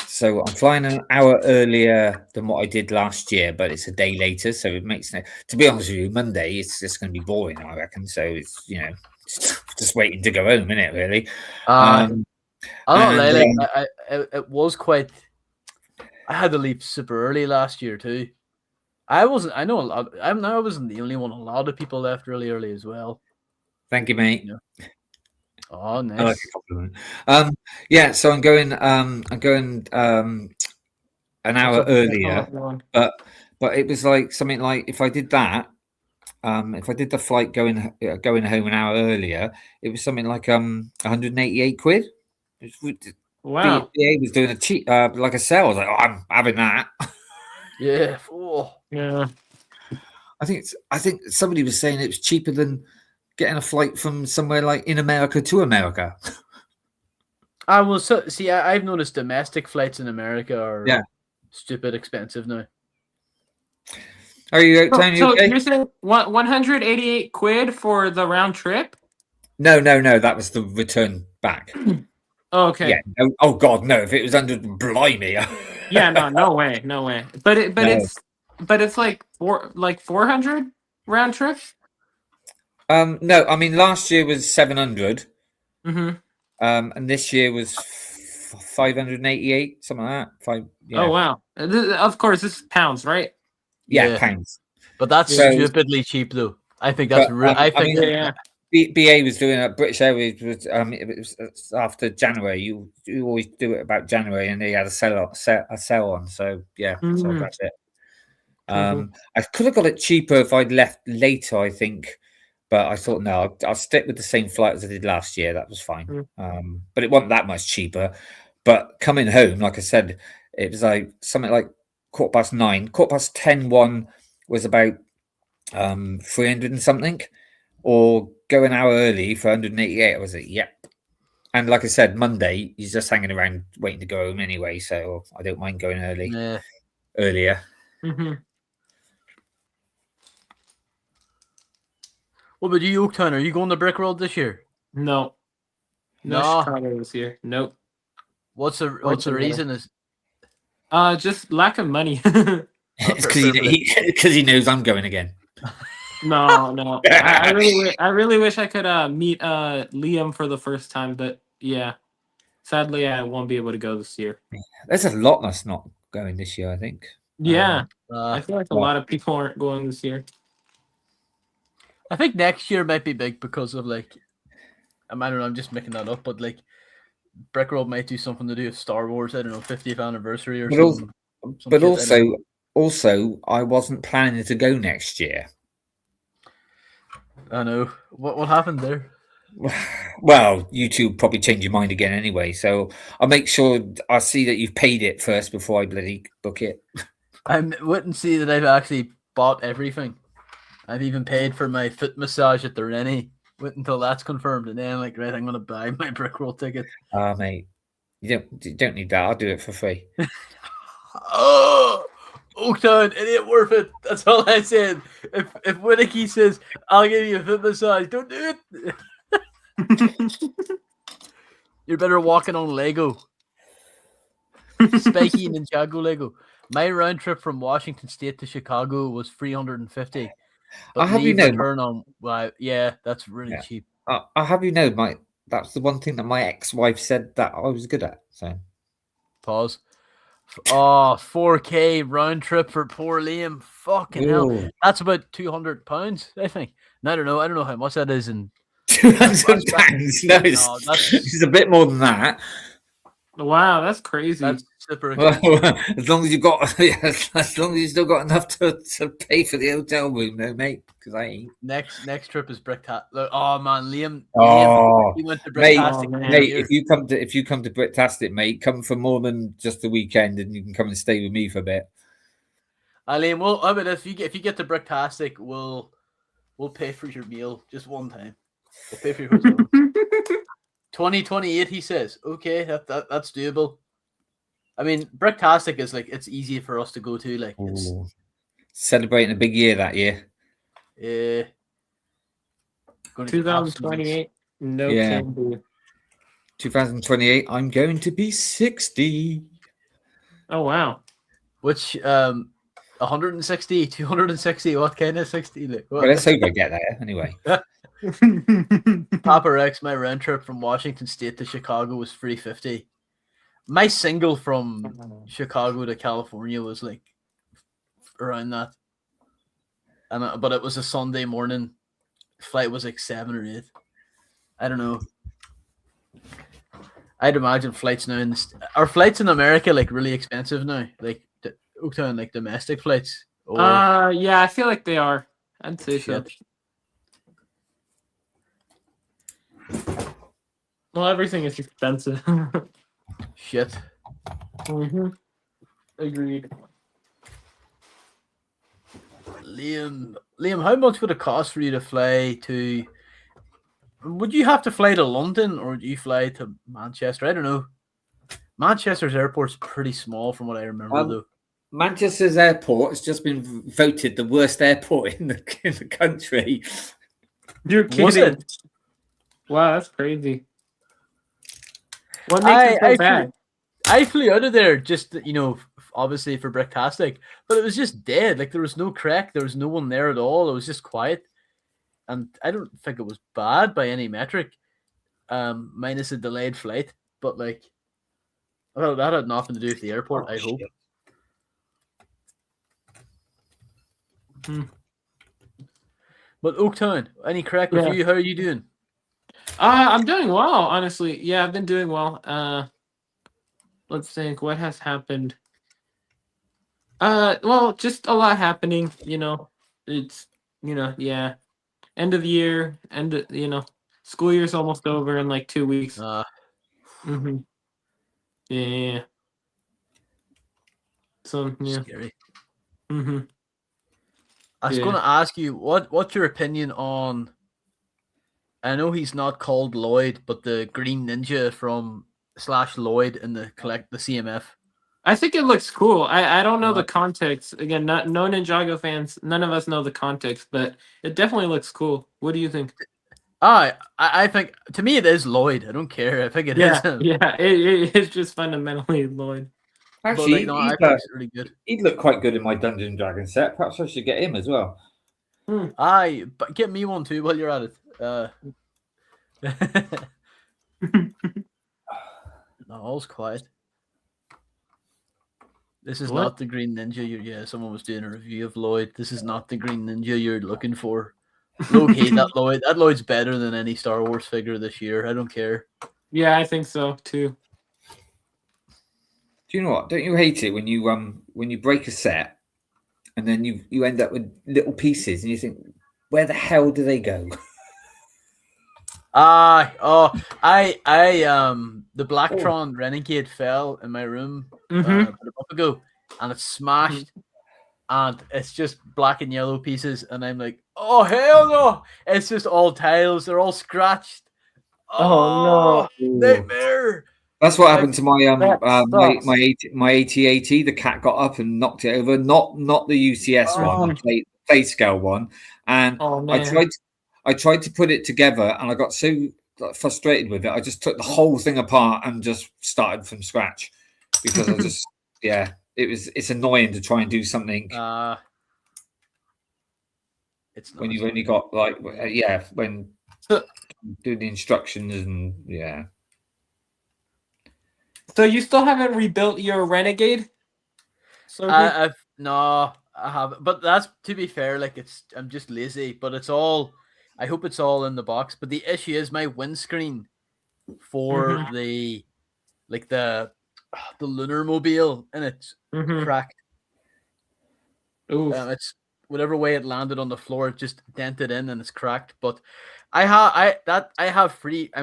so I'm flying an hour earlier than what I did last year, but it's a day later, so it makes to be honest with you, Monday it's just going to be boring, I reckon. So it's just waiting to go home, isn't it? Really. I don't know. It was quite. I had to leave super early last year too. I wasn't. I know a lot. I wasn't the only one. A lot of people left really early as well. Thank you, mate. Yeah. Oh, nice. I like a compliment. Yeah. So I'm going an hour earlier, but it was like something like if I did that, if I did the flight going home an hour earlier, it was something like 188 quid. Wow. BA was doing a cheap like a sale. I was like, oh, I'm having that. Yeah. Oh. Yeah. I think somebody was saying it was cheaper than getting a flight from somewhere like in America to America. I've noticed domestic flights in America are stupid expensive now. Are you okay? So you're saying 188 quid for the round trip? No. That was the return back. Oh, okay. Yeah. No, oh God, no! If it was under, blimey. Yeah. No way. But it's like 400 round trip. No. I mean, last year was 700. Mm-hmm. And this year was 588, something like that. Oh wow! Of course, this is pounds, right? Yeah, pounds. But that's stupidly cheap, though. I think that's BA was doing it. British Airways was it was after January. You always do it about January, and they had a sale on. So yeah, so that's it. I could have got it cheaper if I'd left later, I think, but I thought no, I'll stick with the same flight as I did last year. That was fine. But it wasn't that much cheaper. But coming home, like I said, it was like something like 9:15. 10:15 one was about 300 and something, or go an hour early for 188. I was like, yep. And like I said, Monday he's just hanging around waiting to go home anyway, so I don't mind going earlier. Mm-hmm. What about you, Oaktown? Are you going to Brick Road this year? No Chicago this year. Nope. What's the reason? Is just lack of money. Because he knows I'm going again. No. I really wish I could meet Liam for the first time, but yeah, sadly I won't be able to go this year. There's a lot that's not going this year, I think. Yeah, I feel like a lot of people aren't going this year. I think next year might be big because of like, I don't know, I'm just making that up, but like Brick Road might do something to do with Star Wars. I don't know, 50th anniversary or something. But also, I wasn't planning to go next year. I know. What happened there? Well, you two probably change your mind again anyway. So I'll make sure I see that you've paid it first before I bloody book it. I wouldn't see that I've actually bought everything. I've even paid for my foot massage at the Rennie. Wait until that's confirmed, and then right, I'm gonna buy my Brick Road ticket. Mate, you don't need that. I'll do it for free. Oh, Oaktown, it ain't worth it. That's all I said. If Whittakee says I'll give you a foot massage, don't do it. You're better walking on Lego. Spiky and Ninjago Lego. My round trip from Washington State to Chicago was $350. But have you known? That's really cheap. I have you known, that's the one thing that my ex-wife said that I was good at. So, pause. Oh, 4K round trip for poor Liam. Fucking hell. That's about £200, I think. And I don't know how much that is in £200. No, it's a bit more than that. Wow, that's crazy. That's super. Well, as long as you've got, as long as you still got enough to pay for the hotel room, though, mate. Because I ain't. Next trip is Bricktastic. Oh man, Liam. He went to Bricktastic. Mate, if you come to Bricktastic, mate, come for more than just the weekend, and you can come and stay with me for a bit. Liam, well, I mean, if you get to Bricktastic, we'll pay for your meal just one time. We'll pay for your hotel room. 2028, he says. Okay, that's doable. I mean, Bricktastic is like, it's easy for us to go to. Like, it's celebrating a big year that year. 2028. No can do. 2028. I'm going to be 60. Oh wow. Which 160, 260, what kind of 60? Like, well, let's hope I get there anyway. Papa Rex, my round trip from Washington State to Chicago was $350. My single from Chicago to California was like around that, and but it was a Sunday morning flight. Was like 7 or 8. I don't know. I'd imagine flights now are flights in America like really expensive now, like Oaktown, like domestic flights. Yeah, I feel like they are. I'd say so. Well, everything is expensive. Shit. Agreed. Liam, how much would it cost for you to fly to? Would you have to fly to London or do you fly to Manchester? I don't know. Manchester's airport's pretty small from what I remember, though. Manchester's airport has just been voted the worst airport in the country. You're kidding. Wow, that's crazy. What makes it so bad? I flew out of there just, obviously for Bricktastic, but it was just dead. Like, there was no crack. There was no one there at all. It was just quiet. And I don't think it was bad by any metric, minus a delayed flight. But, like, well, that had nothing to do with the airport, I hope. But Oaktown, any crack with you? How are you doing? I'm doing well, honestly. Yeah, I've been doing well. Let's think. What has happened? Well, just a lot happening. It's end of the year, school year's almost over in like 2 weeks. Yeah. So scary. I was going to ask you what's your opinion on? I know he's not called Lloyd, but the Green Ninja from /Lloyd in the CMF. I think it looks cool. I don't know the context. Again, no Ninjago fans. None of us know the context, but it definitely looks cool. What do you think? I think, to me, it is Lloyd. I don't care. I think it is him. Yeah, it's just fundamentally Lloyd. Actually, I think it's really good. He'd look quite good in my Dungeons and Dragons set. Perhaps I should get him as well. But get me one too while you're at it. No, all's quiet. This is not the Green Ninja. Someone was doing a review of Lloyd. This is not the Green Ninja you're looking for. Okay, that Lloyd's better than any Star Wars figure this year. I don't care. Yeah, I think so too. Do you know what? Don't you hate it when you break a set and then you end up with little pieces and you think, where the hell do they go? The Blacktron Renegade fell in my room a month ago, and it's smashed, and it's just black and yellow pieces, and I'm like, oh hell no! It's just all tiles; they're all scratched. Oh no! Nightmare! That's what happened to my my AT-AT. The cat got up and knocked it over. Not the UCS one, the play scale one, and I tried to put it together, and I got so frustrated with it. I just took the whole thing apart and just started from scratch because I just it's annoying to try and do something. It's when you've only got when do the instructions and So you still haven't rebuilt your Renegade? I haven't. But that's, to be fair, like, I'm just lazy. But I hope it's all in the box. But the issue is my windscreen for the Lunar Mobile, and it's cracked. It's whatever way it landed on the floor, it just dented in and it's cracked. But I'm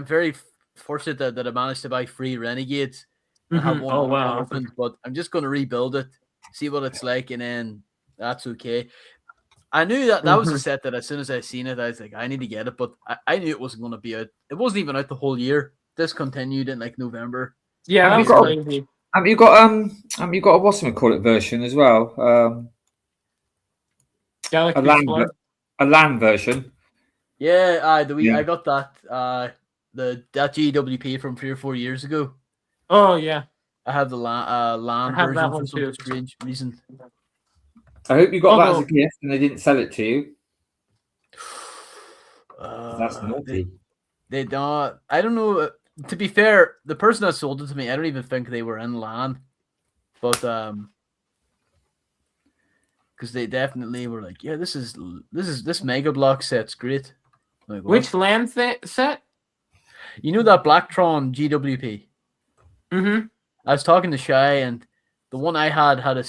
very fortunate that I managed to buy 3 Renegades. I have one opened, but I'm just going to rebuild it, see what it's like, and then that's okay. I knew that was a set that as soon as I seen it, I was like, I need to get it, but I knew it wasn't going to be out. It wasn't even out the whole year. discontinued in like November. Yeah, that was crazy. Have you got a whatchamacallit version as well? Galaxy a LAN version. Yeah, I got that that GWP from 3 or 4 years ago. Oh yeah, I have the LAN version for some strange reason. I hope you got that as a gift and they didn't sell it to you. That's naughty. They don't. I don't know. To be fair, the person that sold it to me, I don't even think they were in LAN, but because they definitely were like, yeah, this Mega Block set's great. Like, which LAN set? You know that Blacktron GWP. Mm-hmm. I was talking to Shy, and the one I had a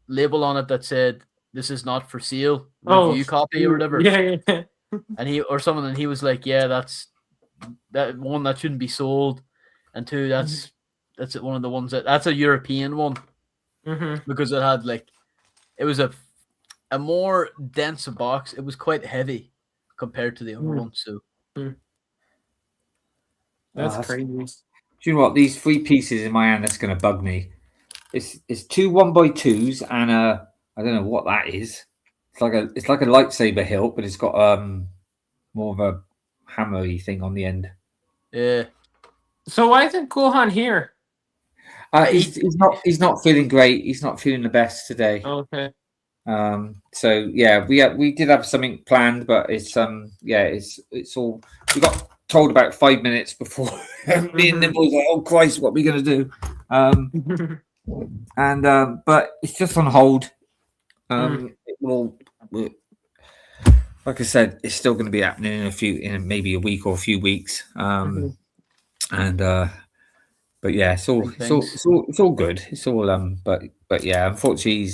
label on it that said, "This is not for sale." Review copy or whatever. Yeah. And he was like, "Yeah, that's one that shouldn't be sold," and two, that's one of the ones that's a European one, because it had it was a more dense box. It was quite heavy compared to the other one. So that's crazy. Do you know what? These 3 pieces in my hand that's going to bug me. It's 2 1x2s and I don't know what that is. It's like a lightsaber hilt, but it's got more of a hammery thing on the end. Yeah. So why isn't Cool Han here? He's not feeling great. He's not feeling the best today. Okay. So yeah, we did have something planned, but it's all we got told about 5 minutes before me and Nimble was like, oh Christ, what are we gonna do? But it's just on hold. It will, like I said, it's still going to be happening in maybe a week or a few weeks. But yeah, it's all good. It's all but yeah, unfortunately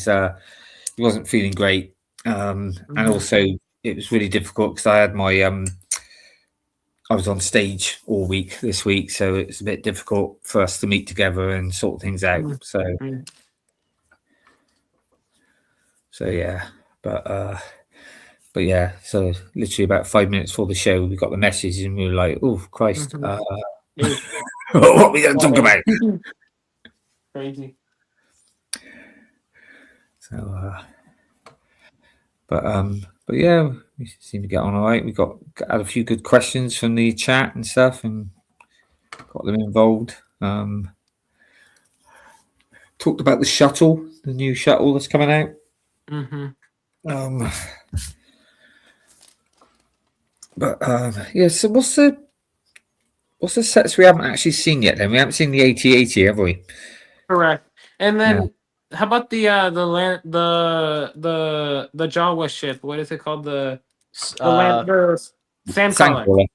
he wasn't feeling great. And also it was really difficult because I had my I was on stage all week this week, so it's a bit difficult for us to meet together and sort things out. So yeah, but yeah, so literally about 5 minutes before the show, we got the message and we were like, "Oh Christ, what are we going to talk about?" Crazy. So, but yeah, we seem to get on all right. We had a few good questions from the chat and stuff, and got them involved. Talked about the shuttle, the new shuttle that's coming out. Yeah. So what's the sets we haven't actually seen yet? Then we haven't seen the AT-80, have we? Correct. And then how about the Jawa ship? What is it called? The Sandcrawler.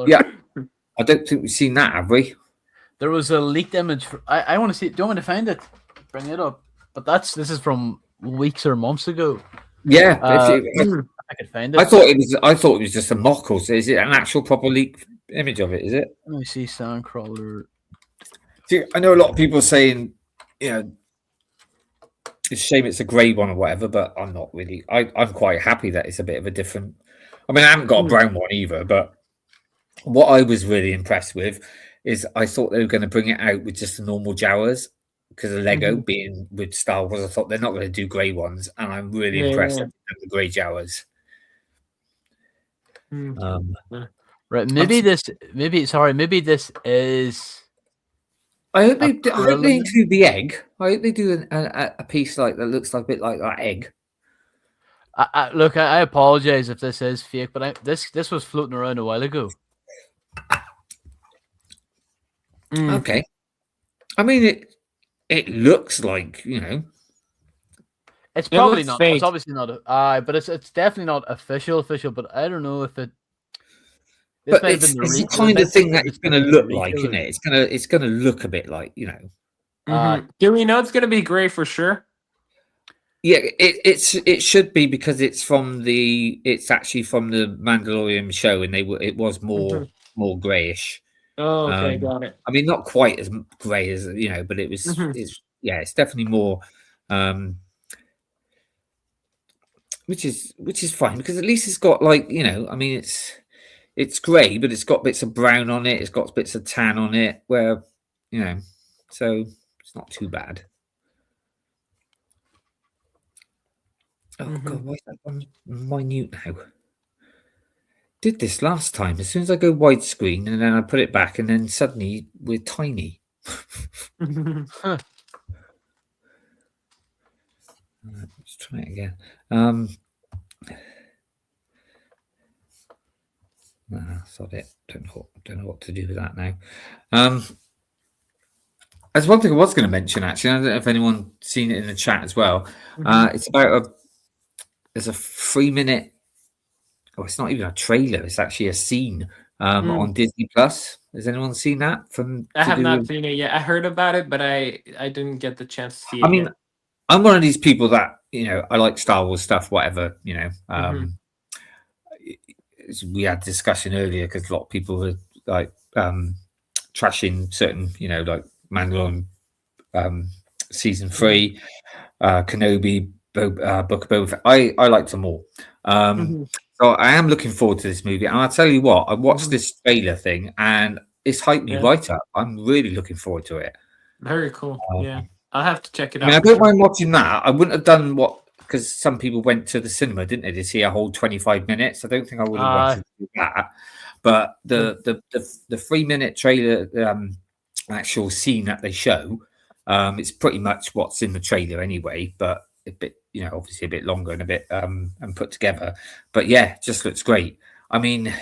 Yeah, I don't think we've seen that, have we? There was a leaked image. I want to see it. Do you want me to find it? Bring it up. But this is from weeks or months ago. Yeah, I could find it. I thought it was just a mock. Or is it an actual proper leaked image of it? Is it? Let me see. Sandcrawler. See, I know a lot of people saying, it's a shame it's a grey one or whatever, but I'm not really. I'm quite happy that it's a bit of a different. I mean, I haven't got a brown one either, but what I was really impressed with is I thought they were going to bring it out with just the normal Jawas because of Lego being with Star Wars. I thought they're not going to do grey ones, and I'm really impressed with the grey Jawas. Right, maybe this is. I hope they include the egg. I hope they do a piece that looks like a bit like that egg. Look, I apologize if this is fake, but this was floating around a while ago. Okay, I mean it looks like It's probably not. Fake. It's obviously not. But it's definitely not official. But I don't know if it. But it's the kind of thing that it's going to look like, isn't it? It's going to look a bit like Do we know it's going to be grey for sure? Yeah, it should be because it's actually from the Mandalorian show, and it was more greyish. Oh, okay, got it. I mean, not quite as grey as but it was. It's definitely more. Which is fine because at least it's got I mean it's grey, but it's got bits of brown on it. It's got bits of tan on it. Where so it's not too bad. Oh God, why is that one minute now? Did this last time. As soon as I go widescreen and then I put it back, and then suddenly we're tiny. Let's try it again. Sod it. Don't know what to do with that now. There's one thing I was going to mention, actually. I don't know if anyone's seen it in the chat as well. It's about there's a 3-minute. Oh, it's not even a trailer. It's actually a scene on Disney Plus. Has anyone seen that? I have not seen it yet. I heard about it, but I didn't get the chance to see it. I mean, I'm one of these people that I like Star Wars stuff, whatever. We had discussion earlier because a lot of people were like trashing certain, like Mandalorian season 3, Kenobi, Book of Boba Fett. I liked them all. So I am looking forward to this movie, and I'll tell you what, I watched this trailer thing, and it's hyped me right up. I'm really looking forward to it. Very cool. I'll have to check it I out. mean, I don't mind watching that. I wouldn't have done because some people went to the cinema, didn't they, to see a whole 25 minutes. I don't think I would have wanted to do that. But the 3-minute trailer, actual scene that they show, it's pretty much what's in the trailer anyway, but a bit, obviously a bit longer and a bit and put together. But yeah, just looks great. I mean,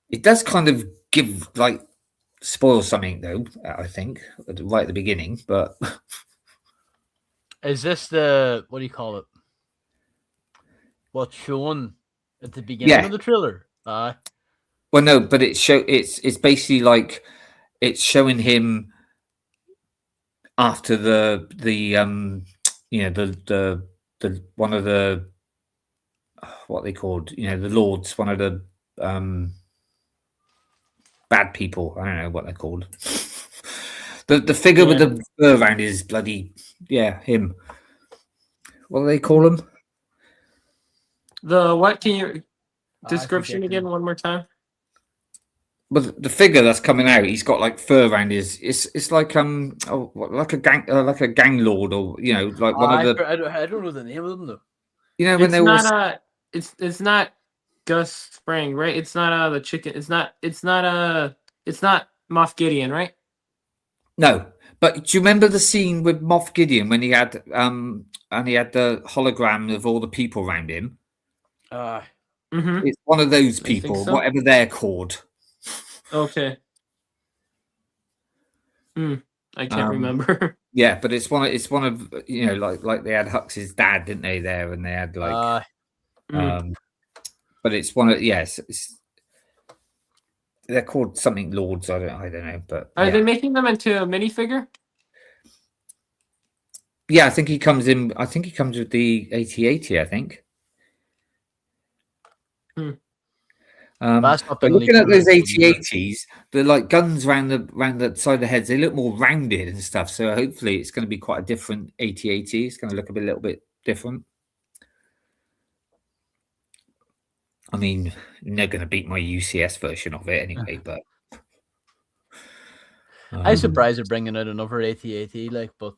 it does kind of give spoil something though, I think, right at the beginning. But is this the, what do you call it? What's shown at the beginning of the trailer? Well, no, but it's basically like it's showing him after the one of the what they called, the lords, one of the bad people. I don't know what they're called. The figure with the fur around his bloody him. What do they call him? The what? Can you description again one more time? But the figure that's coming out, he's got like fur around his. It's like like a gang lord, or like one of the. I don't know the name of them though. When they were. It's not Gus Fring, right? It's not the chicken. It's not Moff Gideon, right? No, but do you remember the scene with Moff Gideon when he had and he had the hologram of all the people around him? It's one of those people, whatever they're called. Okay. I can't remember. Yeah, but it's one of like they had Hux's dad, didn't they? There, and they had like but it's one of they're called something lords. I don't know, but are they making them into a minifigure? Yeah, I think he comes in. I think he comes with the AT-AT. I think. But looking at those AT-ATs, the like guns around the side of the heads, they look more rounded and stuff. So hopefully, it's going to be quite a different AT-AT. It's going to look a little bit different. I mean, they're going to beat my UCS version of it anyway. But I'm surprised they're bringing out another AT-AT. But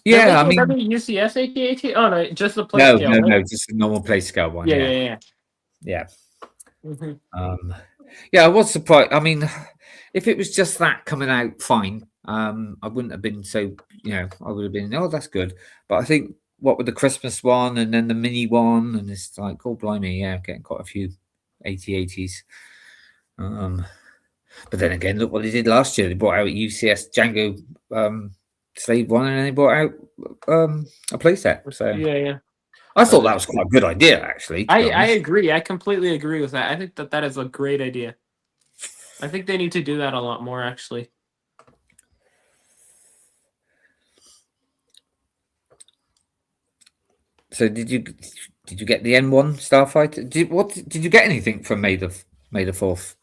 yeah, I mean, UCS AT-AT. Oh no, just the play scale. No, just a normal play scale one. Yeah. I was surprised. I mean, if it was just that coming out, fine. I wouldn't have been so. I would have been. Oh, that's good. But I think what with the Christmas one and then the mini one, and it's like, oh blimey, getting quite a few AT-ATs. But then again, look what they did last year. They brought out UCS Django Slave one, and then they brought out a playset. So I thought that was quite a good idea, actually. I agree. I completely agree with that. I think that is a great idea. I think they need to do that a lot more, actually. So did you get the N1 Starfighter? Did you get anything from May the 4th?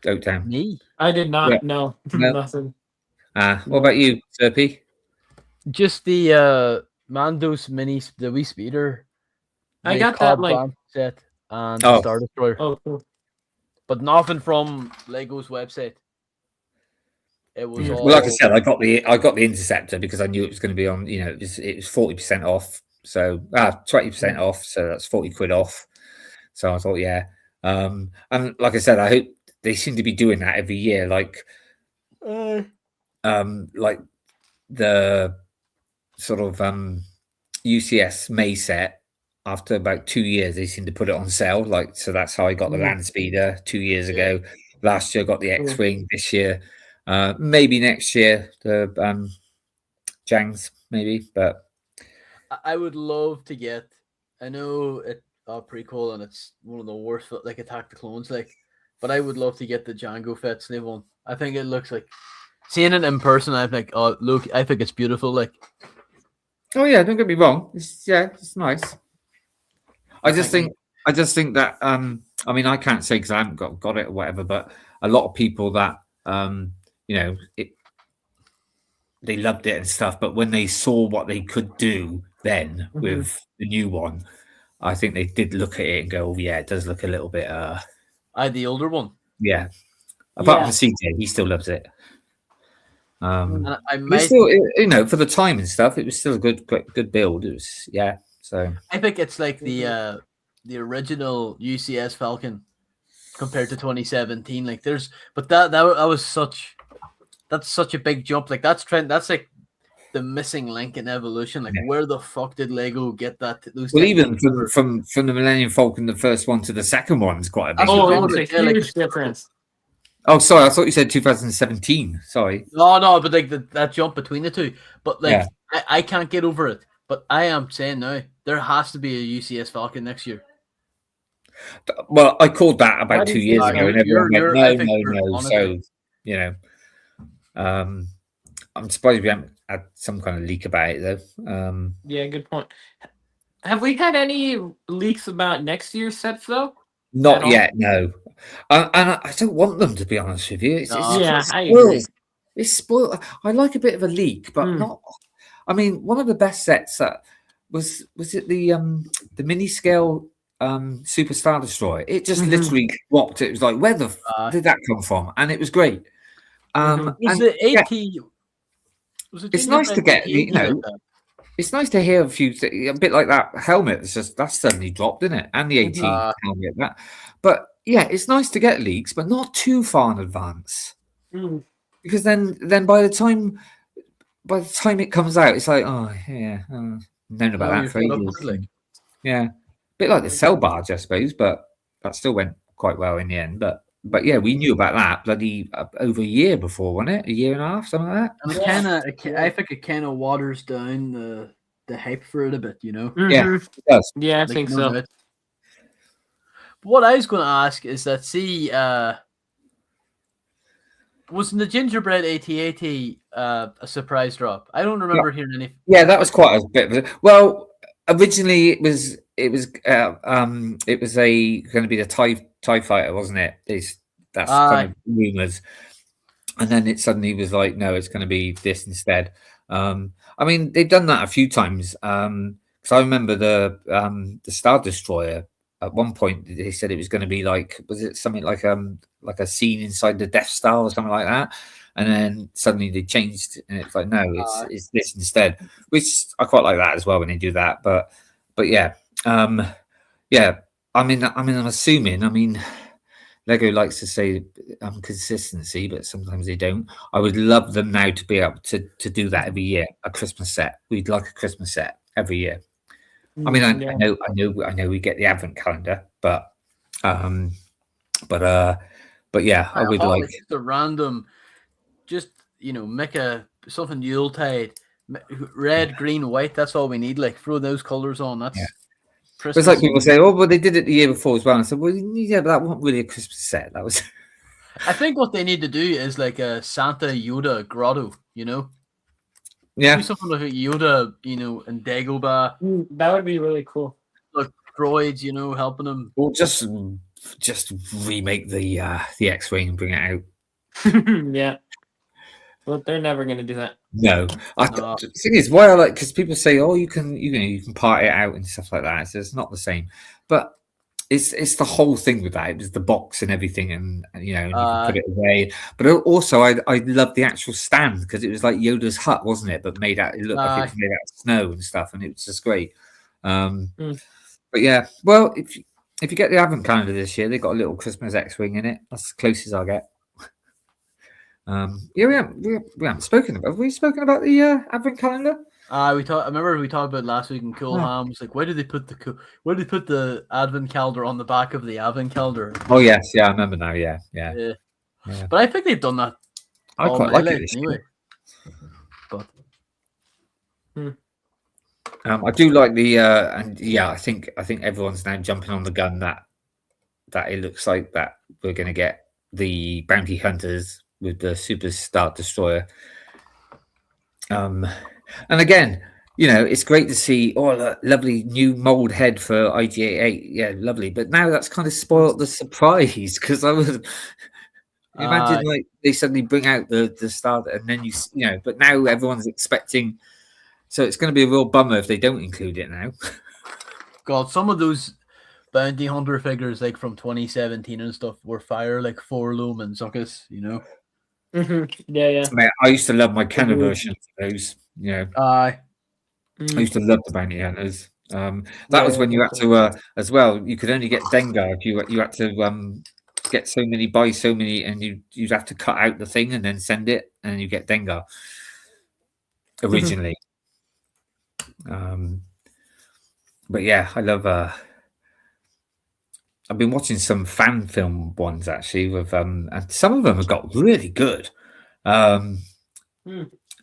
Oaktown? Me? I did not. No, nothing. What about you, Slurpy? Just the Mandos mini, the wee speeder. I got that like set. and the Star Destroyer. Oh, cool. But nothing from Lego's website. It was all... Well, like I said, I got the Interceptor because I knew it was going to be on. It was 40% off, so 20% off, so that's 40 quid off. So I thought, yeah, and like I said, I hope they seem to be doing that every year, like the sort of UCS May set. After about 2 years, they seem to put it on sale. So that's how I got the Land Speeder 2 years ago. Last year, I got the X-Wing. This year, maybe next year, the Jangs, maybe. But I would love to get. I know it's a prequel and it's one of the worst, like Attack the Clones, but I would love to get the Jango Fett Slave one. I think it looks like, seeing it in person, I think, oh look, I think it's beautiful. Oh yeah, don't get me wrong. It's nice. I just think that I mean, I can't say because I haven't got it or whatever, but a lot of people that they loved it and stuff, but when they saw what they could do then with the new one, I think they did look at it and go, oh yeah, it does look a little bit the older one. Yeah. Apart from CJ, he still loves it. And I might still, for the time and stuff, it was still a good build. It was, yeah. So I think it's like the original UCS Falcon compared to 2017. But that was such a big jump. That's like the missing link in evolution. Where the fuck did Lego get that? Well, even from the Millennium Falcon, the first one to the second one is quite a big it's a huge difference. Oh, sorry, I thought you said 2017. Sorry. No, but that jump between the two. But I can't get over it. But I am saying now there has to be a UCS Falcon next year. Well, I called that about 2 years ago, and everyone went, no. So, I'm surprised we haven't had some kind of leak about it, though. Yeah, good point. Have we had any leaks about next year's sets, though? Not yet, no. And I don't want them, to be honest with you. I agree. It's spoiled. I like a bit of a leak, but not. I mean, one of the best sets that was it the mini scale Super Star Destroyer. It just literally dropped. It was like, where the did that come from? And it was great. Was the AT? It's nice to get, it's nice to hear a bit like that helmet. It's just that suddenly dropped, didn't it? And the 18 helmet, that. But yeah, it's nice to get leaks, but not too far in advance, because then by the time it comes out, it's like, oh yeah, known about that for ages. Yeah, a bit like the Cell Barge, I suppose, but that still went quite well in the end. But yeah, we knew about that bloody over a year before, wasn't it? A year and a half, something like that. And I think it kind of waters down the hype for it a bit, Yeah, it does. Yeah, I think so. But what I was going to ask is that, wasn't the gingerbread AT-AT a surprise drop? I don't remember hearing any. Yeah, that was quite a bit of it. Well, originally it was going to be the TIE fighter, wasn't it? That's kind of rumors, and then it suddenly was like, no, it's going to be this instead. I mean, they've done that a few times. Because I remember the Star Destroyer. At one point, they said it was going to be like, was it something like a scene inside the Death Star or something like that? And then suddenly they changed, and it's like, no, it's this instead. Which I quite like that as well when they do that. But yeah, yeah. I mean, I'm assuming. I mean, Lego likes to say consistency, but sometimes they don't. I would love them now to be able to do that every year. A Christmas set. We'd like a Christmas set every year. I mean, I know we get the advent calendar, but yeah, I would like the random, just make something Yuletide, red, green, white. That's all we need. Throw those colors on. That's Christmas. It's like people say, oh, but they did it the year before as well. And I said, well, yeah, but that wasn't really a Christmas set. That was. I think what they need to do is like a Santa Yoda grotto. Yeah, do something like a Yoda, and Dagobah. That would be really cool. Like droids, helping them. Or just remake the X-wing and bring it out. Yeah. Well, they're never going to do that. No. The thing is, why I like, because people say, oh, you can part it out and stuff like that. So it's not the same. But it's the whole thing with that. It was the box and everything, and you know, and you can put it away. But also, I loved the actual stand because it was like Yoda's hut, wasn't it? But made out, it looked like it was made out of snow and stuff, and it was just great. But yeah, well, if you get the advent calendar this year, they got a little Christmas X-wing in it. That's as close as I'll get. Yeah, we haven't spoken about. Have we spoken about the advent calendar? I remember we talked about last week in Cool Han. Was like, where did they put the advent calendar on the back of the advent calendar? Oh yes, yeah, I remember now. Yeah. But I think they've done that. I quite like it anyway. But I do like the and yeah, I think everyone's now jumping on the gun that it looks like that we're going to get the bounty hunters with the Super Star Destroyer. And again, you know, it's great to see that lovely new mold head for IG-88. Yeah, lovely. But now that's kind of spoiled the surprise because I was imagine like they suddenly bring out the star and then you know, but now everyone's expecting. So it's going to be a real bummer if they don't include it now. God, some of those bounty hunter figures like from 2017 and stuff were fire like 4 lumen suckers, you know. Yeah. Mate, I used to love my Kenner version of those. You know, I used to love the bounty hunters. That was when you had to as well. You could only get Dengar if you had to get so many, buy so many, and you'd have to cut out the thing and then send it, and you get Dengar originally. But yeah, I love. I've been watching some fan film ones actually with and some of them have got really good.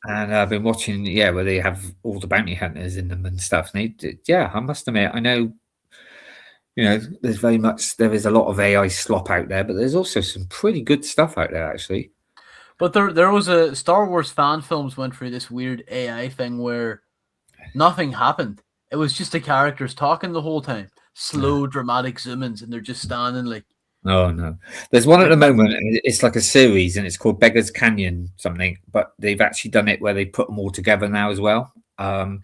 And I've been watching, where they have all the bounty hunters in them and stuff. And I must admit, I know, you know, there is a lot of AI slop out there, but there's also some pretty good stuff out there actually. But there was a Star Wars fan films went through this weird AI thing where nothing happened. It was just the characters talking the whole time, slow dramatic zoom-ins, and they're just standing like. Oh no! There's one at the moment, and it's like a series, and it's called Beggar's Canyon something. But they've actually done it where they put them all together now as well. But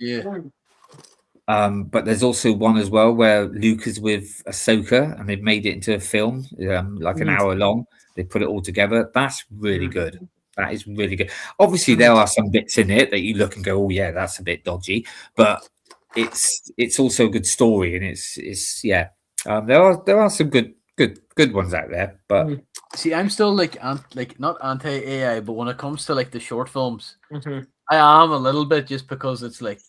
there's also one as well where Luke is with Ahsoka, and they've made it into a film, like an hour long. They put it all together. That's really good. That is really good. Obviously, there are some bits in it that you look and go, "Oh yeah, that's a bit dodgy," but it's also a good story, and it's there are some good ones out there, but see, I'm still like not anti-AI, but when it comes to like the short films, I am a little bit, just because it's like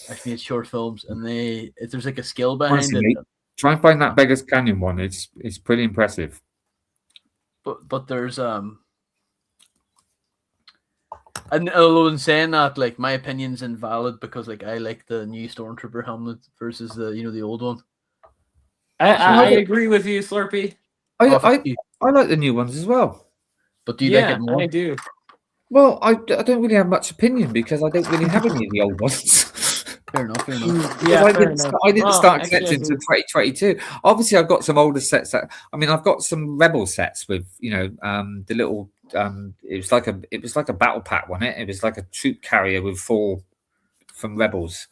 I've made short films and there's like a skill behind it. Try and find that Beggar's Canyon one. It's pretty impressive. But there's and although in saying that, like my opinion's invalid because like I like the new Stormtrooper helmet versus the old one. I agree with you, Slurpy. I like the new ones as well. But do you like it more? I do. Well, I don't really have much opinion because I don't really have any of the old ones. Fair enough. Yeah, I didn't start collecting until 2022. Obviously, I've got some older sets. I've got some Rebel sets with the little. It was like a battle pack, wasn't it? It was like a troop carrier with 4 from Rebels.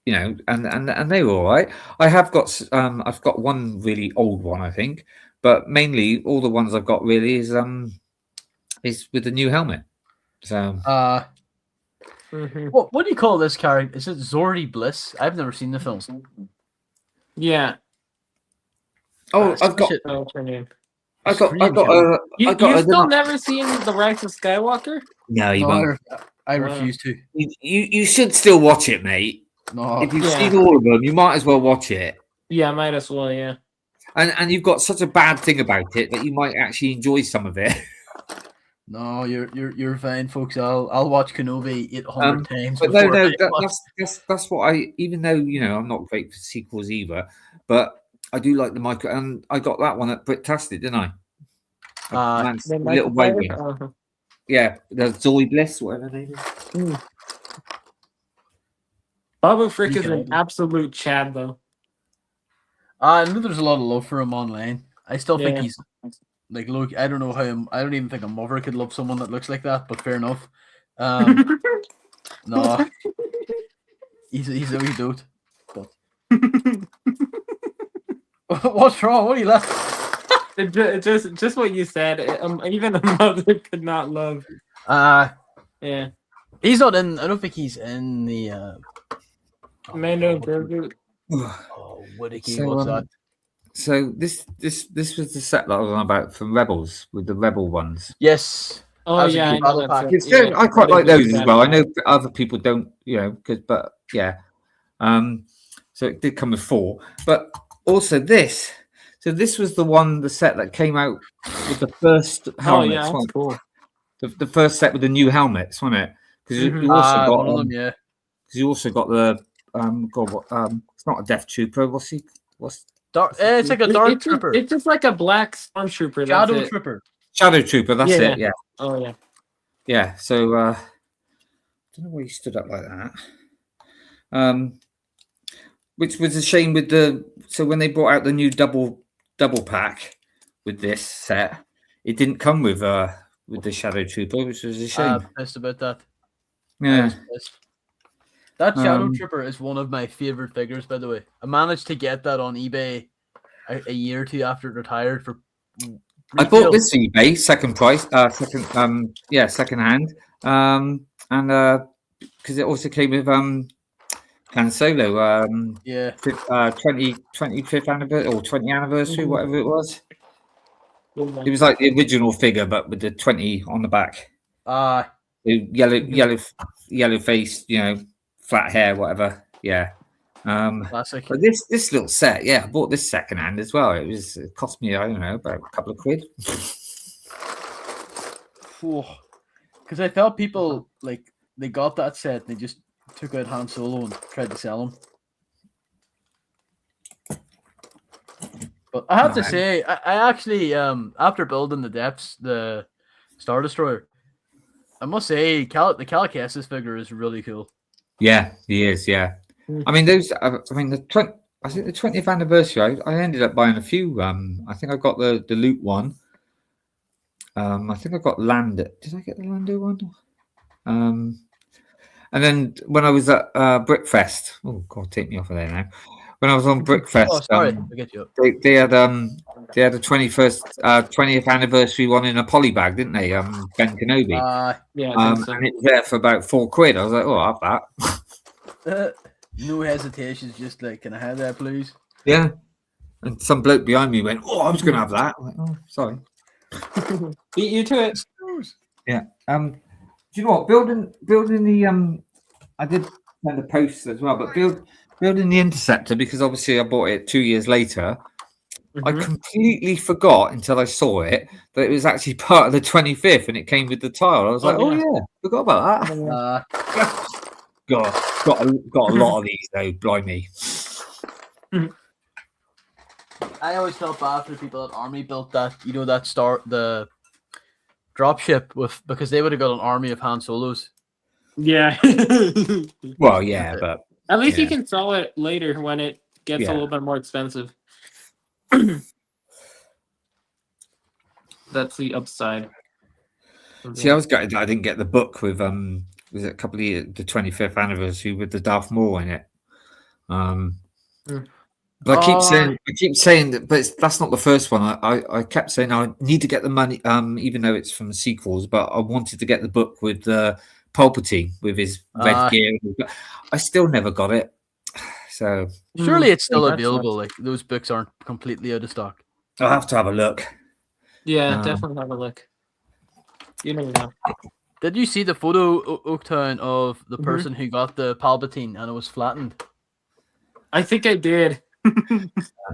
You know, and they were all right. I've got one really old one, I think, but mainly all the ones I've got really is with the new helmet. So, what do you call this character? Is it Zordy Bliss? I've never seen the films. Yeah. Oh, I've got. You've still never seen The Rise of Skywalker? No, you won't. I refuse to. You should still watch it, mate. No. If you've seen all of them, you might as well watch it. Yeah, might as well, yeah. And you've got such a bad thing about it that you might actually enjoy some of it. No, you're fine, folks. I'll watch Kenobi 800 times. But no, that's what I. Even though I'm not great for sequels either, but I do like the micro, and I got that one at Bricktastic, didn't I? Little waving. Yeah, the Zoe Bliss, whatever her name is. Baba Frick is an absolute Chad, though. I know there's a lot of love for him online. I still think he's like, look, I don't know how I don't even think a mother could love someone that looks like that, but fair enough. No, he's a wee dude. But What's wrong? What are you laughing? Just what you said. Even a mother could not love. Yeah. He's not in. I don't think he's in the. Mando Grogu. Oh, Whittakee, what's that? So this was the set that I was on about from Rebels with the Rebel ones. Yes. Oh yeah, I know that. Yeah, I quite like those as well. I know other people don't, but yeah. So it did come with 4, but also this. So this was the set that came out with the first helmets. Oh yeah, that's cool. The first set with the new helmets, wasn't it? Because you also got one of them, yeah. Because you also got the it's not a Death Trooper. What's it's like a Dark Trooper. It's just like a black Stormtrooper. Shadow Trooper. Shadow Trooper. That's it. Yeah. Oh yeah. Yeah. So I don't know why he stood up like that. Which was a shame with so when they brought out the new double pack with this set, it didn't come with the Shadow Trooper, which was a shame. I'm pissed about that. Yeah. That Shadow Trooper is one of my favorite figures, by the way. I managed to get that on eBay a year or 2 after it retired for. I bought this eBay second hand, and because it also came with Han Solo, 25th anniversary or 20th anniversary, whatever it was. It was like the original figure, but with the 20 on the back. Yellow face, flat hair, whatever. Yeah. Classic. But this little set, I bought this second hand as well. It cost me, I don't know, about a couple of quid. Because I felt people like they got that set and they just took out Han Solo and tried to sell him. But I have to say, I actually after building the Star Destroyer, I must say the Cal Kestis figure is really cool. Yeah, he is. Yeah. I mean, the 20th anniversary. I ended up buying a few. I think I got the Luke one. I think I got Lando. Did I get the Lando one? And then when I was at Brickfest, oh God, take me off of there now. When I was on Brickfest, they had a 20th anniversary one in a polybag, didn't they? Ben Kenobi. And it was there for about £4. I was like, oh, I'll have that. No hesitations, just like, can I have that, please? Yeah. And some bloke behind me went, oh, I was going to have that. I'm like, oh, sorry. Beat you to it. Yeah. Do you know what? Building the I did send a post as well, but building the Interceptor, because obviously I bought it 2 years later. I completely forgot until I saw it that it was actually part of the 25th, and it came with the tile. I was like, forgot about that. God, got a lot of these though, blimey. I always felt bad for the people at Army built that, the dropship because they would have got an army of Han Solos. Yeah. Well, yeah, but at least you can sell it later when it gets a little bit more expensive. That's the upside. See, I was gutted that I didn't get the book with was it a couple of years, the 25th anniversary with the Darth Maul in it. But I keep saying that, but that's not the first one. I kept saying I need to get the money, even though it's from the sequels. But I wanted to get the book with Palpatine with his red gear. I still never got it. So surely it's still available. Like those books aren't completely out of stock. I'll have to have a look. Yeah, definitely have a look. You never know. Did you see the photo, Oaktown, of the person who got the Palpatine and it was flattened? I think I did. That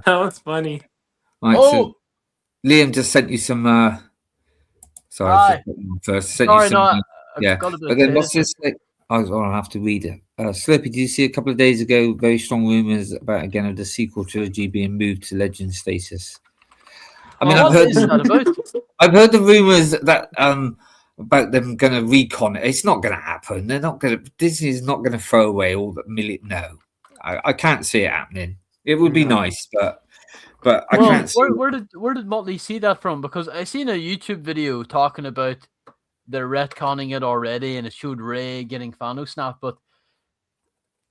was funny. Right, so Liam just sent you some. Sorry, first sent you some. But then what's this? I'll have to read it. Slurpy, did you see a couple of days ago very strong rumors about again of the sequel trilogy being moved to legend status? I mean, I've heard the rumors that about them going to recon it. It's not going to happen. They're not going to. Disney's not going to throw away all the million. No, I can't see it happening. It would be nice, but I can't. See where did Motley see that from? Because I seen a YouTube video talking about they're retconning it already, and it showed Rey getting Thanos snapped, but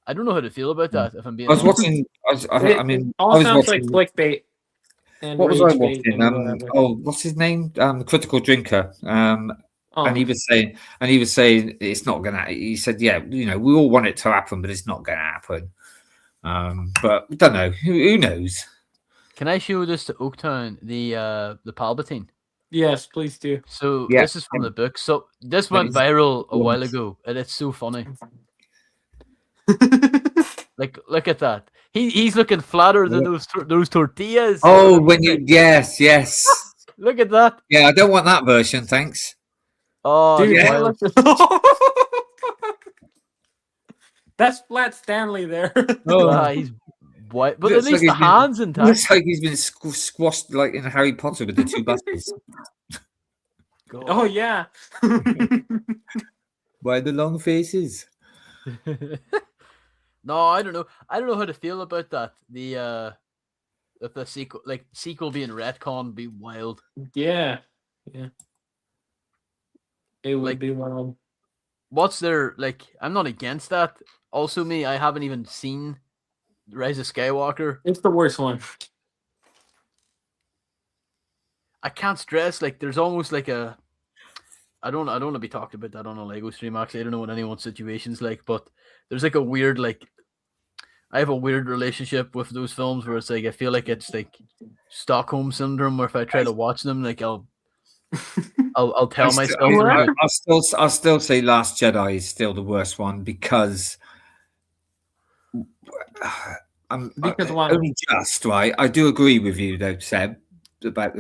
I don't know how to feel about that. If I'm being, I mean, all sounds like clickbait. and what was I Rage Bait watching? and whatever. Oh, what's his name? Critical Drinker. Oh, And he was saying it's not gonna. He said, yeah, we all want it to happen, but it's not gonna happen. But we don't know. Who knows? Can I show this to Oaktown, the Palpatine? yes, please do. So Yeah. this is from the book. So this went viral a while ago, and it's so funny. Like, look at that. He's looking flatter than those tortillas. Oh, yes. Look at that. Yeah, I don't want that version, thanks. Oh, Dude, yeah. That's Flat Stanley there. He's white, but at least the hands intact. Looks like he's been squashed like in Harry Potter with the two buses. Oh yeah. Why the long faces? No, I don't know. I don't know how to feel about that. If the sequel being retcon would be wild. Yeah. It would be wild. What's their I'm not against that. Also, I haven't even seen Rise of Skywalker. It's the worst one. I can't stress there's almost a. I don't want to be talked about that on a Lego stream. Actually, I don't know what anyone's situation's like, but there's a weird I have a weird relationship with those films where it's I feel like it's Stockholm syndrome, where if I try to watch them, I'll tell myself. I'll still say Last Jedi is still the worst one because only just right. I do agree with you though, Seb, about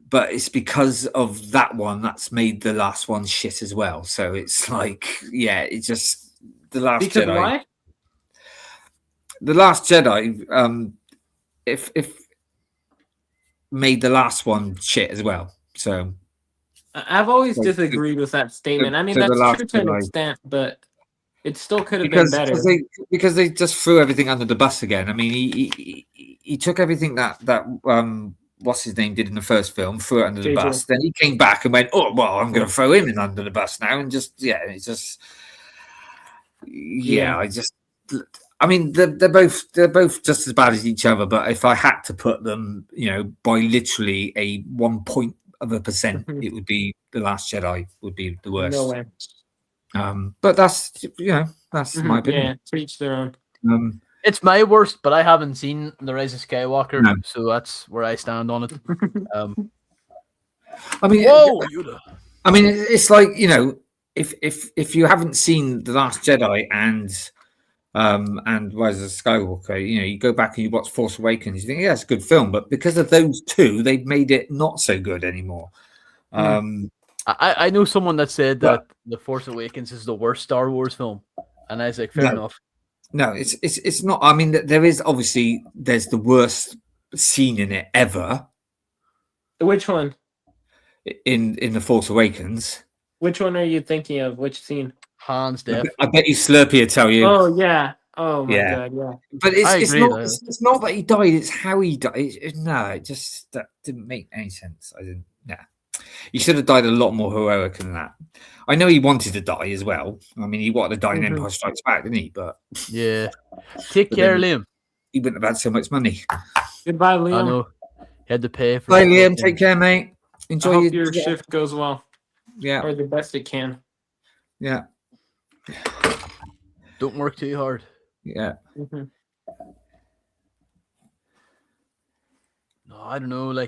but it's because of that one that's made the last one shit as well. So it's it's just the Last Jedi. Why? The Last Jedi, if made the last one shit as well. So I've always disagreed with that statement. I mean, that's true to an extent, but it still could have been better. Because they just threw everything under the bus again. I mean, he took everything that what's his name did in the first film, threw it under the bus. Then he came back and went, oh well, I'm going to throw him in under the bus now, and I mean, they're both just as bad as each other. But if I had to put them, by literally a 1% it would be The Last Jedi would be the worst. No way. But that's my opinion. Yeah, to each their own. It's my worst, but I haven't seen The Rise of Skywalker, so that's where I stand on it. I mean, Yoda. I mean, it's if you haven't seen The Last Jedi and Rise of Skywalker, you go back and you watch Force Awakens, you think, yeah, it's a good film, but because of those two, they've made it not so good anymore. I know someone that said that The Force Awakens is the worst Star Wars film, and I was like, fair enough. No, it's not. I mean, there's the worst scene in it ever. Which one? In The Force Awakens. Which one are you thinking of? Which scene? Han's death. I bet you Slurpy will tell you. Oh yeah. Oh my god. Yeah. But it's not that he died. It's how he died. That didn't make any sense. I didn't. Nah. He should have died a lot more heroic than that. I know he wanted to die as well. I mean, he wanted to die in Empire Strikes Back, didn't he? But yeah. Take care, Liam. He wouldn't have had so much money. Goodbye, Liam. I know. He had to pay for. Bye, Liam. Take care, mate. Enjoy your shift goes well. Yeah. Or the best it can. Yeah. Don't work too hard. Yeah. No, I don't know.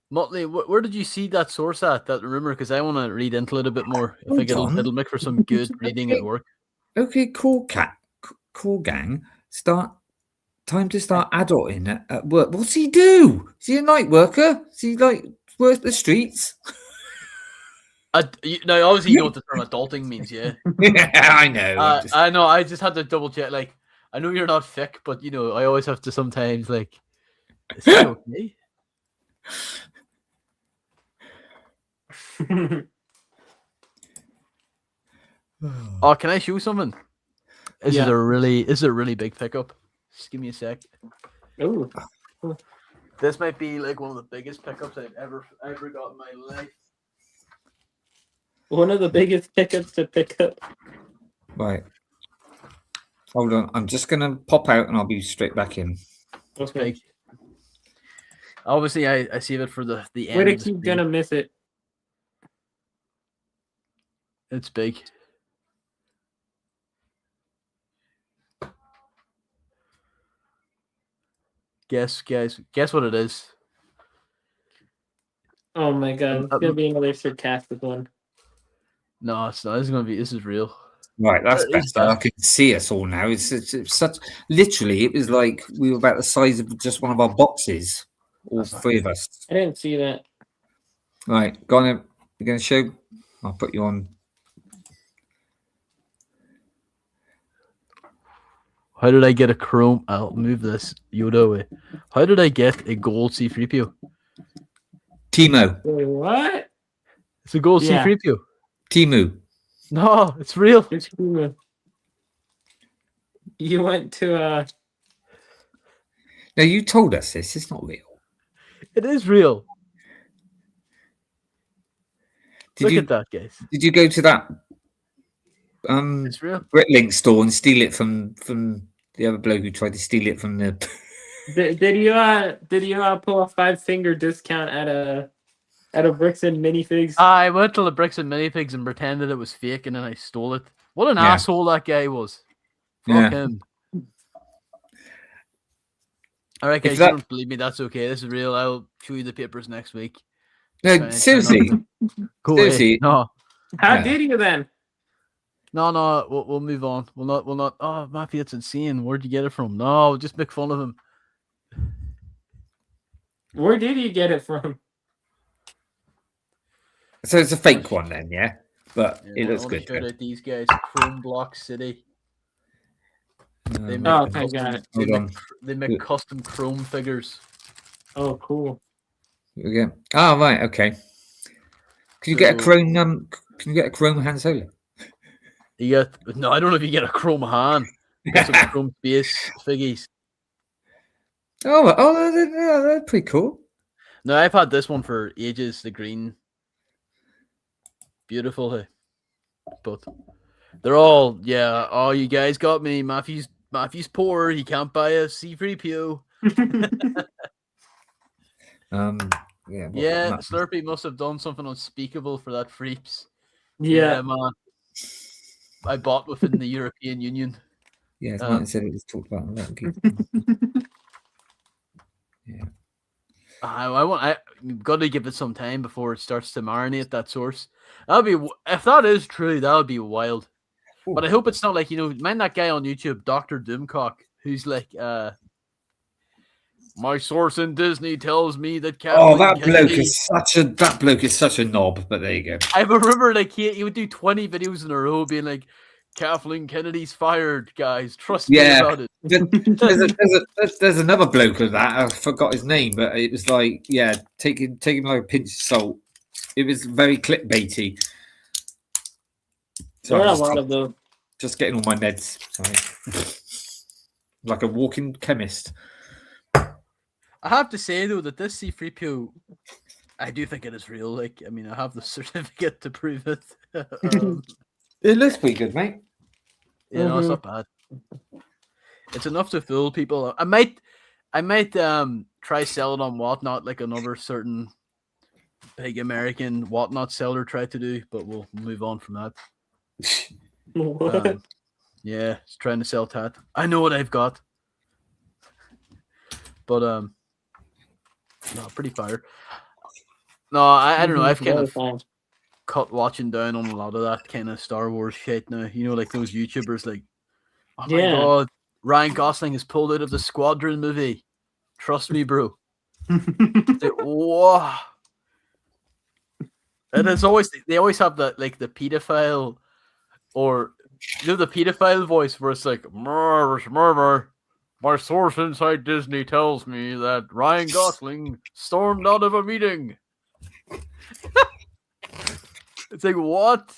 Motley, where did you see that source at, that rumor? Because I want to read into it a bit more. I think it'll make for some good reading at work. Okay, cool gang. Time to start adulting at work. What's he do? Is he a night worker? Is he work the streets? Now, obviously, you know what the term adulting means, yeah? Yeah, I know. I know. I just had to double check. I know you're not thick, but, I always have to sometimes, is that okay? Oh, can I show something? This is a really big pickup. Just give me a sec. Ooh. This might be one of the biggest pickups I've ever got in my life. One of the biggest pickups to pick up. Right. Hold on. I'm just gonna pop out and I'll be straight back in. Okay. Obviously, I save it for the end. Whittakee gonna miss it. It's big. Guess what it is. Oh my god, it's gonna be another sarcastic one. No, it's not. This is real. Right, that's better. I can see us all now. It's such literally. It was like we were about the size of just one of our boxes. All three of us. I didn't see that. Right, go on. You're going to show. I'll put you on. How did I get a chrome? I'll move this Yoda away. How did I get a gold C3PO? Timo. Wait, what? It's a gold C3PO. Timu. No, it's real. It's cool. You went to No, you told us this. It's not real. It is real. Look at that, guys. Did you go to that It's real. Britlink store and steal it from the other bloke who tried to steal it from the? did you pull a 5-finger discount at a Bricks and Minifigs? I went to the Bricks and Minifigs and pretended it was fake, and then I stole it. What an asshole that guy was. Fuck him. All right, guys, you don't believe me? That's okay. This is real. I'll show you the papers next week. No, seriously. Seriously. No. How did you then? No. We'll move on. We'll not. Oh, Matthew, it's insane. Where'd you get it from? No, we'll just make fun of him. Where did you get it from? So it's a fake one then, yeah? But it looks good. Shout out these guys, Chrome Block City. They make they make custom Chrome figures. Oh, cool. Yeah. Oh, right. Okay. Can you get a Chrome? Can you get a Chrome Han Solo? No, I don't know if you get a Chrome Han. Get some Chrome base figgies. Oh, they're pretty cool. No, I've had this one for ages. The green, beautiful. Hey, but they're all Oh, you guys got me. Matthew's poor. He can't buy a C3PO. Slurpy must have done something unspeakable for that Freeps. Yeah, man. I bought within the European Union. Yeah, as Martin said, it was talked about. Yeah. I've got to give it some time before it starts to marinate that source. If that is true, that would be wild. Ooh. But I hope it's not like, mind that guy on YouTube, Dr. Doomcock, who's like, my source in Disney tells me that that bloke is such a knob, but there you go. I remember he would do 20 videos in a row being like, Kathleen Kennedy's fired, guys. Trust me about it. There's another bloke of that. I forgot his name, but it was like, take him like a pinch of salt. It was very clickbaity. There are a lot of them. Just getting all my meds. Sorry. Like a walking chemist. I have to say though that this C3PO, I do think it is real. I have the certificate to prove it. It looks pretty good, mate. No, it's not bad. It's enough to fool people. I might try selling on Whatnot like another certain big American Whatnot seller tried to do, but we'll move on from that. It's trying to sell tat. I know what I've got, but no, pretty fire. No, I don't know. I've kind of cut watching down on a lot of that kind of Star Wars shit now. Like those YouTubers like, oh my god, Ryan Gosling is pulled out of the Squadron movie. Trust me, bro. Whoa. And it's always they always have the pedophile or the pedophile voice where it's like murmur. My source inside Disney tells me that Ryan Gosling stormed out of a meeting. It's like, what?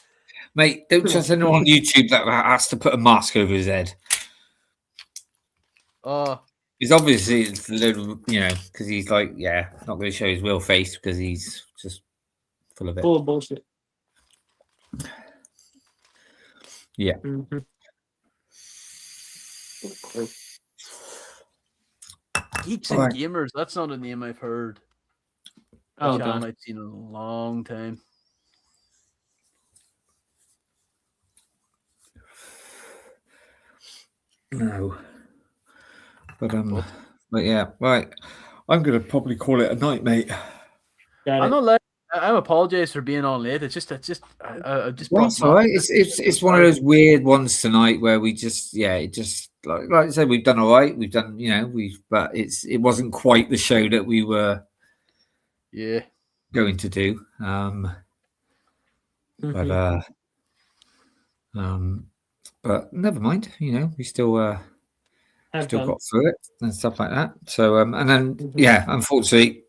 Mate, don't trust anyone on YouTube that has to put a mask over his head. He's obviously a little, because he's like, not going to show his real face because he's just full of it. Full of bullshit. Yeah. Mm-hmm. Geeks and Gamers. That's not a name I've heard. Oh, channel God. I've seen in a long time. No. But yeah, right. I'm gonna probably call it a night, mate. I'm not letting. I apologize for being on late. I just That's all right. It's one of those weird ones tonight where we just it just like I said, we've done all right. We've done but it wasn't quite the show that we were going to do. But never mind. We still got through it and stuff like that. So and then unfortunately.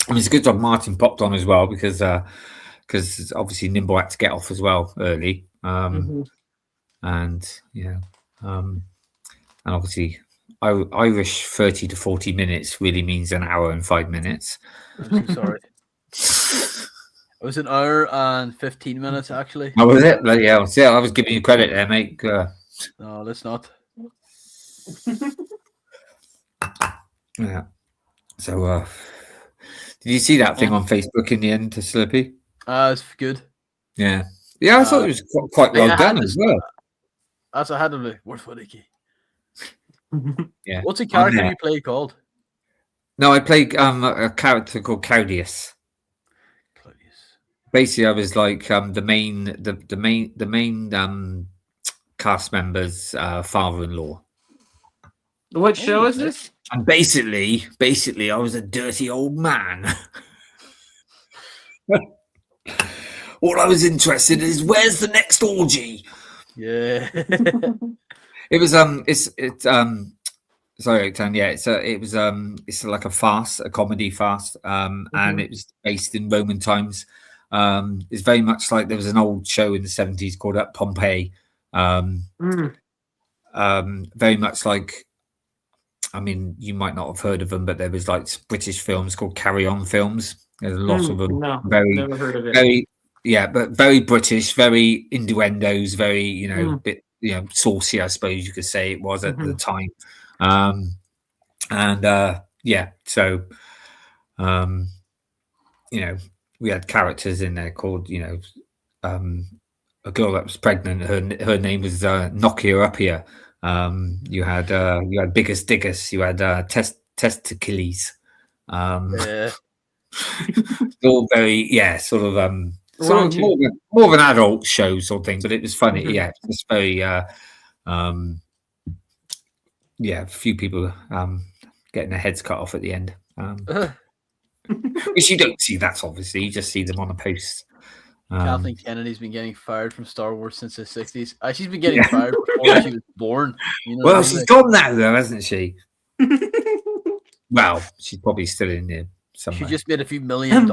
I mean, it's a good job Martin popped on as well because obviously Nimble had to get off as well early, and obviously Irish 30 to 40 minutes really means an hour and 5 minutes. I'm so sorry. It was an hour and 15 minutes actually. Oh, was it? Yeah, I was giving you credit there, mate. No, that's not. Yeah. So. Did you see that thing on Facebook in the end to Slurpy? It's good. Yeah. Yeah, I thought it was quite well done as well. That's I had to be worth Whittakee. Yeah. What's the character you play called? No, I played a character called Claudius. Basically, I was like the main cast member's father-in-law. What show is this? And basically, I was a dirty old man. All I was interested in is where's the next orgy? Yeah. It was sorry, Tan, yeah, it's like a farce, a comedy farce, and it was based in Roman times. It's very much like there was an old show in the 70s called Pompeii. Very much like, I mean, you might not have heard of them, but there was like British films called Carry On films. There's a lot of them. No, never heard of it. But very British, very innuendos, very bit saucy, I suppose you could say it was at the time. So we had characters in there called a girl that was pregnant. Her name was Nokia Upia. You had Biggest Diggers. You had Testicles. All very sort of more of an adult show sort of thing, but it was funny. Yeah, it was very a few people getting their heads cut off at the end. Which you don't see that, obviously. You just see them on a post. Kathleen Kennedy's been getting fired from Star Wars since the 60s. She's been getting fired before she was born. Well, she's gone now, though, hasn't she? Well, she's probably still in there somewhere. She just made a few $1 million.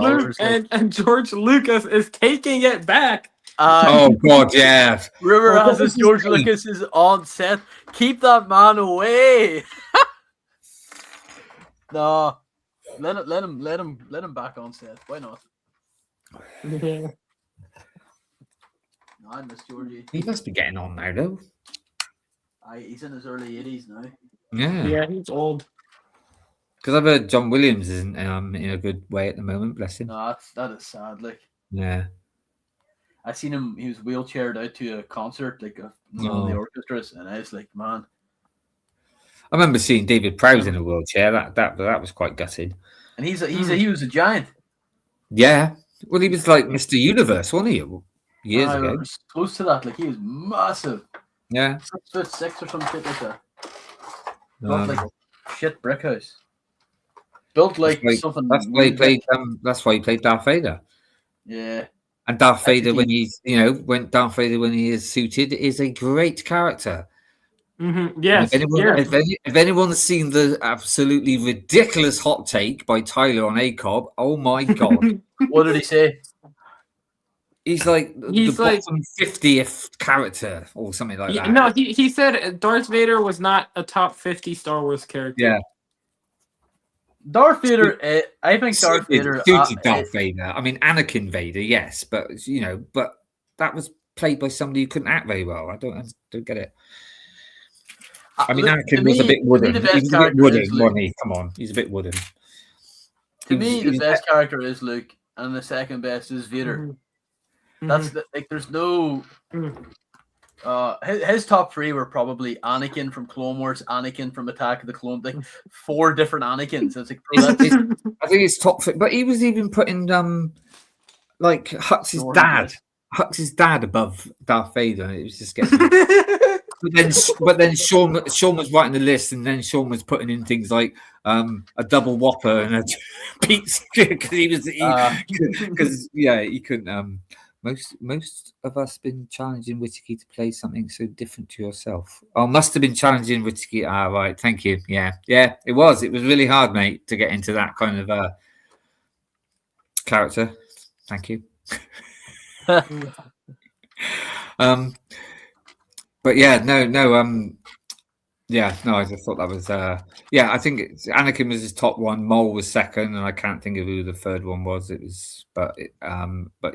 And George Lucas is taking it back. Oh, God, yeah. Rumor has this George Lucas is on set. Keep that man away. No. Let him back on set. Why not? I miss Georgie. He must be getting on now, though. He's in his early 80s now. Yeah, he's old. Because I've heard John Williams isn't in a good way at the moment. Bless him. No, that is sad. Like, yeah, I seen him. He was wheelchaired out to a concert, like one of the orchestras, and I was like, man. I remember seeing David Prowse in a wheelchair. That was quite gutted. And he was a giant. Yeah, well, he was like Mr. Universe, wasn't he? Years ago. Was close to that. Like, he was massive. Yeah, 6'6" or some shit like that. Built like a shit brick house. Built like something. That's why he played. That's why he played Darth Vader. Yeah. And Darth Vader, when he is suited, is a great character. Yes. If anyone's seen the absolutely ridiculous hot take by Tyler on ACOB, oh my God. What did he say? He's like the bottom 50th character or something like that. No, he said Darth Vader was not a top 50 Star Wars character. Yeah. Darth Vader, I think Darth Vader. Darth Vader. I mean, Anakin Vader, yes, but that was played by somebody who couldn't act very well. I don't get it. I mean, Anakin was a bit wooden. He was a bit wooden, wasn't he? Come on, he's a bit wooden. To me, the best character is Luke, and the second best is Vader. That's like, there's no. His top three were probably Anakin from Clone Wars, Anakin from Attack of the Clones, like 4 different Anakins. It's like, I think it's top, but he was even putting like Hux's dad above Darth Vader, and it was just getting. but then Sean was writing the list, and then Sean was putting in things like a double Whopper and a pizza because he couldn't. Most of us been challenging Whittakee to play something so different to yourself. Oh, must have been challenging Whittakee. Ah, right. Thank you. Yeah, it was. It was really hard, mate, to get into that kind of character. Thank you. But yeah, no. I just thought that was. I think Anakin was his top one. Mole was second, and I can't think of who the third one was. It was,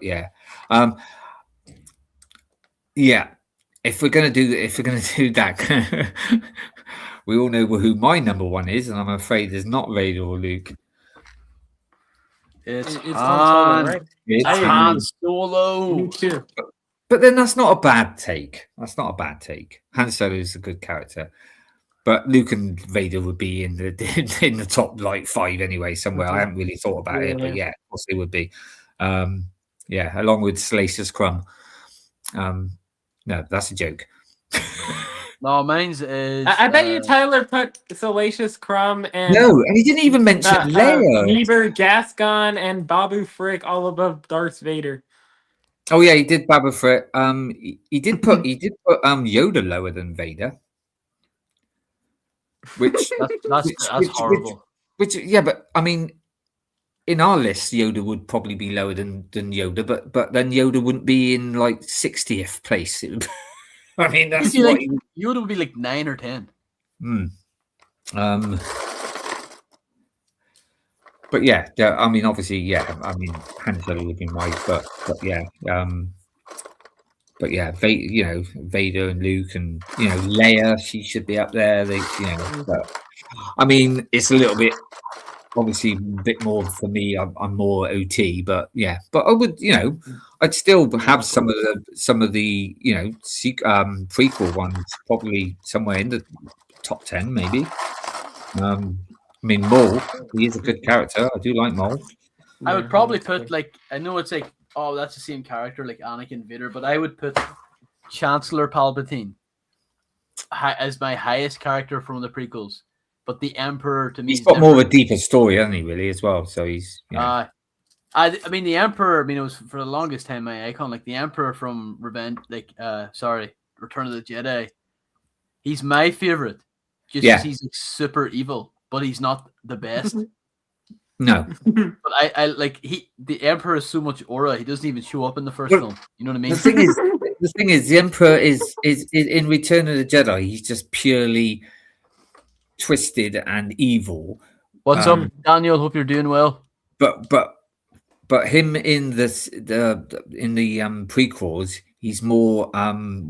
yeah. If we're gonna do that, we all know who my number one is, and I'm afraid it's not Vader or Luke. It's Han, right? It's Han Solo. Me too. But then that's not a bad take. Han Solo is a good character. But Luke and Vader would be in the top like 5 anyway, somewhere. I haven't really thought about it, but yeah, of course they would be. Along with Salacious Crumb. No, that's a joke. No, mine's is. I bet you Tyler put Salacious Crumb and. No, and he didn't even mention Leia. Neither Gascon and Babu Frick all above Darth Vader. Oh yeah, he did Babu Frick. He did put Yoda lower than Vader. Which that's horrible. But I mean, in our list, Yoda would probably be lower than Yoda, but then Yoda wouldn't be in like 60th place. I mean, that's like Yoda would be like 9 or 10. But yeah, I mean, obviously, I mean, Han Solo would be right, but yeah. But yeah, Vader and Luke and Leia, she should be up there. But, I mean, it's a little bit, obviously, a bit more for me. I'm more OT, but yeah. But I would, I'd still have some of the prequel ones probably somewhere in the top 10, maybe. I mean, Maul, he is a good character. I do like Maul. I would probably put I know it's like, oh, that's the same character like Anakin Vader, but I would put Chancellor Palpatine as my highest character from the prequels. But the Emperor, to me, he's got more of a deeper story, hasn't he? Really, as well. So he's. I mean, the Emperor. I mean, it was for the longest time my icon. Like the Emperor from Return of the Jedi. He's my favorite, just because he's like super evil, but he's not the best. No, but I like the Emperor is so much aura. He doesn't even show up in the first film. You know what I mean? The thing is, the Emperor is in Return of the Jedi. He's just purely twisted and evil. What's up, Daniel? Hope you're doing well. But him in the prequels, he's more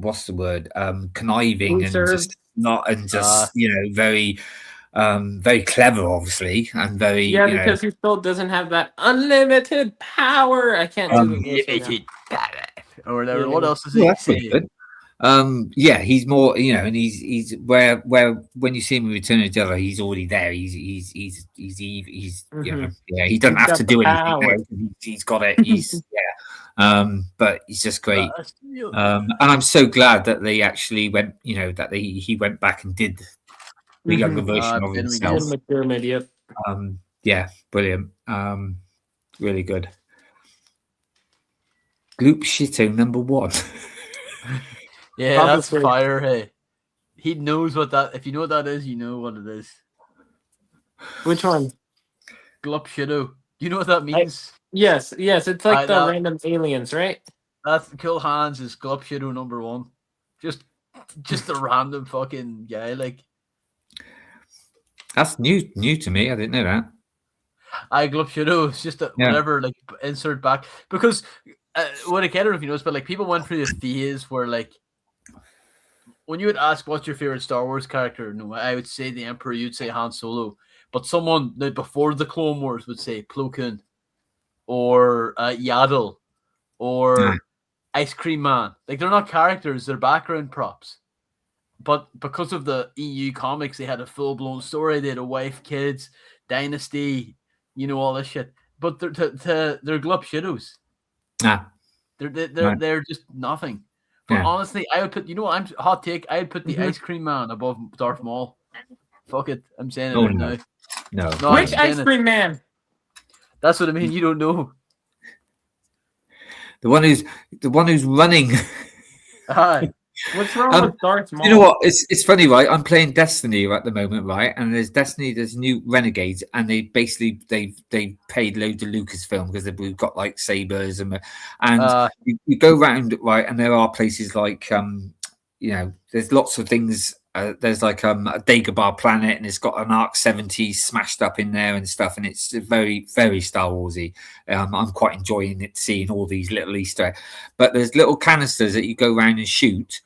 what's the word? Conniving very. Very clever, obviously, and very because he still doesn't have that unlimited power. I can't do unlimited power or whatever. Yeah. What else is he? That's pretty good. He's more, and he's where when you see him in Return of the Jedi, he's already there. He's he doesn't have to do anything. He's got it. He's but he's just great. And I'm so glad that they actually went, that he went back and did the younger version of himself. Brilliant. Really good. Gloop Shito number 1. Yeah, that's fire. Hey, he knows what that. If you know what that is, you know what it is. Which one? Glup Shito. Do you know what that means? Yes. It's like the random aliens, right? That's Cool Han's is Glup Shito number 1. Just a random fucking guy like. That's new to me. I didn't know that. Glup Shito. It's just whatever, like insert back because what I don't know if you noticed, but like people went through this phase where like when you would ask what's your favorite Star Wars character, no, I would say the Emperor. You'd say Han Solo, but someone that before the Clone Wars would say Plo Koon or Yaddle or Ice Cream Man. Like they're not characters; they're background props. But because of the EU comics, they had a full blown story. They had a wife, kids, dynasty, all this shit. But they're glup shadows. They're just nothing. But honestly, I would put. I'm hot take. I would put the Ice Cream Man above Darth Maul. Fuck it, I'm saying it now. No. Which Ice Cream Man? That's what I mean. You don't know. The one who's running. What's wrong with Darth Maul? You know what? It's funny, right? I'm playing Destiny at the moment, right? And there's new Renegades, and they basically they paid loads of Lucasfilm because we've got like sabers and you go around, right? And there are places like there's lots of things. There's like a Dagobah planet, and it's got an Arc 70 smashed up in there and stuff, and it's very, very Star Warsy. I'm quite enjoying it, seeing all these little Easter eggs. But there's little canisters that you go around and shoot.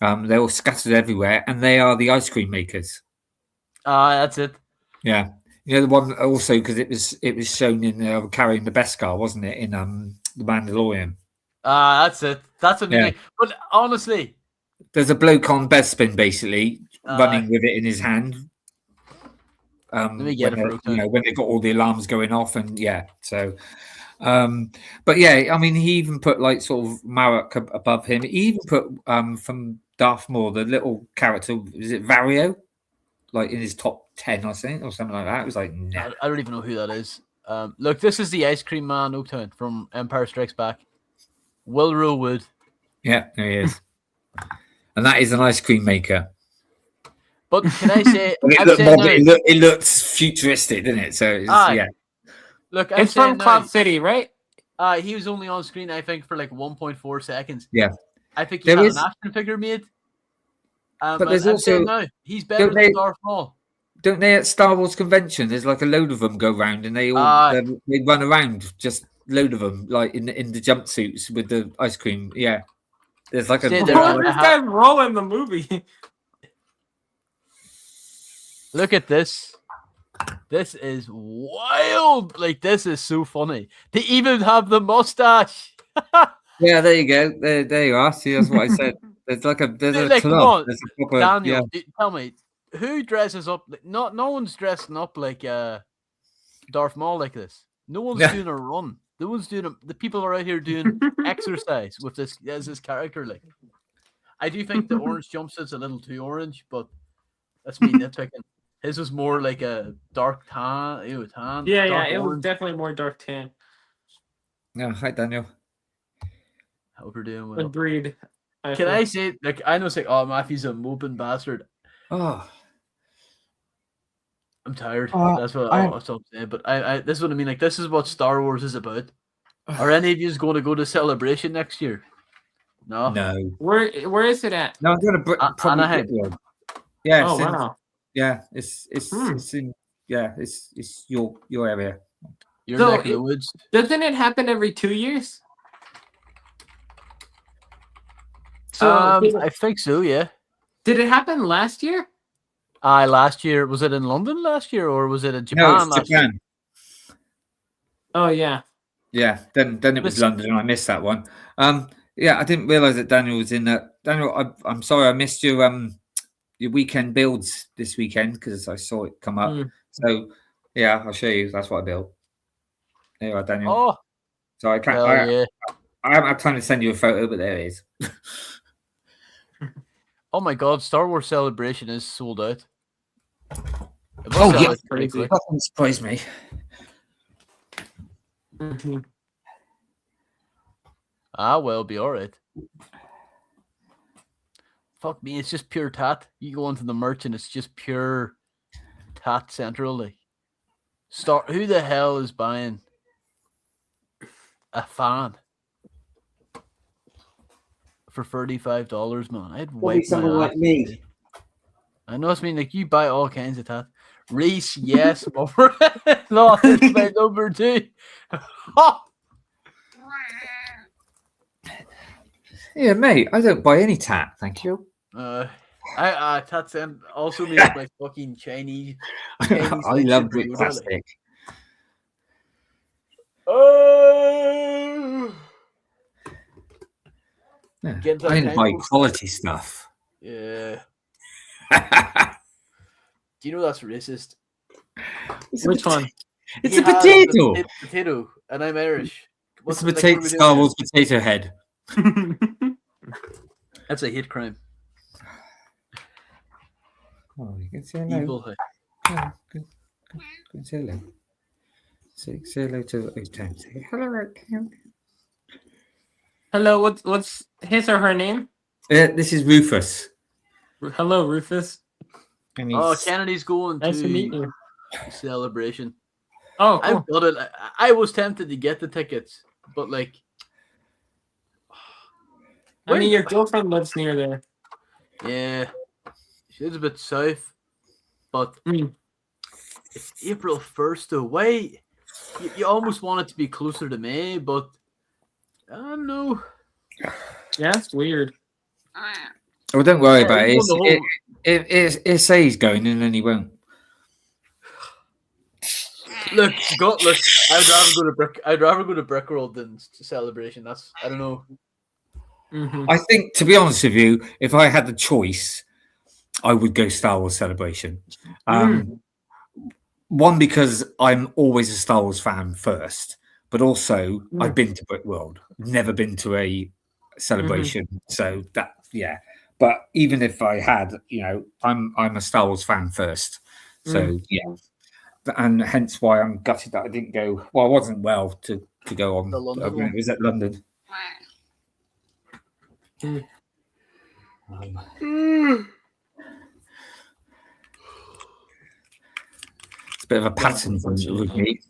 They're all scattered everywhere, and they are the ice cream makers. That's it. Yeah, the one also because it was shown in carrying the Beskar, wasn't it, in the Mandalorian? That's it. That's amazing. Yeah. But honestly. There's a bloke on Bespin basically running with it in his hand. Let me get when they got all the alarms going off, and but yeah, I mean, he even put like sort of Marek above him. He even put from Darth Maul the little character, is it Vario, like in his top 10 or something like that. It was like, nah. I don't even know who that is. Look, this is the Ice Cream Man Oaktown from Empire Strikes Back. Will Wood. Yeah, there he is. And that is an ice cream maker. But can I say... it looks futuristic, doesn't it? So, Look, it's from Cloud City, right? He was only on screen, I think, for like 1.4 seconds. Yeah. I think he had an action figure made. But there's also... he's better than Darth Maul. Don't they at Star Wars convention? There's like a load of them go round, and they all they run around, just load of them, like in the jumpsuits with the ice cream. Yeah. There's like this guy's rolling the movie. Look at this. This is wild. Like, this is so funny. They even have the mustache. Yeah, there you go. There you are. See, that's what I said. There's like there's a club. There's a proper, Daniel, tell me, who dresses up? No one's dressing up like Darth Maul like this. No one's doing a run. No one's doing the people are out here doing exercise with this as his character. Like, I do think the orange jumpsuit's a little too orange, but that's me nitpicking. His was more like a dark tan. Tan. Yeah, it was definitely more dark tan. Yeah, hi Daniel. Hope you're doing well. Agreed. Can I say, like, I know, say, oh, Matthew's a moping bastard. Oh. I'm tired. That's what I'm saying. But this is what I mean. Like, this is what Star Wars is about. Are any of you going to go to Celebration next year? No. Where is it at? No, I'm going to Anaheim. Yeah. Oh wow. Yeah, it's in it's your area. Your neck of the woods. Doesn't it happen every 2 years? So I think so. Yeah. Did it happen last year? Last year, was it in London last year, or was it in Japan? No, it's Japan. Year? Oh yeah. Yeah. Then it was London, and I missed that one. Yeah, I didn't realize that Daniel was in that. Daniel, I'm sorry, I missed your weekend builds this weekend because I saw it come up. So yeah, I'll show you. That's what I built. There you are, Daniel. Oh, so I can't. I haven't had time to send you a photo, but there it is. Oh my God! Star Wars Celebration is sold out. Oh yeah, crazy. That doesn't surprise me. Mm-hmm. Well, be all right. Fuck me, it's just pure tat. You go into the merch and it's just pure tat central. Like, who the hell is buying a fan for $35, man? I'd wipe someone like me. I know it's mean like you buy all kinds of tat. Reese, yes, over. No, it's my number 2. Yeah, mate, I don't buy any tat, thank you. That's also makes my fucking Chinese I love Rick plastic. Yeah. I didn't buy quality stuff. Yeah. Do you know that's racist? Which one? It's a potato. Potato, and I'm Irish. It's a potato. Star Wars potato head. That's a hate crime. Oh, you can say hello. Evil. Oh, good. Say hello. Say hello to Oaktown. Say hello, Oaktown. Hello, what's his or her name? This is Rufus. Hello, Rufus. Oh, Kennedy's going nice to meet you. Celebration. Oh, cool. I've got it. I was tempted to get the tickets, but like, I mean, your girlfriend lives near there. Yeah, she lives a bit south, but it's April 1st away. You almost want it to be closer to May, but I don't know. Yeah, it's weird. Well, don't worry about it. It says he's going and then he won't. Look. I'd rather go to Brickworld than to Celebration. I don't know. Mm-hmm. I think, to be honest with you, if I had the choice, I would go Star Wars Celebration. One, because I'm always a Star Wars fan first, but also I've been to Brickworld, never been to a celebration. So that, yeah. But even if I had, I'm a Star Wars fan first. So yeah. And hence why I'm gutted that I didn't go. Well, I wasn't well to go on. It was at London. It's a bit of a pattern with me.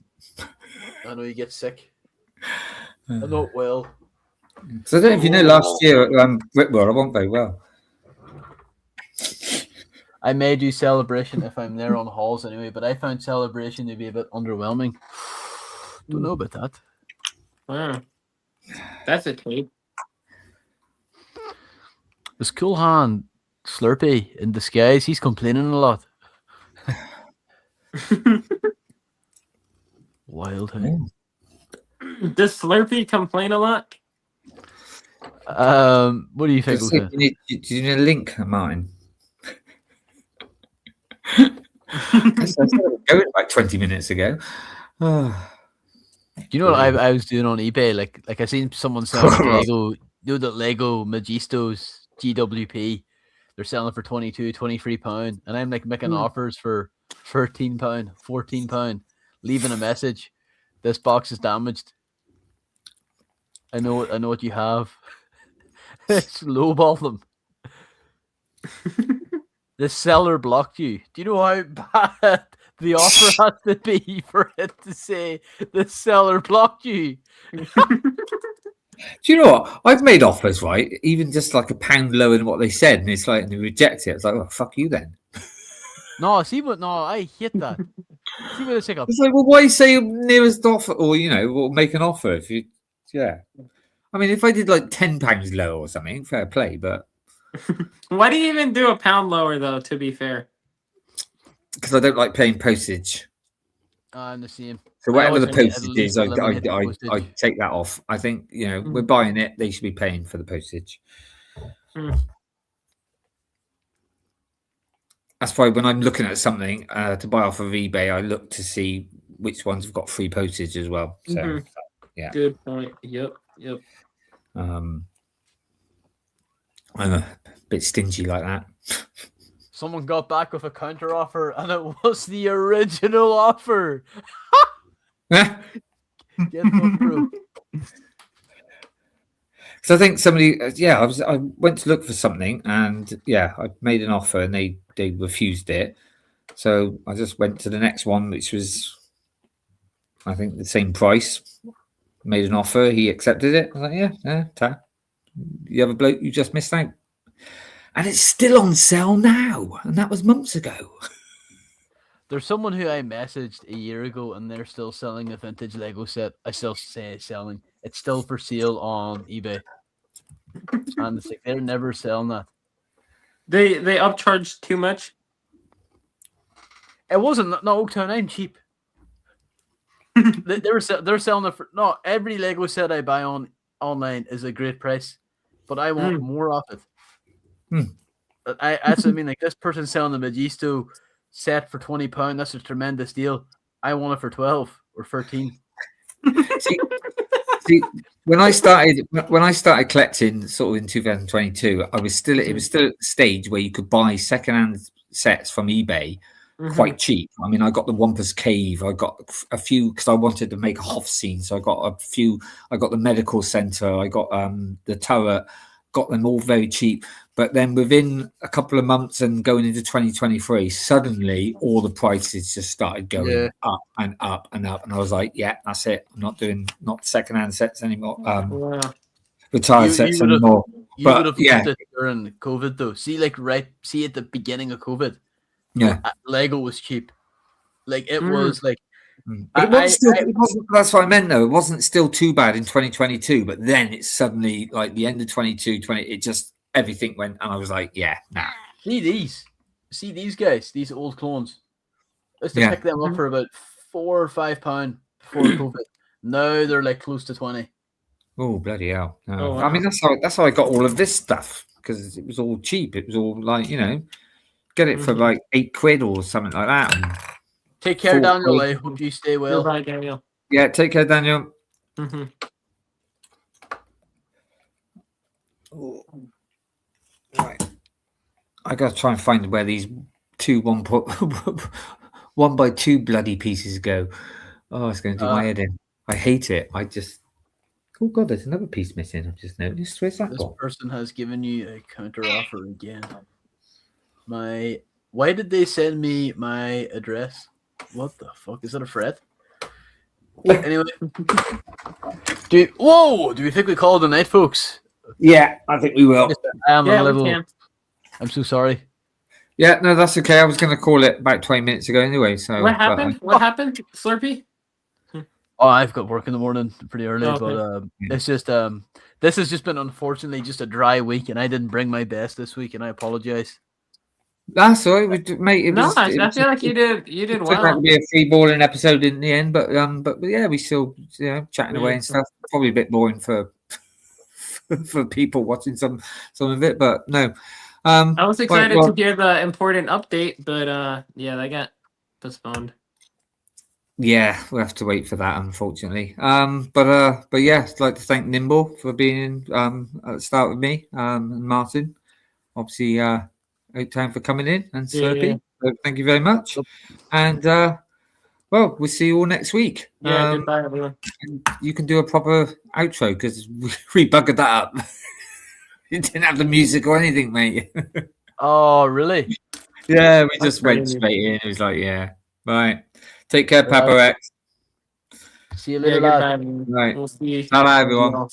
I know you get sick. I'm not well. So I don't know if you know, last year at Brickworld, I wasn't very well. I may do Celebration if I'm there on halls anyway, but I found Celebration to be a bit underwhelming. Don't know about that. Wow. That's a tape. This Cool Han Slurpy in disguise, he's complaining a lot. Wild, hey? Does Slurpy complain a lot? What do you think? Do you need a link, Martin? I started going like 20 minutes ago. Do you know what I was doing on eBay? Like I seen someone selling Lego, the Lego Magistos GWP. They're selling for £23 and I'm like making offers for £13, £14, leaving a message. This box is damaged. I know what you have. It's lowball them. The seller blocked you. Do you know how bad the offer has to be for it to say the seller blocked you? Do you know what? I've made offers, right? Even just like £1 lower than what they said, and it's like they reject it. It's like, oh, fuck you then. No, I hate that. See what it's like. It's like, well, why say nearest offer, or or make an offer if you, yeah. I mean, if I did like £10 lower or something, fair play, but. Why do you even do £1 lower, though, to be fair? Because I don't like paying postage. I'm the same. So whatever the postage is, I take that off. I think, we're buying it. They should be paying for the postage. That's why when I'm looking at something to buy off of eBay, I look to see which ones have got free postage as well. So, yeah. Good point. Yep. I'm a bit stingy like that. Someone got back with a counter offer, and it was the original offer. Get them through. So I think somebody, I went to look for something, and I made an offer, and they refused it. So I just went to the next one, which was, I think, the same price. Made an offer, he accepted it. I was like, yeah. The other bloke, you just missed out. And it's still on sale now. And that was months ago. There's someone who I messaged a year ago and they're still selling a vintage Lego set. I still say selling. It's still for sale on eBay. And it's like they're never selling that. They upcharged too much. It wasn't. No, Oaktown, I'm cheap. They're selling it for no. Every Lego set I buy online is a great price, but I want more of it. That's what I mean. Like this person selling the Magisto set for £20. That's a tremendous deal. I want it for 12 or 13. See, when I started collecting, sort of in 2022, it was still at the stage where you could buy secondhand sets from eBay quite cheap. I mean, I got the Wampus Cave. I got a few because I wanted to make a Hoff scene, so I got a few. I got the Medical Center. I got the turret. Got them all very cheap. But then within a couple of months and going into 2023, suddenly all the prices just started going up and up and up. And I was like, yeah, that's it. I'm not doing secondhand sets anymore. Retired sets anymore. You would have used it during COVID though. See at the beginning of COVID. Yeah. Lego was cheap. Like it was like but it wasn't, that's what I meant though. It wasn't still too bad in 2022, but then it's suddenly like the end of 20, it just everything went, and I was like, yeah, nah. See these guys, these old clones. I used to pick them up for about £4 or £5 before COVID. Now they're like close to 20. Oh bloody hell! No. I mean that's how I got all of this stuff because it was all cheap. It was all like get it for like £8 or something like that. And take care, Daniel. I hope you stay well. Goodbye, Daniel. Yeah, take care, Daniel. Right. I gotta try and find where these 1x2 bloody pieces go. Oh, it's going to do my head in. I hate it. Oh god, there's another piece missing. I've just noticed. Where's that gone? This person has given you a counter offer again. Why did they send me my address? What the fuck? Is that a threat? Anyway. Do we think we call it a night, folks? Yeah, I think we will. I'm so sorry. Yeah, no, that's okay. I was going to call it about 20 minutes ago anyway. So what happened? What happened, Slurpy? Oh, I've got work in the morning pretty early, but it's just this has just been unfortunately just a dry week, and I didn't bring my best this week, and I apologize. That's all right, mate. I feel like you did well. It might be a free balling episode in the end, but yeah, we still chatting away and stuff. Probably a bit boring for people watching some of it, but no. I was excited to hear the important update, but that got postponed. Yeah, we'll have to wait for that, unfortunately. But yeah, I'd like to thank Nimble for being at the start with me, and Martin. Obviously, time for coming in, and Slurpy. Yeah. So thank you very much. And well, we'll see you all next week. Yeah, goodbye, everyone. You can do a proper outro because we buggered that up. You didn't have the music or anything, mate. Oh, really? Yeah, we just went straight in. It was like, yeah, right. Take care, Papa X. See you later, lad. Right. We'll see you. Bye, everyone.